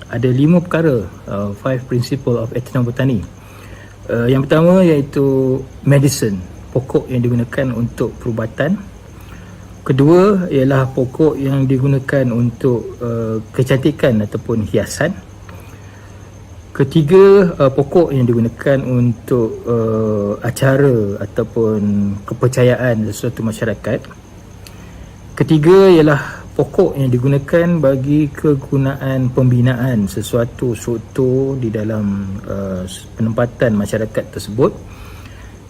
ada 5 perkara, 5 principle of ethnobotani. Yang pertama iaitu medicine, pokok yang digunakan untuk perubatan. Kedua ialah pokok yang digunakan untuk kecantikan ataupun hiasan. Ketiga, pokok yang digunakan untuk acara ataupun kepercayaan sesuatu masyarakat. Ketiga ialah pokok yang digunakan bagi kegunaan pembinaan sesuatu struktur di dalam penempatan masyarakat tersebut.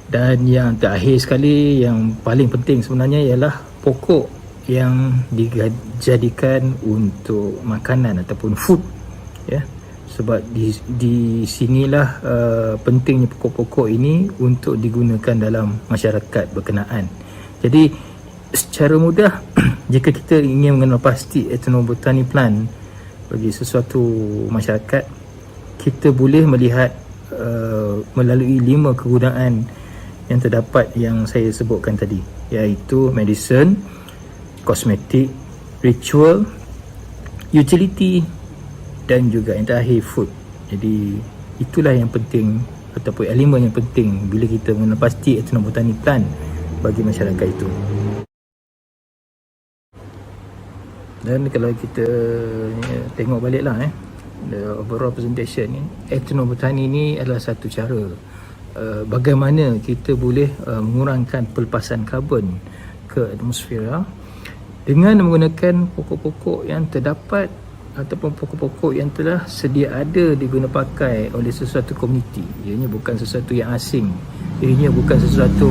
Dan yang terakhir sekali, yang paling penting sebenarnya ialah pokok yang dijadikan untuk makanan ataupun food, ya. Sebab di sinilah pentingnya pokok-pokok ini untuk digunakan dalam masyarakat berkenaan. Jadi secara mudah jika kita ingin mengenal pasti ethnobotani plant bagi sesuatu masyarakat, kita boleh melihat melalui 5 kegunaan yang terdapat yang saya sebutkan tadi, iaitu medicine, kosmetik, ritual, utility dan juga yang terakhir food. Jadi itulah yang penting ataupun elemen yang penting bila kita mengenal pasti ethnobotani plant bagi masyarakat itu. Dan kalau kita tengok baliklah the overall presentation ni, etnobotani ni adalah satu cara bagaimana kita boleh mengurangkan pelepasan karbon ke atmosfera dengan menggunakan pokok-pokok yang terdapat ataupun pokok-pokok yang telah sedia ada diguna pakai oleh sesuatu komuniti. Ianya bukan sesuatu yang asing. Ianya bukan sesuatu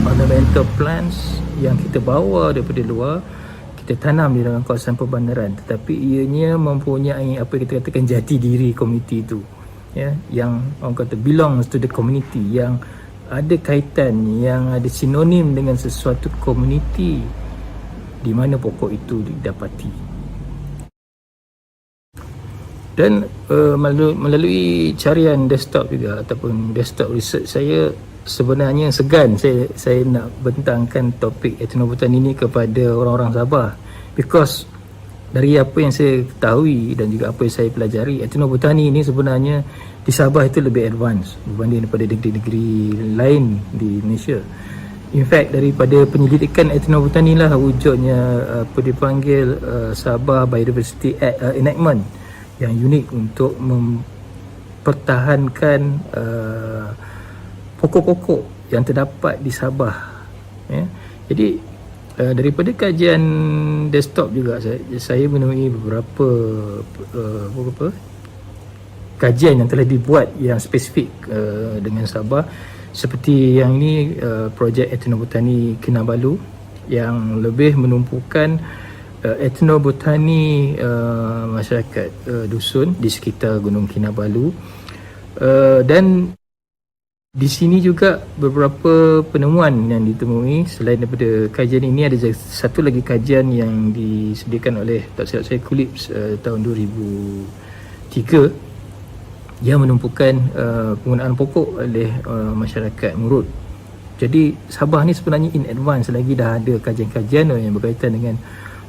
ornamental plants yang kita bawa daripada luar, kita tanam di dalam kawasan perbandaran, tetapi ianya mempunyai apa kita katakan jati diri komuniti itu, yang orang kata belongs to the community, yang ada kaitan, yang ada sinonim dengan sesuatu komuniti di mana pokok itu didapati. Dan melalui carian desktop juga ataupun desktop research saya, sebenarnya segan saya nak bentangkan topik etnobotani ini kepada orang-orang Sabah, because dari apa yang saya ketahui dan juga apa yang saya pelajari, etnobotani ini sebenarnya di Sabah itu lebih advance berbanding daripada negeri-negeri lain di Indonesia. In fact, daripada penyelidikan etnobotani lah wujudnya apa dipanggil Sabah Biodiversity Act Enactment yang unik untuk mempertahankan pokok-pokok yang terdapat di Sabah. Jadi daripada kajian desktop juga saya menemui beberapa kajian yang telah dibuat yang spesifik dengan Sabah, seperti yang ini projek etnobotani Kinabalu yang lebih menumpukan etnobotani masyarakat dusun di sekitar Gunung Kinabalu, dan di sini juga beberapa penemuan yang ditemui. Selain daripada kajian ini, ada satu lagi kajian yang disediakan oleh tak silap saya Kulips tahun 2003 yang menumpukan penggunaan pokok oleh masyarakat Murut. Jadi Sabah ni sebenarnya in advance lagi dah ada kajian-kajian yang berkaitan dengan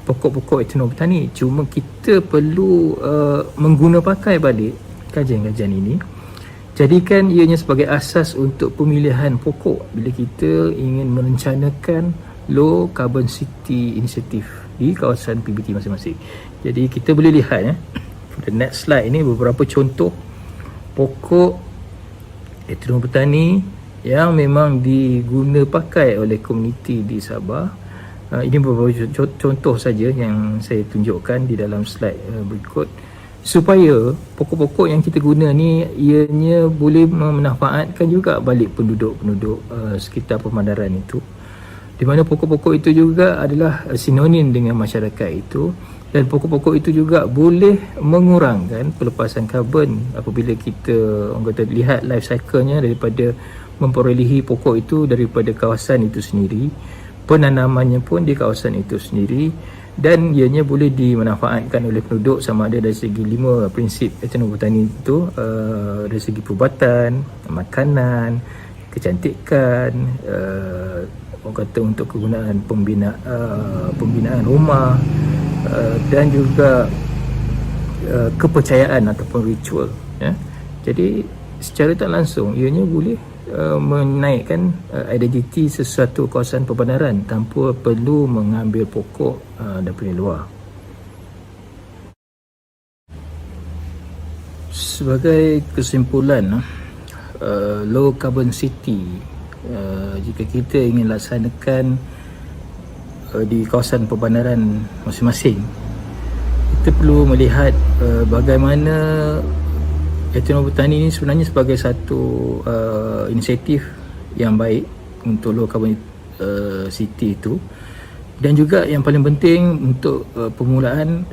pokok-pokok etnobotani. Cuma kita perlu mengguna pakai balik kajian-kajian ini, jadikan ianya sebagai asas untuk pemilihan pokok bila kita ingin merencanakan low carbon city initiative di kawasan PBT masing-masing. Jadi kita boleh lihat the next slide ini beberapa contoh pokok etnobotani yang memang diguna pakai oleh komuniti di Sabah. Ini beberapa contoh saja yang saya tunjukkan di dalam slide berikut, supaya pokok-pokok yang kita guna ni ianya boleh memanfaatkan juga balik penduduk-penduduk sekitar pemandaran itu, di mana pokok-pokok itu juga adalah sinonim dengan masyarakat itu, dan pokok-pokok itu juga boleh mengurangkan pelepasan karbon apabila kita orang kata lihat life cycle-nya daripada memperolehi pokok itu daripada kawasan itu sendiri, penanamannya pun di kawasan itu sendiri, dan ianya boleh dimanfaatkan oleh penduduk sama ada dari segi 5 prinsip etnobotani itu, dari segi perubatan, makanan, kecantikan, orang kata untuk kegunaan pembinaan rumah, dan juga kepercayaan ataupun ritual. Jadi secara tak langsung ianya boleh menaikkan identiti sesuatu kawasan perbandaran tanpa perlu mengambil pokok daripada luar. Sebagai kesimpulan, low carbon city jika kita ingin laksanakan di kawasan perbandaran masing-masing, kita perlu melihat bagaimana etnobotani ini sebenarnya sebagai satu inisiatif yang baik untuk low carbon city itu, dan juga yang paling penting untuk permulaan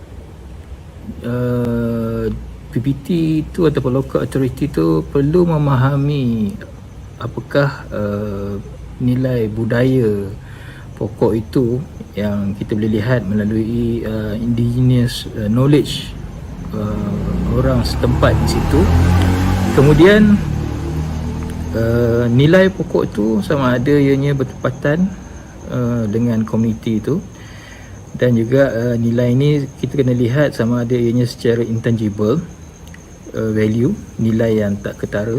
PBT itu ataupun local authority itu perlu memahami apakah nilai budaya pokok itu yang kita boleh lihat melalui indigenous knowledge orang setempat di situ. Kemudian nilai pokok itu sama ada ianya bertepatan dengan komuniti itu, dan juga nilai ini kita kena lihat sama ada ianya secara intangible value, nilai yang tak ketara,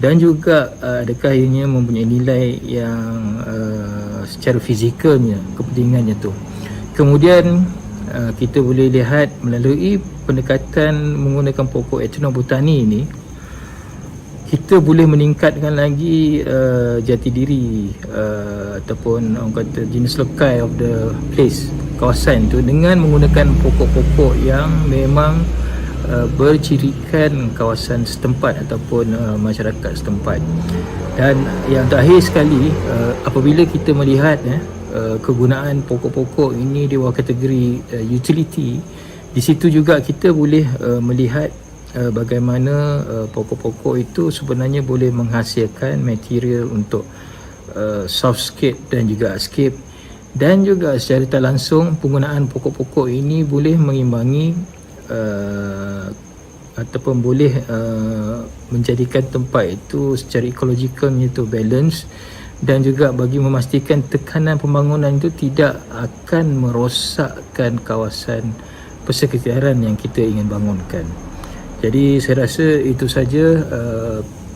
dan juga adakah ianya mempunyai nilai yang secara fizikalnya kepentingannya tu. Kemudian kita boleh lihat melalui pendekatan menggunakan pokok etnobotani ini, kita boleh meningkatkan lagi jati diri ataupun orang kata jenis lokai of the place, kawasan tu, dengan menggunakan pokok-pokok yang memang bercirikan kawasan setempat ataupun masyarakat setempat. Dan yang terakhir sekali, apabila kita melihat kegunaan pokok-pokok ini di bawah kategori utility, di situ juga kita boleh melihat bagaimana pokok-pokok itu sebenarnya boleh menghasilkan material untuk softscape dan juga hardscape, dan juga secara tak langsung penggunaan pokok-pokok ini boleh mengimbangi ataupun boleh menjadikan tempat itu secara ekologikalnya itu balance, dan juga bagi memastikan tekanan pembangunan itu tidak akan merosakkan kawasan persekitaran yang kita ingin bangunkan. Jadi saya rasa itu saja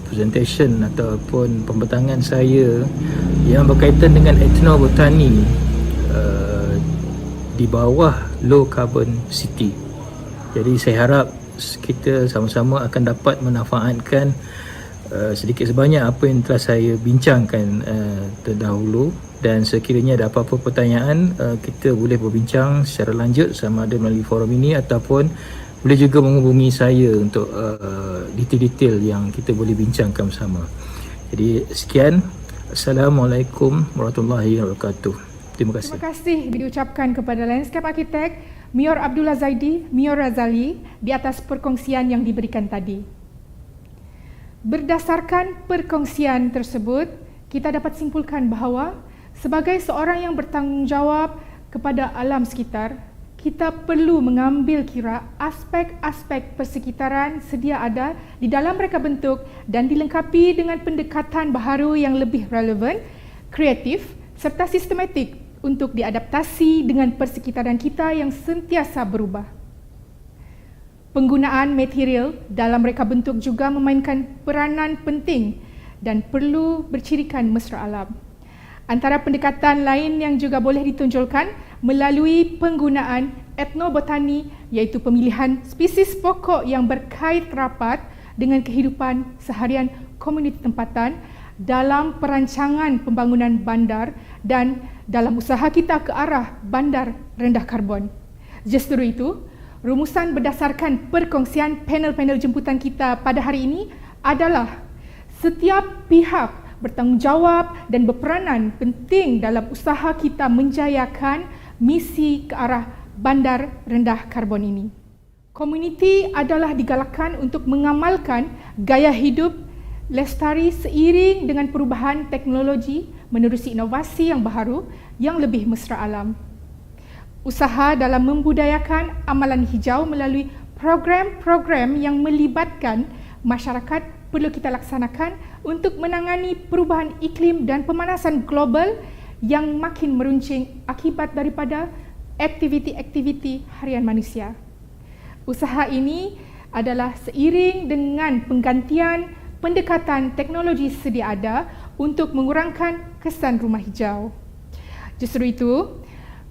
presentation ataupun pembentangan saya yang berkaitan dengan etnobotani di bawah low carbon city. Jadi saya harap kita sama-sama akan dapat memanfaatkan sedikit sebanyak apa yang telah saya bincangkan terdahulu, dan sekiranya ada apa-apa pertanyaan kita boleh berbincang secara lanjut sama ada melalui forum ini ataupun boleh juga menghubungi saya untuk detail-detail yang kita boleh bincangkan bersama. Jadi sekian, Assalamualaikum warahmatullahi wabarakatuh. Terima kasih. Terima kasih diucapkan kepada Landscape Architect Mayor Abdullah Zaidi, Mayor Razali di atas perkongsian yang diberikan tadi. Berdasarkan perkongsian tersebut, kita dapat simpulkan bahawa sebagai seorang yang bertanggungjawab kepada alam sekitar, kita perlu mengambil kira aspek-aspek persekitaran sedia ada di dalam reka bentuk dan dilengkapi dengan pendekatan baharu yang lebih relevan, kreatif serta sistematik untuk diadaptasi dengan persekitaran kita yang sentiasa berubah. Penggunaan material dalam reka bentuk juga memainkan peranan penting dan perlu bercirikan mesra alam. Antara pendekatan lain yang juga boleh ditonjolkan melalui penggunaan etnobotani, iaitu pemilihan spesies pokok yang berkait rapat dengan kehidupan seharian komuniti tempatan dalam perancangan pembangunan bandar dan dalam usaha kita ke arah bandar rendah karbon. Justru itu, rumusan berdasarkan perkongsian panel-panel jemputan kita pada hari ini adalah setiap pihak bertanggungjawab dan berperanan penting dalam usaha kita menjayakan misi ke arah bandar rendah karbon ini. Komuniti adalah digalakkan untuk mengamalkan gaya hidup lestari seiring dengan perubahan teknologi menerusi inovasi yang baharu yang lebih mesra alam. Usaha dalam membudayakan amalan hijau melalui program-program yang melibatkan masyarakat perlu kita laksanakan untuk menangani perubahan iklim dan pemanasan global yang makin meruncing akibat daripada aktiviti-aktiviti harian manusia. Usaha ini adalah seiring dengan penggantian pendekatan teknologi sedia ada untuk mengurangkan kesan rumah hijau. Justru itu,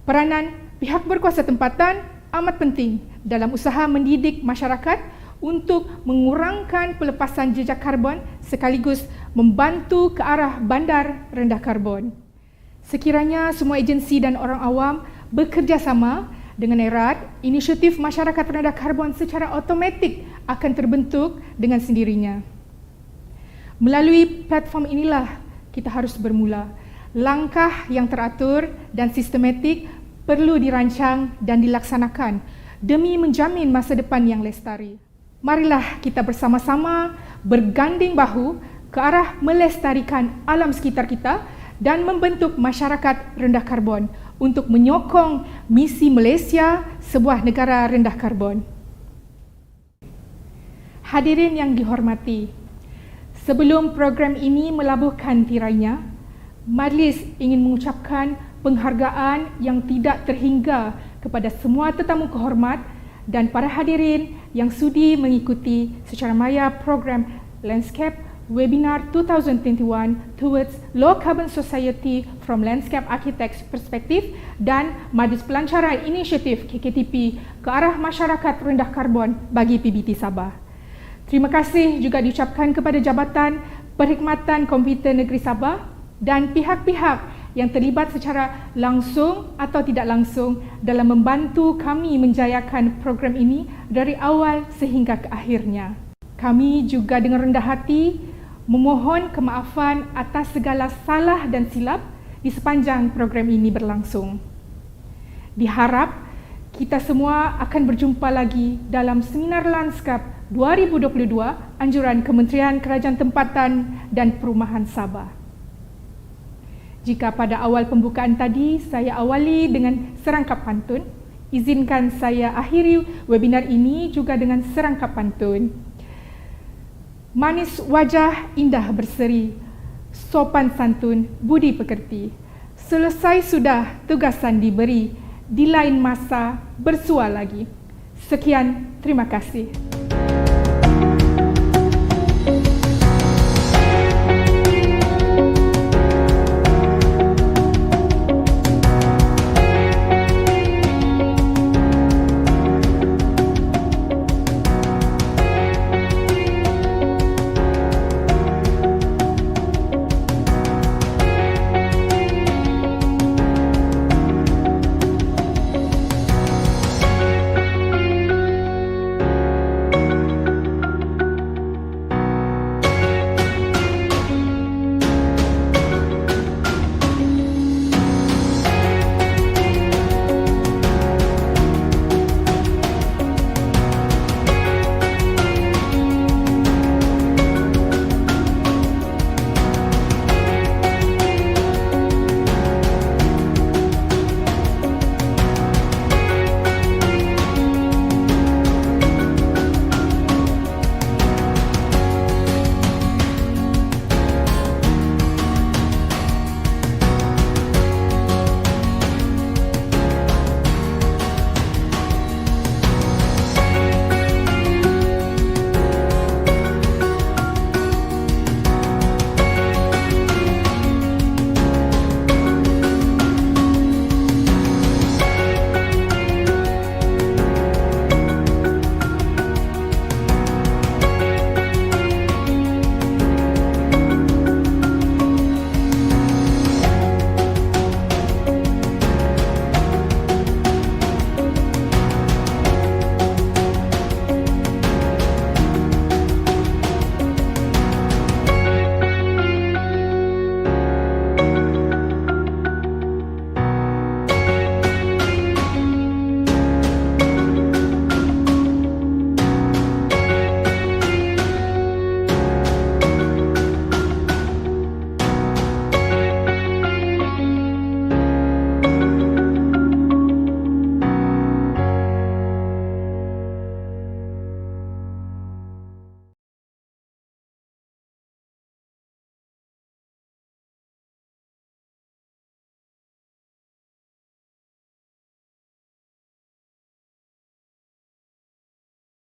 peranan pihak berkuasa tempatan amat penting dalam usaha mendidik masyarakat untuk mengurangkan pelepasan jejak karbon sekaligus membantu ke arah bandar rendah karbon. Sekiranya semua agensi dan orang awam bekerjasama dengan erat, inisiatif masyarakat rendah karbon secara automatik akan terbentuk dengan sendirinya. Melalui platform inilah kita harus bermula. Langkah yang teratur dan sistematik perlu dirancang dan dilaksanakan demi menjamin masa depan yang lestari. Marilah kita bersama-sama berganding bahu ke arah melestarikan alam sekitar kita dan membentuk masyarakat rendah karbon untuk menyokong misi Malaysia sebuah negara rendah karbon. Hadirin yang dihormati, sebelum program ini melabuhkan tirainya, Majlis ingin mengucapkan penghargaan yang tidak terhingga kepada semua tetamu kehormat dan para hadirin yang sudi mengikuti secara maya program Landscape Webinar 2021 Towards Low Carbon Society from Landscape Architects Perspective dan Majlis Pelancaran Inisiatif KKTP ke arah masyarakat rendah karbon bagi PBT Sabah. Terima kasih juga diucapkan kepada Jabatan Perkhidmatan Komputer Negeri Sabah dan pihak-pihak yang terlibat secara langsung atau tidak langsung dalam membantu kami menjayakan program ini dari awal sehingga ke akhirnya. Kami juga dengan rendah hati memohon kemaafan atas segala salah dan silap di sepanjang program ini berlangsung. Diharap kita semua akan berjumpa lagi dalam Seminar Lanskap 2022 Anjuran Kementerian Kerajaan Tempatan dan Perumahan Sabah. Jika pada awal pembukaan tadi saya awali dengan serangkap pantun, izinkan saya akhiri webinar ini juga dengan serangkap pantun. Manis wajah indah berseri, sopan santun budi pekerti. Selesai sudah tugasan diberi, di lain masa bersua lagi. Sekian, terima kasih.